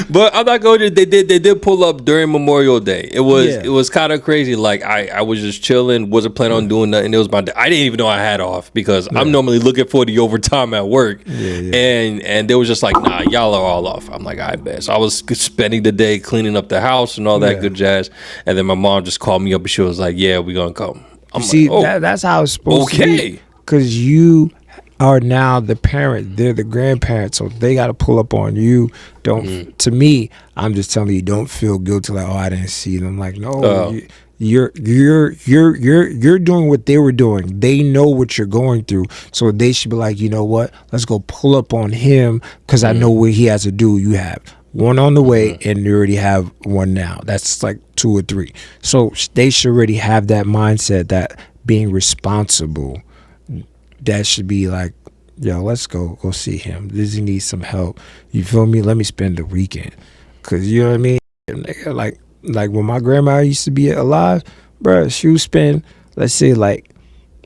A: But I'm not going to. They did pull up during Memorial Day. It was kind of crazy. Like I was just chilling, wasn't planning on doing nothing. It was my day. I didn't even know I had off because I'm normally looking for the overtime at work. And they was just like, nah, y'all are all off. I'm like, I bet. So I was spending the day cleaning up the house and all that good jazz. And then my mom just called me up and she was like, yeah, we gonna come. I'm
B: See,
A: like, oh,
B: that's how it's supposed to be. Because you are now the parent, they're the grandparents, so they got to pull up on you. Don't to me, I'm just telling you, don't feel guilty like, oh, I didn't see them. Like, no, you're doing what they were doing. They know what you're going through, so they should be like, you know what, let's go pull up on him because I know what he has to do. You have one on the way, and you already have one now. That's like 2 or 3. So they should already have that mindset that being responsible. That should be like, yo, let's go see him. Does he need some help? You feel me? Let me spend the weekend. Cause you know what I mean? Like when my grandma used to be alive, bruh, she would spend, let's say like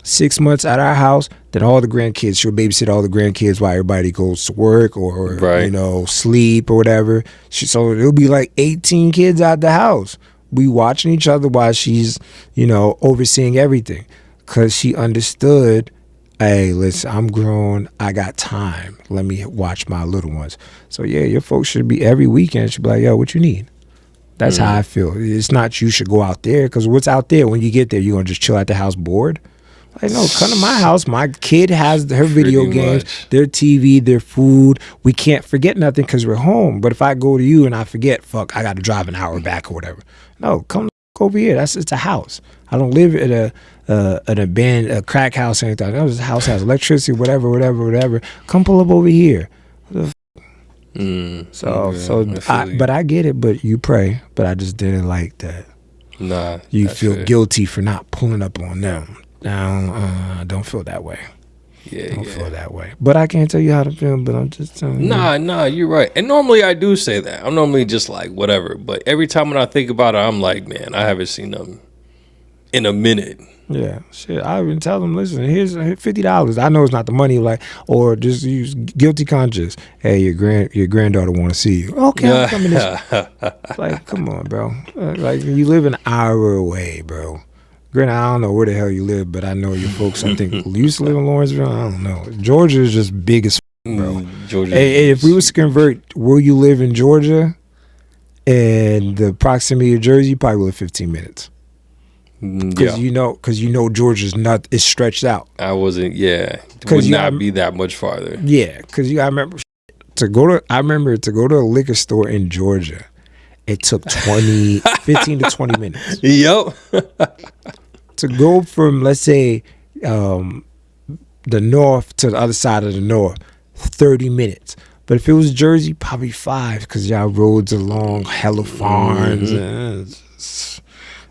B: 6 months at our house, then all the grandkids, she'll babysit all the grandkids while everybody goes to work or you know, sleep or whatever. So it'll be like 18 kids out the house. We watching each other while she's, you know, overseeing everything. Cause she understood, hey, listen, I'm grown. I got time. Let me watch my little ones. So, yeah, your folks should be every weekend. Should be like, yo, what you need? That's how I feel. It's not you should go out there because what's out there when you get there? You going to just chill at the house bored? Like, no, come to my house. My kid has her video games, their TV, their food. We can't forget nothing because we're home. But if I go to you and I forget, fuck, I got to drive an hour back or whatever. No, come over here. It's a house. I don't live at a crack house or anything. No, this house has electricity, whatever. Come pull up over here. But I get it. But you pray. But I just didn't like that.
A: Nah,
B: you feel guilty for not pulling up on them. Don't feel that way. Don't feel that way. But I can't tell you how to feel. But I'm just telling you.
A: Nah, you're right. And normally I do say that. I'm normally just like whatever. But every time when I think about it, I'm like, man, I haven't seen them in a minute.
B: Yeah, shit. I even tell them, listen, here's $50. I know it's not the money, like, or just use guilty conscience. Hey, your granddaughter want to see you. Okay, I'm coming. Like, come on, bro. Like, you live an hour away, bro. Granted, I don't know where the hell you live, but I know your folks. I think you used to live in Lawrenceville. I don't know. Georgia is just big as bro. Georgia. Hey, if we was to convert where you live in Georgia and the proximity of Jersey, you probably live 15 minutes. Because you know Georgia's not is stretched out.
A: I wasn't. Yeah, would not be that much farther.
B: Yeah, because I remember to go to a liquor store in Georgia. It took 15 to 20 minutes.
A: Yep.
B: To go from, let's say, the north to the other side of the north, 30 minutes. But if it was Jersey, probably 5 because y'all roads along hella farms.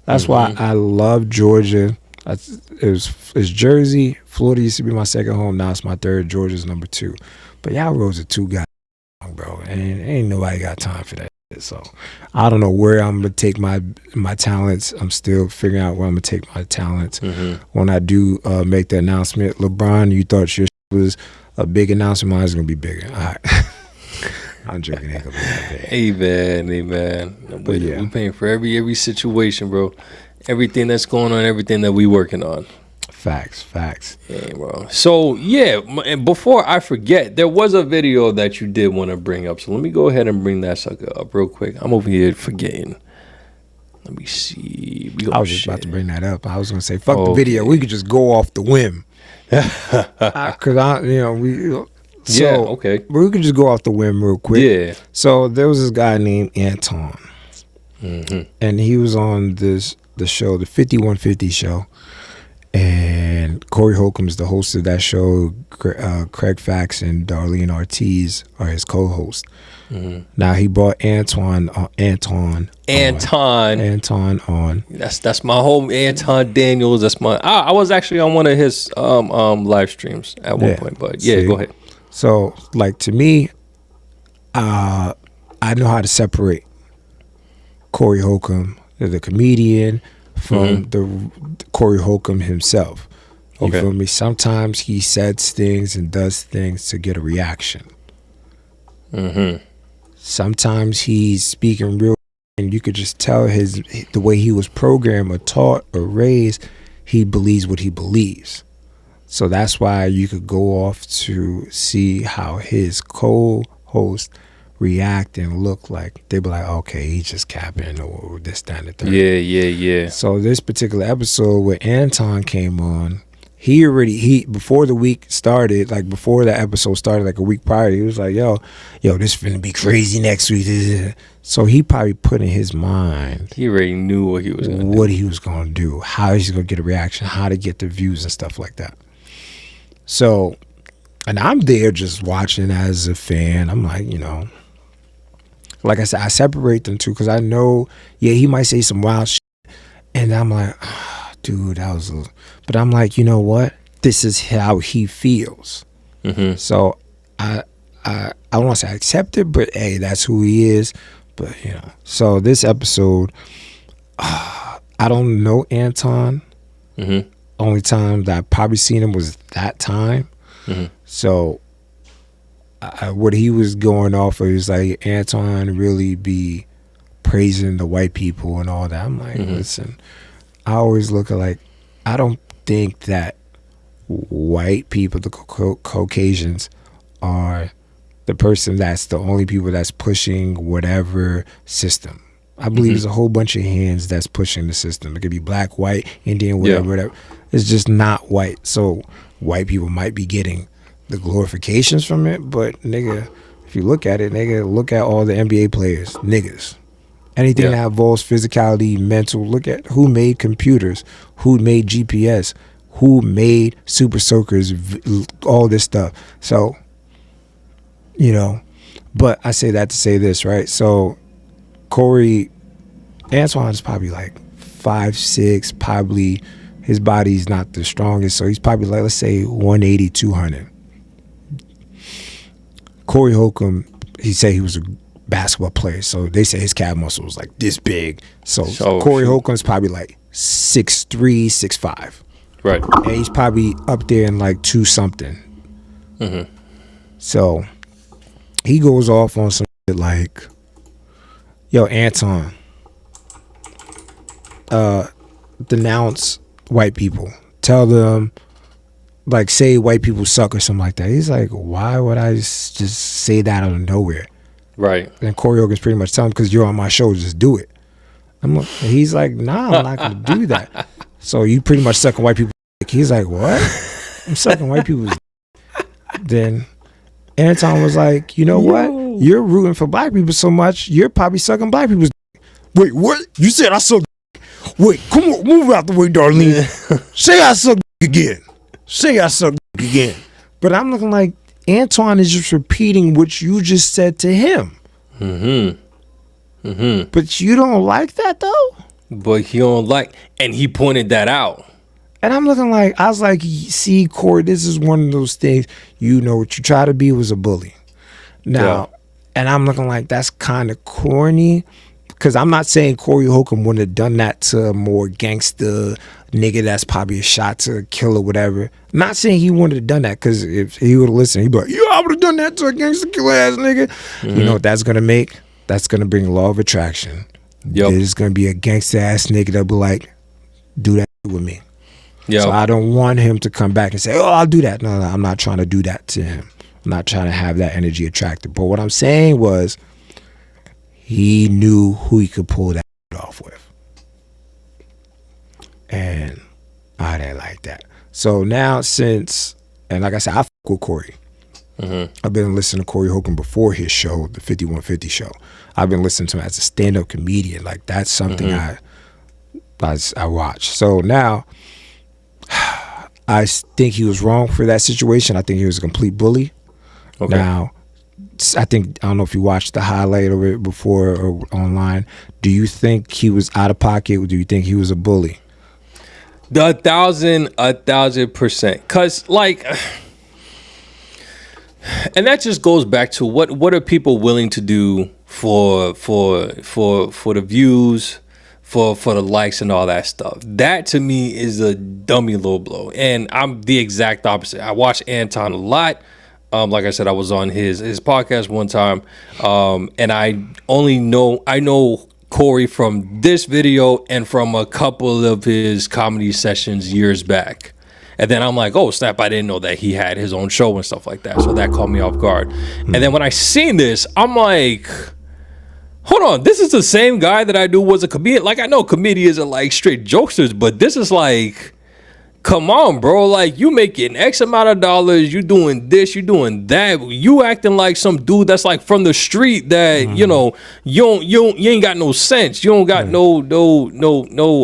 B: That's why I love Georgia. It's Jersey. Florida used to be my second home. Now it's my third. Georgia's number 2. But y'all roads are too goddamn long, bro. And ain't nobody got time for that. So I don't know where I'm gonna take my talents. I'm still figuring out where I'm gonna take my talents. When I do make the announcement. LeBron, you thought your was a big announcement. Mine's gonna be bigger. All right. I'm joking. Ain't gonna be that big.
A: Amen. But yeah, we paying for every situation, bro. Everything that's going on, everything that we working on.
B: Facts.
A: Yeah, bro. So yeah, and before I forget, there was a video that you did want to bring up. So let me go ahead and bring that sucker up real quick. I'm over here forgetting. Let me see.
B: I was just about to bring that up. I was gonna say, fuck the video. We could just go off the whim. Cause we could just go off the whim real quick.
A: Yeah.
B: So there was this guy named Anton, and he was on the show, the 5150 show. And And Corey Holcomb's the host of that show. Craig Fax and Darlene Ortiz are his co-hosts. Now he brought Anton on.
A: That's my home, Anton Daniels. That's my. I was actually on one of his live streams at one point, but yeah, go ahead.
B: So, like, to me, I know how to separate Corey Holcomb, the comedian, from the Corey Holcomb himself. You feel me? Sometimes he says things and does things to get a reaction. Sometimes he's speaking real, and you could just tell the way he was programmed or taught or raised, he believes what he believes. So that's why you could go off to see how his co-host react and look like. They'd be like, okay, he's just capping or this, that, and the third.
A: Yeah.
B: So this particular episode where Anton came on, he before the week started, like before the episode started, like a week prior, he was like, yo, this finna be crazy next week. So he probably put in his mind,
A: he already knew what he was gonna
B: do, how he's gonna get a reaction, how to get the views and stuff like that. So, and I'm there just watching as a fan. I'm like, like I said, I separate them two because I know, he might say some wild shit, and I'm like, dude, that was but I'm like, you know what? This is how he feels. So I don't want to say I accept it, but hey, that's who he is. But so this episode, I don't know Anton. Only time that I probably seen him was that time. So what he was going off of is like Anton really be praising the white people and all that. I'm like, listen, I always look at like, I don't think that white people, the Caucasians, are the person that's the only people that's pushing whatever system. I believe there's a whole bunch of hands that's pushing the system. It could be black, white, Indian, whatever. It's just not white. So white people might be getting the glorifications from it, but nigga, if you look at it, nigga, look at all the NBA players, niggas. Anything that involves physicality, mental, look at who made computers, who made GPS, who made super soakers, all this stuff. So, but I say that to say this, right? So Antoine is probably like 5'6", probably his body's not the strongest, so he's probably like, let's say 180, 200. Corey Holcomb, he said he was a basketball player, so they say his calf muscle was like this big. So Corey Holcomb's probably like 6'3", 6'5".
A: Right.
B: And he's probably up there in like 2 something. So he goes off on some shit like, yo, Anton, denounce white people. Tell them, like, say white people suck or something like that. He's like, why would I just say that out of nowhere?
A: Right.
B: And Corey Hogan's pretty much telling him, because you're on my show, just do it. He's like, nah, I'm not going to do that. So you pretty much sucking white people. He's like, what? I'm sucking white people's. Then Anton was like, you know what? You're rooting for black people so much, you're probably sucking black people's. Wait, what? You said I suck. Wait, come on, move out the way, Darlene. Say I suck again. Say I suck again. But I'm looking like Antoine is just repeating what you just said to him. But you don't like that though?
A: But he don't like, and he pointed that out.
B: And I'm looking like, I was like, see, Corey, this is one of those things, what you try to be was a bully. Now, and I'm looking like that's kind of corny, because I'm not saying Corey Holcomb wouldn't have done that to a more gangster nigga that's probably a shot to kill or whatever. I'm not saying he wouldn't have done that, because if he would have listened, he'd be like, I would have done that to a gangster killer ass nigga. You know what that's going to make? That's going to bring law of attraction. There's going to be a gangster ass nigga that'll be like, do that with me. So I don't want him to come back and say, I'll do that. No, I'm not trying to do that to him. I'm not trying to have that energy attracted. But what I'm saying was, he knew who he could pull that off with. And I didn't like that. So now and like I said, I fuck with Corey. I've been listening to Corey Holcomb before his show, the 5150 show. I've been listening to him as a stand-up comedian. Like, that's something I watch. So now, I think he was wrong for that situation. I think he was a complete bully.
A: Okay.
B: Now, I don't know if you watched the highlight of it before or online. Do you think he was out of pocket, or do you think he was a bully?
A: The 1,000%. Cause like, and that just goes back to what are people willing to do for the views, for the likes and all that stuff. That to me is a dummy low blow. And I'm the exact opposite. I watch Anton a lot. Like I said, I was on his podcast one time, and I know Corey from this video and from a couple of his comedy sessions years back. And then I'm like, oh snap, I didn't know that he had his own show and stuff like that. So that caught me off guard. And then when I seen this, I'm like, hold on, this is the same guy that I knew was a comedian. Like, I know comedians are like straight jokesters, but this is like, come on, bro. Like, you making X amount of dollars, you doing this, you doing that. You acting like some dude that's like from the street that, you know, you ain't got no sense. You don't got no,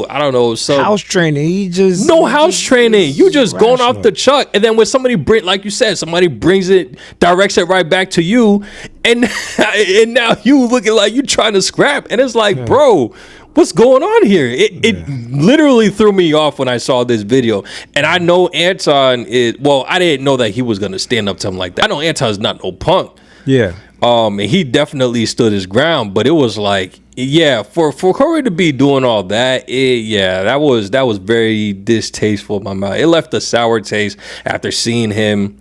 A: I don't know. So
B: house training.
A: No house training. You just going off the chuck. And then when somebody like you said, somebody directs it right back to you. And now you looking like you trying to scrap. And it's like, bro, what's going on here? It literally threw me off when I saw this video. And I know Anton I didn't know that he was going to stand up to him like that. I know Anton's not no punk.
B: Yeah.
A: And he definitely stood his ground, but it was like, for Corey to be doing all that, that was very distasteful in my mouth. It left a sour taste after seeing him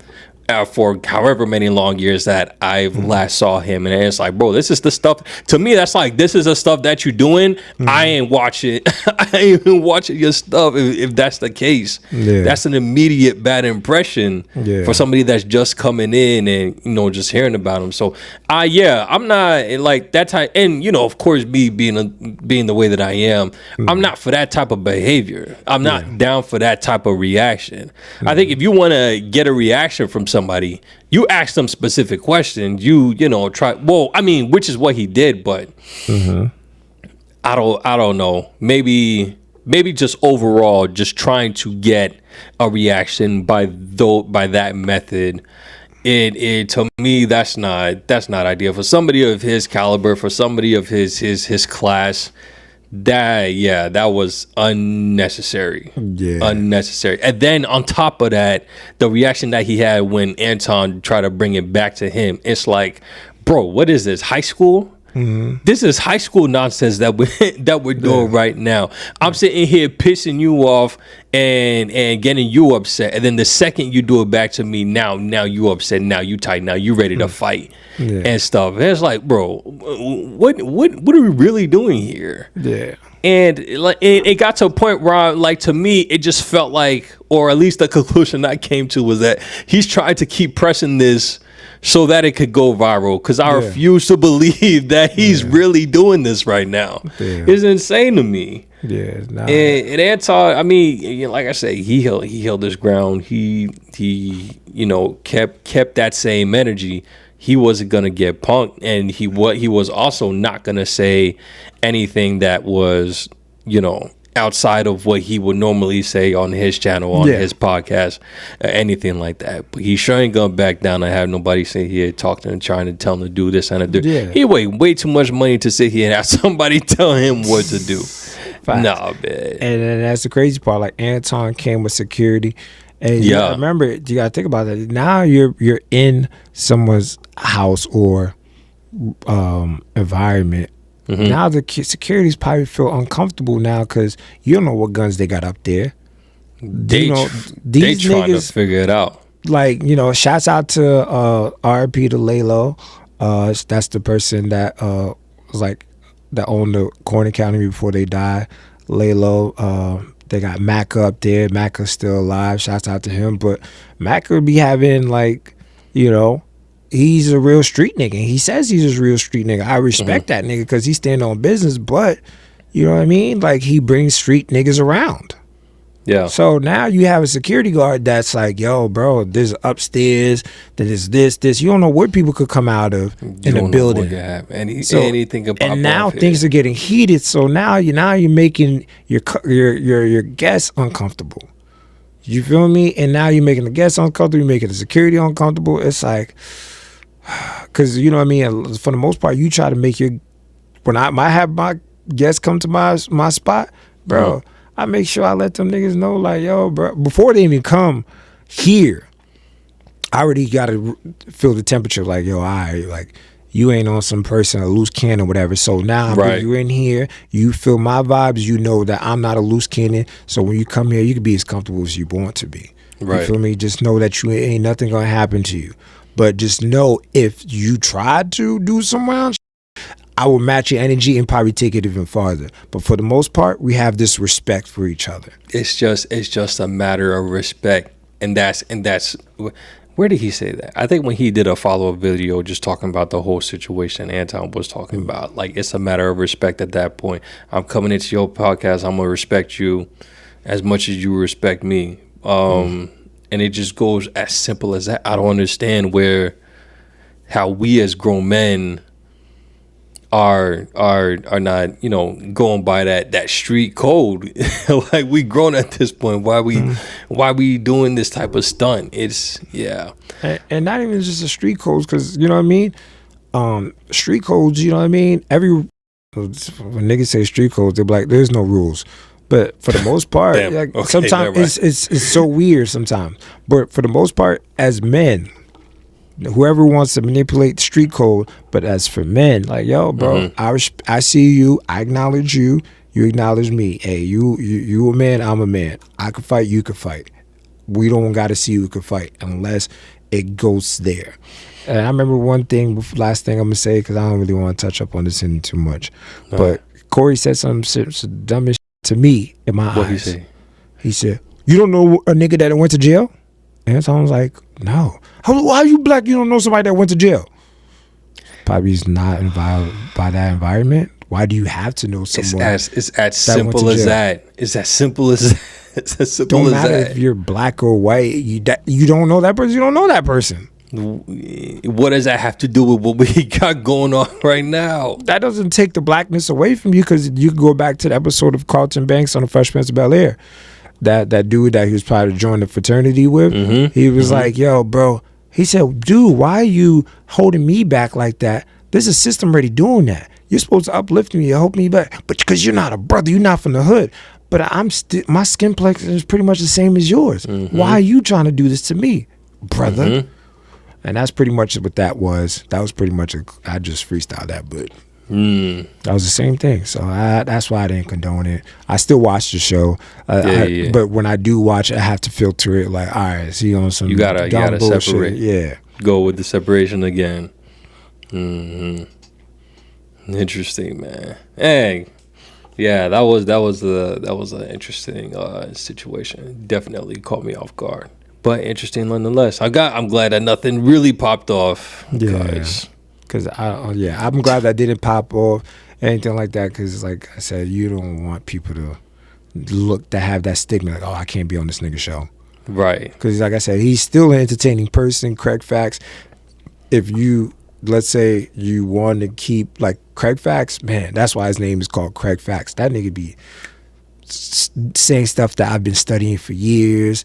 A: for however many long years that I last saw him. And it's like, bro, this is the stuff, to me, that's like, this is the stuff that you're doing. I ain't watching your stuff if that's the case. That's an immediate bad impression for somebody that's just coming in and, you know, just hearing about him. So I'm not like that type. And, you know, of course, me being the way that I am, I'm not for that type of behavior. I'm not down for that type of reaction. I think if you want to get a reaction from somebody, you ask them specific questions. You know, try. Well, I mean, which is what he did, but I don't know. Maybe just overall, just trying to get a reaction by that method. It to me, that's not ideal for somebody of his caliber, for somebody of his class. That was unnecessary. Unnecessary. And then on top of that, the reaction that he had when Anton tried to bring it back to him, it's like, bro, what is this, high school? This is high school nonsense that we're doing right now. I'm sitting here pissing you off and getting you upset, and then the second you do it back to me, now you upset, now you tight, now you ready to fight and stuff. And it's like, bro, what are we really doing here? And it got to a point where, like, to me, it just felt like, or at least the conclusion I came to was that he's trying to keep pressing this so that it could go viral, because I refuse to believe that he's really doing this right now. It's insane to me. And Anton, I mean, like I say, he held his ground. He you know, kept that same energy. He wasn't gonna get punked, and he was also not gonna say anything that was, you know, outside of what he would normally say on his channel, on his podcast, anything like that. But he sure ain't gonna back down and have nobody sit here talking and trying to tell him to do this and to do. He weighed way too much money to sit here and have somebody tell him what to do. Nah, man.
B: And that's the crazy part. Like, Anton came with security. And you gotta remember, you gotta think about that. Now you're in someone's house or environment. Now the securities probably feel uncomfortable now because you don't know what guns they got up there.
A: They
B: trying
A: to figure it out.
B: Like, you know, shouts out to RP to Laylo. That's the person that was like that owned the Corner County before they died. Laylo. They got Macca up there. Macca's still alive. Shouts out to him. But Macca be having, like, you know, he's a real street nigga. He says he's a real street nigga. I respect that nigga because he's standing on business, but you know what I mean? Like, he brings street niggas around. Yeah. So now you have a security guard that's like, yo, bro, there's upstairs, there's this. You don't know what people could come out of in a building.
A: Anything could pop
B: and now
A: off
B: things are getting heated. So now you're making your guests uncomfortable. You feel me? And now you're making the guests uncomfortable. You're making the security uncomfortable. It's like, because you know what I mean. For the most part, you try to make your when I have my guests come to my spot, bro. I make sure I let them niggas know, like, yo, bro, before they even come here, I already got to feel the temperature. Like, yo, like, you ain't on some person, a loose cannon or whatever. So now you're in here, you feel my vibes, you know that I'm not a loose cannon. So when you come here, you can be as comfortable as you want to be.
A: Right.
B: You feel me? Just know that you ain't nothing gonna happen to you. But just know if you tried to do some wild shit, I will match your energy and probably take it even farther. But for the most part, we have this respect for each other.
A: It's just a matter of respect, and that's. Where did he say that? I think when he did a follow-up video just talking about the whole situation Anton was talking about, like, it's a matter of respect at that point. I'm coming into your podcast. I'm going to respect you as much as you respect me. And it just goes as simple as that. I don't understand how we as grown men are not, you know, going by that street code. Like, we grown at this point. Why we doing this type of stunt? It's
B: and not even just the street codes, because you know what I mean. Street codes, you know what I mean. When niggas say street codes, they're like, there's no rules. But for the most part, like, okay, sometimes it's so weird sometimes. But for the most part, as men, whoever wants to manipulate the street code, but as for men, like, yo, bro, I see you, I acknowledge you, you acknowledge me. Hey, you a man, I'm a man. I can fight, you can fight. We don't got to see who can fight unless it goes there. And I remember one thing, last thing I'm gonna say, because I don't really want to touch up on this in too much, but Corey said some dumbest shit to me in my eyes.
A: What he say?
B: He said, "You don't know a nigga that went to jail?" And so I was like, "No. How are you black? You don't know somebody that went to jail?" Probably he's not involved by that environment. Why do you have to know someone?
A: It's as simple as that. It's as simple as it's as simple
B: don't
A: as
B: matter
A: that.
B: if you're black or white. You don't know that person. You don't know that person.
A: What does that have to do with what we got going on right now?
B: That doesn't take the blackness away from you, because you can go back to the episode of Carlton Banks on The Fresh Prince of Bel-Air. That dude that he was probably to join the fraternity with, he was like, yo, bro, he said, dude, why are you holding me back like that? There's a system already doing that. You're supposed to uplift me, help me back. But because you're not a brother, you're not from the hood. But my skin complexion is pretty much the same as yours. Why are you trying to do this to me, brother? And that's pretty much what that was. That was pretty much I just freestyled that, but that was the same thing. So that's why I didn't condone it. I still watch the show, but when I do watch it, I have to filter it. Like, all right, is he on some? You gotta bullshit?
A: Separate.
B: Yeah,
A: go with the separation again. Interesting, man. Hey, yeah, that was an interesting situation. Definitely caught me off guard, but interesting nonetheless. I'm glad that nothing really popped off.
B: Because I'm glad that didn't pop off, anything like that. Because like I said, you don't want people to have that stigma, like, oh, I can't be on this nigga show.
A: Right.
B: Because like I said, he's still an entertaining person. Craig Facts. If you, let's say you want to keep, like, Craig Facts, man, that's why his name is called Craig Facts. That nigga be saying stuff that I've been studying for years.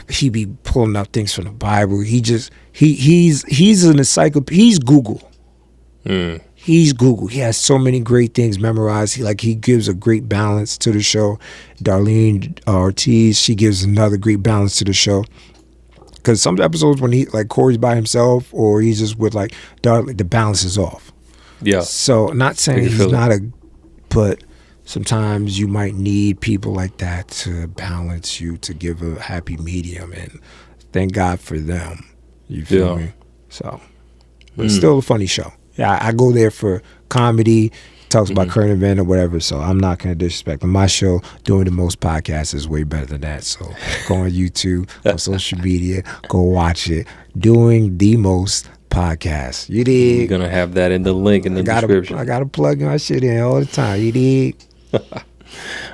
B: He be pulling up things from the Bible. He's an encyclopedia. He's Google. He's Google. He has so many great things memorized. He gives a great balance to the show. Darlene Ortiz, she gives another great balance to the show. Because some episodes when Corey's by himself or he's just with Darlene, the balance is off.
A: Yeah.
B: So not saying he's not but sometimes you might need people like that to balance you, to give a happy medium, and thank God for them. You feel me? So, but it's still a funny show. Yeah, I go there for comedy, talks about current event or whatever, so I'm not going to disrespect them. My show, Doing the Most podcast, is way better than that. So go on YouTube, on social media, go watch it. Doing the Most podcast. You dig?
A: You're going to have that in the link in the description.
B: I got to plug my shit in all the time. You dig?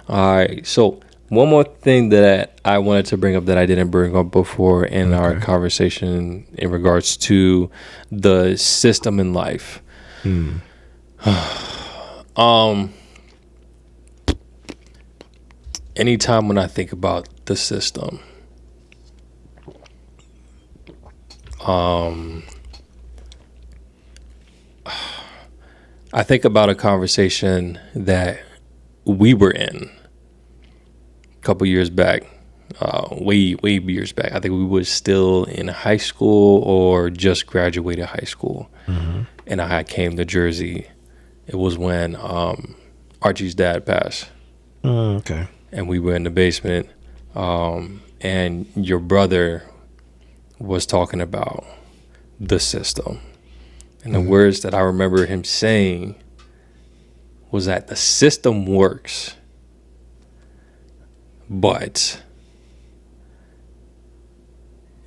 A: All right. So one more thing that I wanted to bring up that I didn't bring up before in our conversation in regards to the system in life. Anytime when I think about the system, I think about a conversation that we were in a couple years back, way years back. I think we were still in high school or just graduated high school. And I came to Jersey. It was when Archie's dad passed.
B: Okay.
A: And we were in the basement. And your brother was talking about the system. And the words that I remember him saying was that the system works, but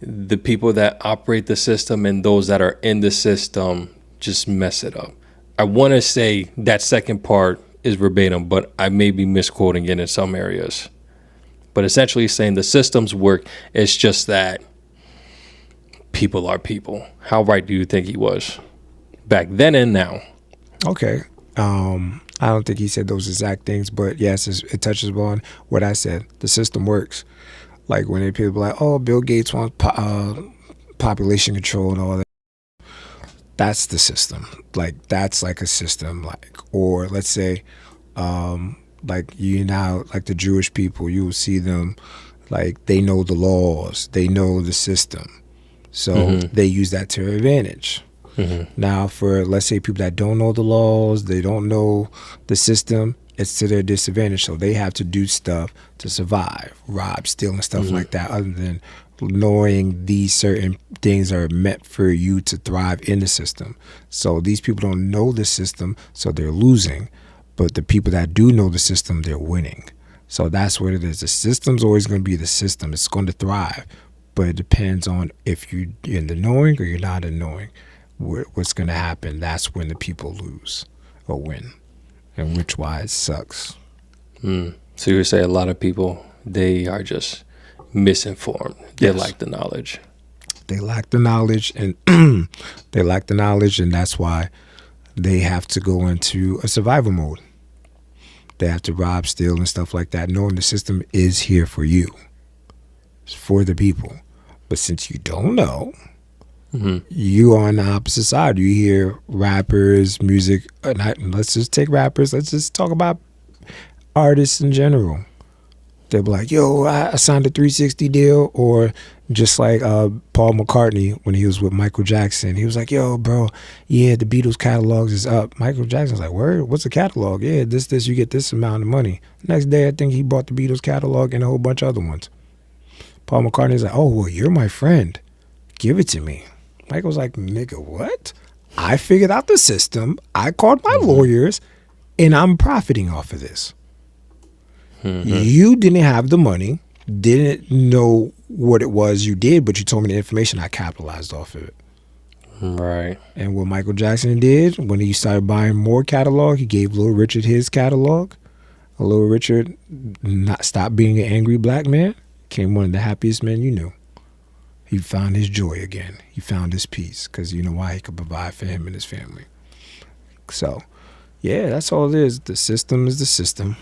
A: the people that operate the system and those that are in the system just mess it up. I want to say that second part is verbatim, but I may be misquoting it in some areas. But essentially saying the systems work, it's just that people are people. How right do you think he was back then and now?
B: Okay. I don't think he said those exact things, but yes, it touches on what I said. The system works. Like when people are like, oh, Bill Gates wants population control and all that. That's the system. Like that's like a system. Like, or let's say, like you now, like the Jewish people, you will see them like they know the laws, they know the system, so they use that to their advantage. Now, for let's say people that don't know the laws, they don't know the system, it's to their disadvantage. So they have to do stuff to survive, rob, steal, and stuff like that. Other than knowing these certain things are meant for you to thrive in the system. So these people don't know the system, so they're losing. But the people that do know the system, they're winning. So that's what it is. The system's always going to be the system. It's going to thrive. But it depends on if you're in the knowing or you're not in knowing. What's going to happen, that's when the people lose or win. And which wise sucks.
A: So you would say a lot of people, they are just misinformed. They lack the knowledge.
B: They lack the knowledge, and and that's why they have to go into a survival mode. They have to rob, steal, and stuff like that, knowing the system is here for you. It's for the people. But since you don't know, you are on the opposite side. You hear rappers, music, let's just take rappers, let's just talk about artists in general. They'll be like, yo, I signed a 360 deal. Or just like Paul McCartney when he was with Michael Jackson. He was like, yo, bro, yeah, the Beatles catalogs is up. Michael Jackson's like, word? What's the catalog? Yeah, this, you get this amount of money. Next day, I think he bought the Beatles catalog and a whole bunch of other ones. Paul McCartney's like, oh, well, you're my friend. Give it to me. Michael's like, nigga, what? I figured out the system. I called my lawyers, and I'm profiting off of this. You didn't have the money, didn't know what it was you did, but you told me the information. I capitalized off of it.
A: Right.
B: And what Michael Jackson did, when he started buying more catalog, he gave Little Richard his catalog. Little Richard stopped being an angry black man, became one of the happiest men you knew. He found his joy again. He found his peace because you know why? He could provide for him and his family. So, yeah, that's all it is. The system is the system.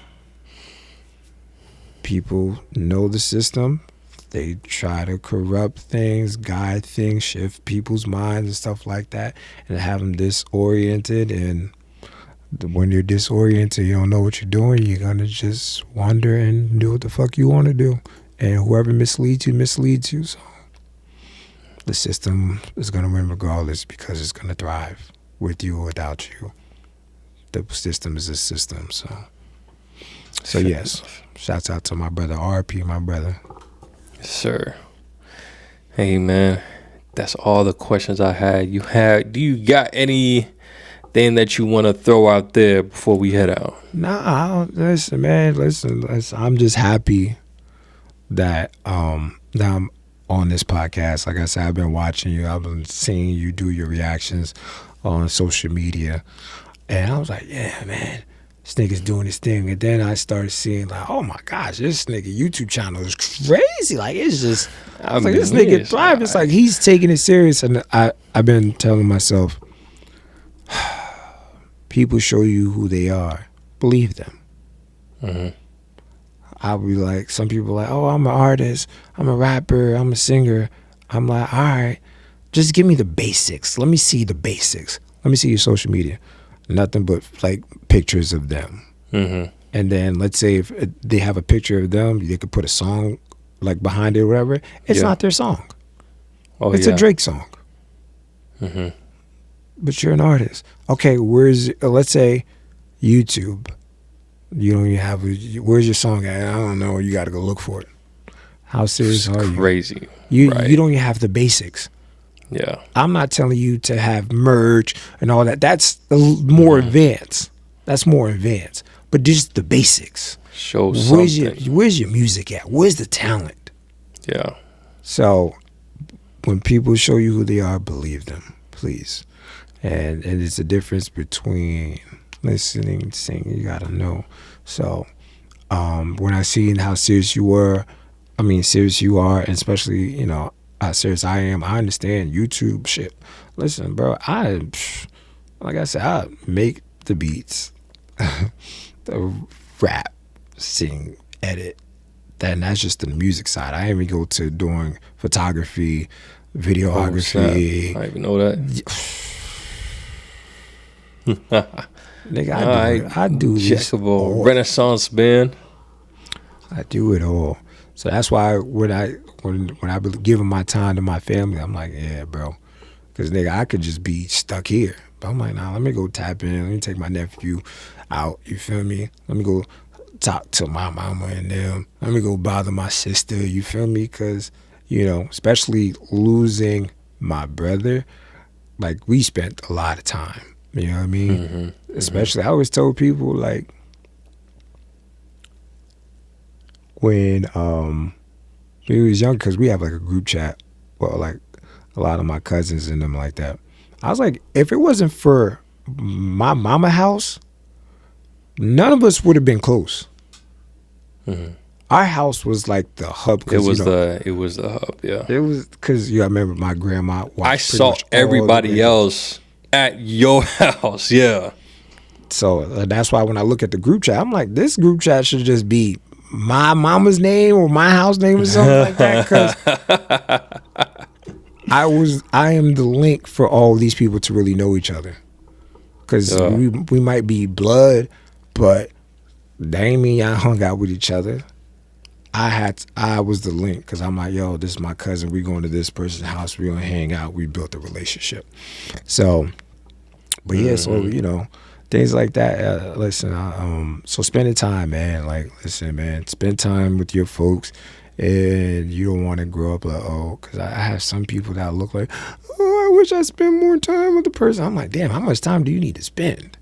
B: People know the system. They try to corrupt things, guide things, shift people's minds and stuff like that, and have them disoriented. And when you're disoriented, you don't know what you're doing, you're going to just wander and do what the fuck you want to do. And whoever misleads you. So the system is going to win regardless because it's going to thrive with you or without you. The system is a system. So yes, shouts out to my brother RP, my brother.
A: Yes, sir. Hey, man, that's all the questions I had. Do you got anything that you want to throw out there before we head out?
B: Nah, listen, man. Listen. I'm just happy that I'm on this podcast. Like I said, I've been watching you. I've been seeing you do your reactions on social media. And I was like, yeah, man, this nigga's doing his thing. And then I started seeing like, oh my gosh, this nigga YouTube channel is crazy. Like, it's just, I was like, this nigga thrive. It's like he's taking it serious. And I've been telling myself, people show you who they are. Believe them. I'll be like, some people are like, oh, I'm an artist, I'm a rapper, I'm a singer. I'm like, all right, Just give me the basics. Let me see the basics. Let me see your social media. Nothing but like pictures of them.
A: Mm-hmm.
B: And then let's say if they have a picture of them, they could put a song like behind it or whatever. It's not their song. It's a Drake song.
A: Mm-hmm.
B: But you're an artist. Okay, let's say YouTube. You don't even have where's your song at? I don't know. You got to go look for it. How serious are you?
A: Crazy.
B: You don't even have the basics.
A: Yeah.
B: I'm not telling you to have merch and all that. That's more advanced. That's more advanced. But just the basics.
A: Show something.
B: Where's your music at? Where's the talent?
A: Yeah.
B: So when people show you who they are, believe them, please. And it's a difference between listening and singing. You gotta know. So when I seen how serious you are, and especially, you know, how serious I am, I understand YouTube shit. Listen, bro, like I said, I make the beats, the rap, sing, edit. That's just the music side. I even go to doing photography, videography.
A: I even know that.
B: Nigga, I do this all.
A: Renaissance band.
B: I do it all. So that's why when I be giving my time to my family, I'm like, yeah, bro. Because, nigga, I could just be stuck here. But I'm like, nah, let me go tap in. Let me take my nephew out. You feel me? Let me go talk to my mama and them. Let me go bother my sister. You feel me? Because, you know, especially losing my brother, like, we spent a lot of time. You know what I mean? Mm-hmm. Especially, I always told people, like, when we was young, because we have like a group chat, well, like a lot of my cousins and them like that. I was like, if it wasn't for my mama house, none of us would have been close. Mm-hmm. Our house was like the hub.
A: It was the hub, yeah.
B: It was because I remember my grandma.
A: I saw everybody else at your house, yeah.
B: So that's why when I look at the group chat, I'm like, this group chat should just be my mama's name or my house name or something like that, because I am the link for all these people to really know each other, because we might be blood, but that ain't mean y'all hung out with each other. I was the link, because I'm like, yo, this is my cousin, we going to this person's house, we gonna hang out, we built a relationship. So but yeah, so you know, things like that. Listen, so spending time, man. Like, listen, man, spend time with your folks, and you don't want to grow up like, because I have some people that look like, I wish I spent more time with the person. I'm like, damn, how much time do you need to spend?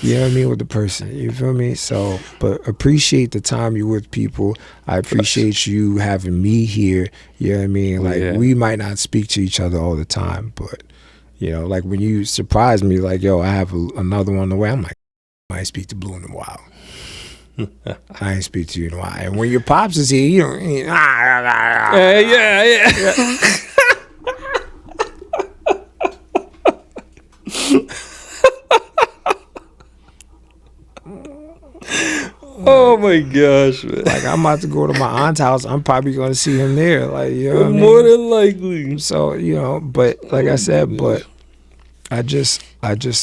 B: You know what I mean, with the person. You feel me? So, but appreciate the time you're with people. I appreciate you having me here. You know what I mean? Like, we might not speak to each other all the time, but you know, like when you surprise me, like, yo, I have another one on the way. I'm like, I ain't speak to Blue in a while. I ain't speak to you in a while. And when your pops is here, you don't. Yeah.
A: Oh my gosh, man.
B: Like, I'm about to go to my aunt's house. I'm probably going to see him there. Like, you know what I mean?
A: More than likely.
B: So, you know, but like I said, but I just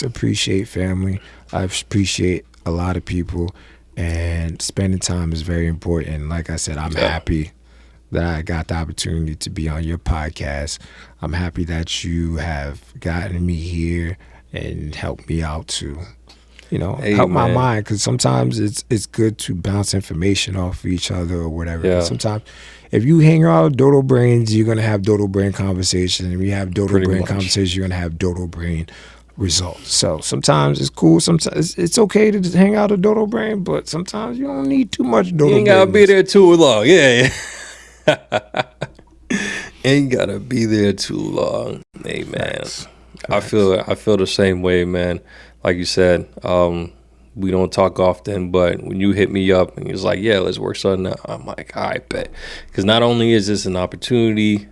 B: appreciate family. I appreciate a lot of people, and spending time is very important. And like I said, I'm happy that I got the opportunity to be on your podcast. I'm happy that you have gotten me here and helped me out to, you know, help my mind, because sometimes it's good to bounce information off of each other or whatever. Yeah. Sometimes if you hang out with dodo brains, you're gonna have dodo brain conversation. If you have dodo brain conversation, you're gonna have dodo brain results. So sometimes it's cool. Sometimes it's okay to just hang out with dodo brain, but sometimes you don't need too much dodo brain.
A: You ain't gotta be there too long. Yeah. Ain't gotta be there too long. Hey man, I feel the same way, man. Like you said, we don't talk often, but when you hit me up and it's like, yeah, let's work something out, I'm like, I bet. Because not only is this an opportunity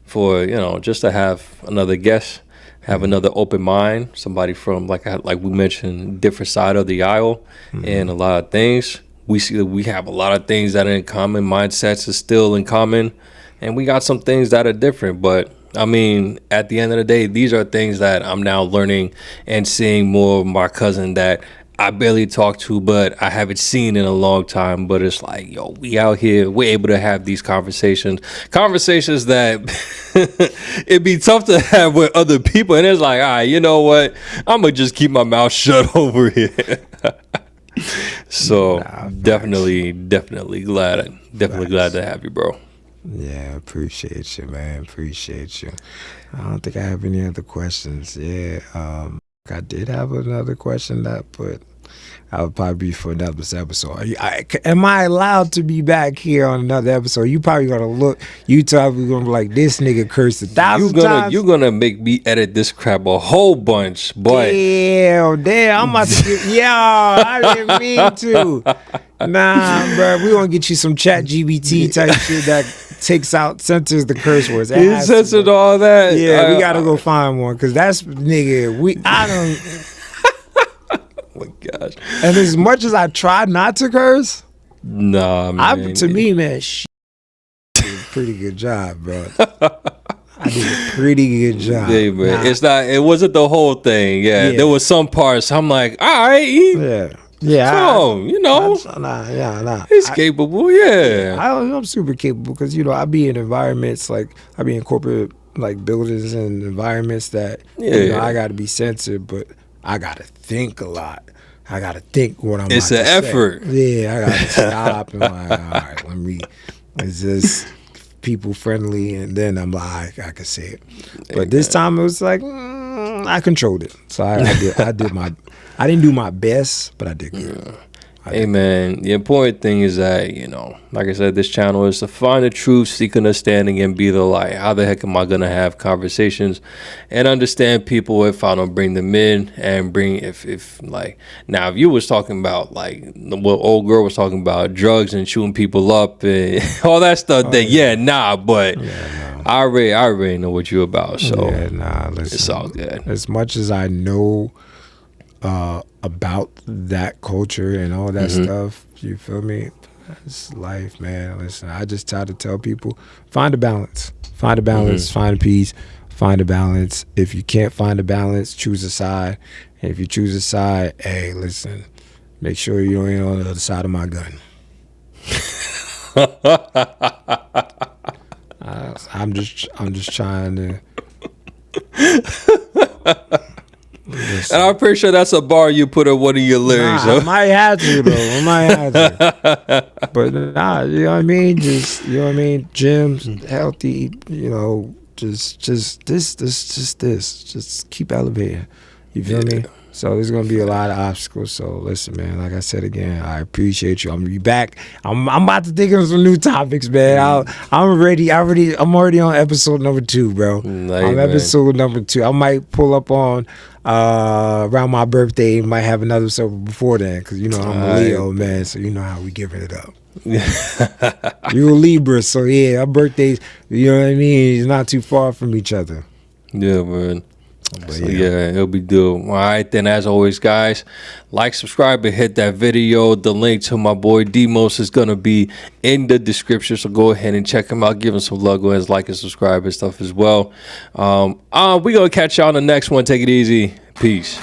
A: for, you know, just to have another guest, have another open mind, somebody from, like we mentioned, different side of the aisle, and a lot of things. We see that we have a lot of things that are in common. Mindsets are still in common, and we got some things that are different, but I mean, at the end of the day, these are things that I'm now learning and seeing more of my cousin that I barely talk to, but I haven't seen in a long time. But it's like, yo, we out here, we're able to have these conversations that it'd be tough to have with other people. And it's like, all right, you know what? I'm going to just keep my mouth shut over here. So definitely glad to have you, bro.
B: Yeah, appreciate you, man. Appreciate you. I don't think I have any other questions. Yeah, I did have another question but I would probably be for another episode. Am I allowed to be back here on another episode? You probably gonna look. You probably gonna be like, this nigga cursed 1,000 times.
A: You're gonna make me edit this crap a whole bunch, but
B: damn, I'm about to get. Yo, I didn't mean to. Nah, bro, we gonna get you some chat GBT type shit that censors the curse words.
A: It censored all that.
B: Yeah, we gotta go find one because that's nigga. I don't.
A: Oh my gosh!
B: And as much as I try not to curse,
A: nah, man.
B: To me, man, did a pretty good job, bro. I did a pretty good job.
A: Hey, man, it wasn't the whole thing. Yeah, there was some parts. I'm like, all right,
B: yeah.
A: Come on, you know.
B: Nah.
A: He's capable. Yeah.
B: I'm super capable because I be in environments like I be in corporate like buildings and environments that I got to be censored, but I got to think a lot. I got to think what I'm.
A: It's an effort.
B: Yeah, I got to stop and like, all right, is this people friendly? And then I'm like, I can say it. But this time it was like I controlled it. So I didn't do my best, but I did good.
A: Yeah. Hey man, the important thing is that, like I said, this channel is to find the truth, seek understanding, and be the light. How the heck am I gonna have conversations and understand people if I don't bring them in and if you was talking about like what old girl was talking about, drugs and shooting people up and all that stuff, but I already know what you're about, so
B: listen,
A: it's all good.
B: As much as I know about that culture and all that stuff, you feel me? It's life, man. Listen, I just try to tell people, find a balance. Find a balance, find a peace, find a balance. If you can't find a balance, choose a side. And if you choose a side, hey, listen, make sure you ain't on the other side of my gun. I'm just trying to. Listen.
A: And I'm pretty sure that's a bar you put in one of your lyrics.
B: I might have to though. But you know what I mean? Just gyms, healthy, just this. Just keep elevating. You feel me? So there's gonna be a lot of obstacles. So listen, man. Like I said again, I appreciate you. I'm gonna be back. I'm about to think of some new topics, man. I'm already on episode number 2, bro. I'm episode number 2. I might pull up on around my birthday. Might have another episode before then, because I'm a Leo, man. So you know how we giving it up. You a Libra, so yeah, our birthdays. You know what I mean? It's not too far from each other.
A: Yeah, man. So it'll be dope. All right, then, as always, guys, like, subscribe, and hit that video. The link to my boy Demos is gonna be in the description, so go ahead and check him out. Give him some love. Go ahead and like and subscribe and stuff as well. We're gonna catch y'all on the next one. Take it easy. Peace.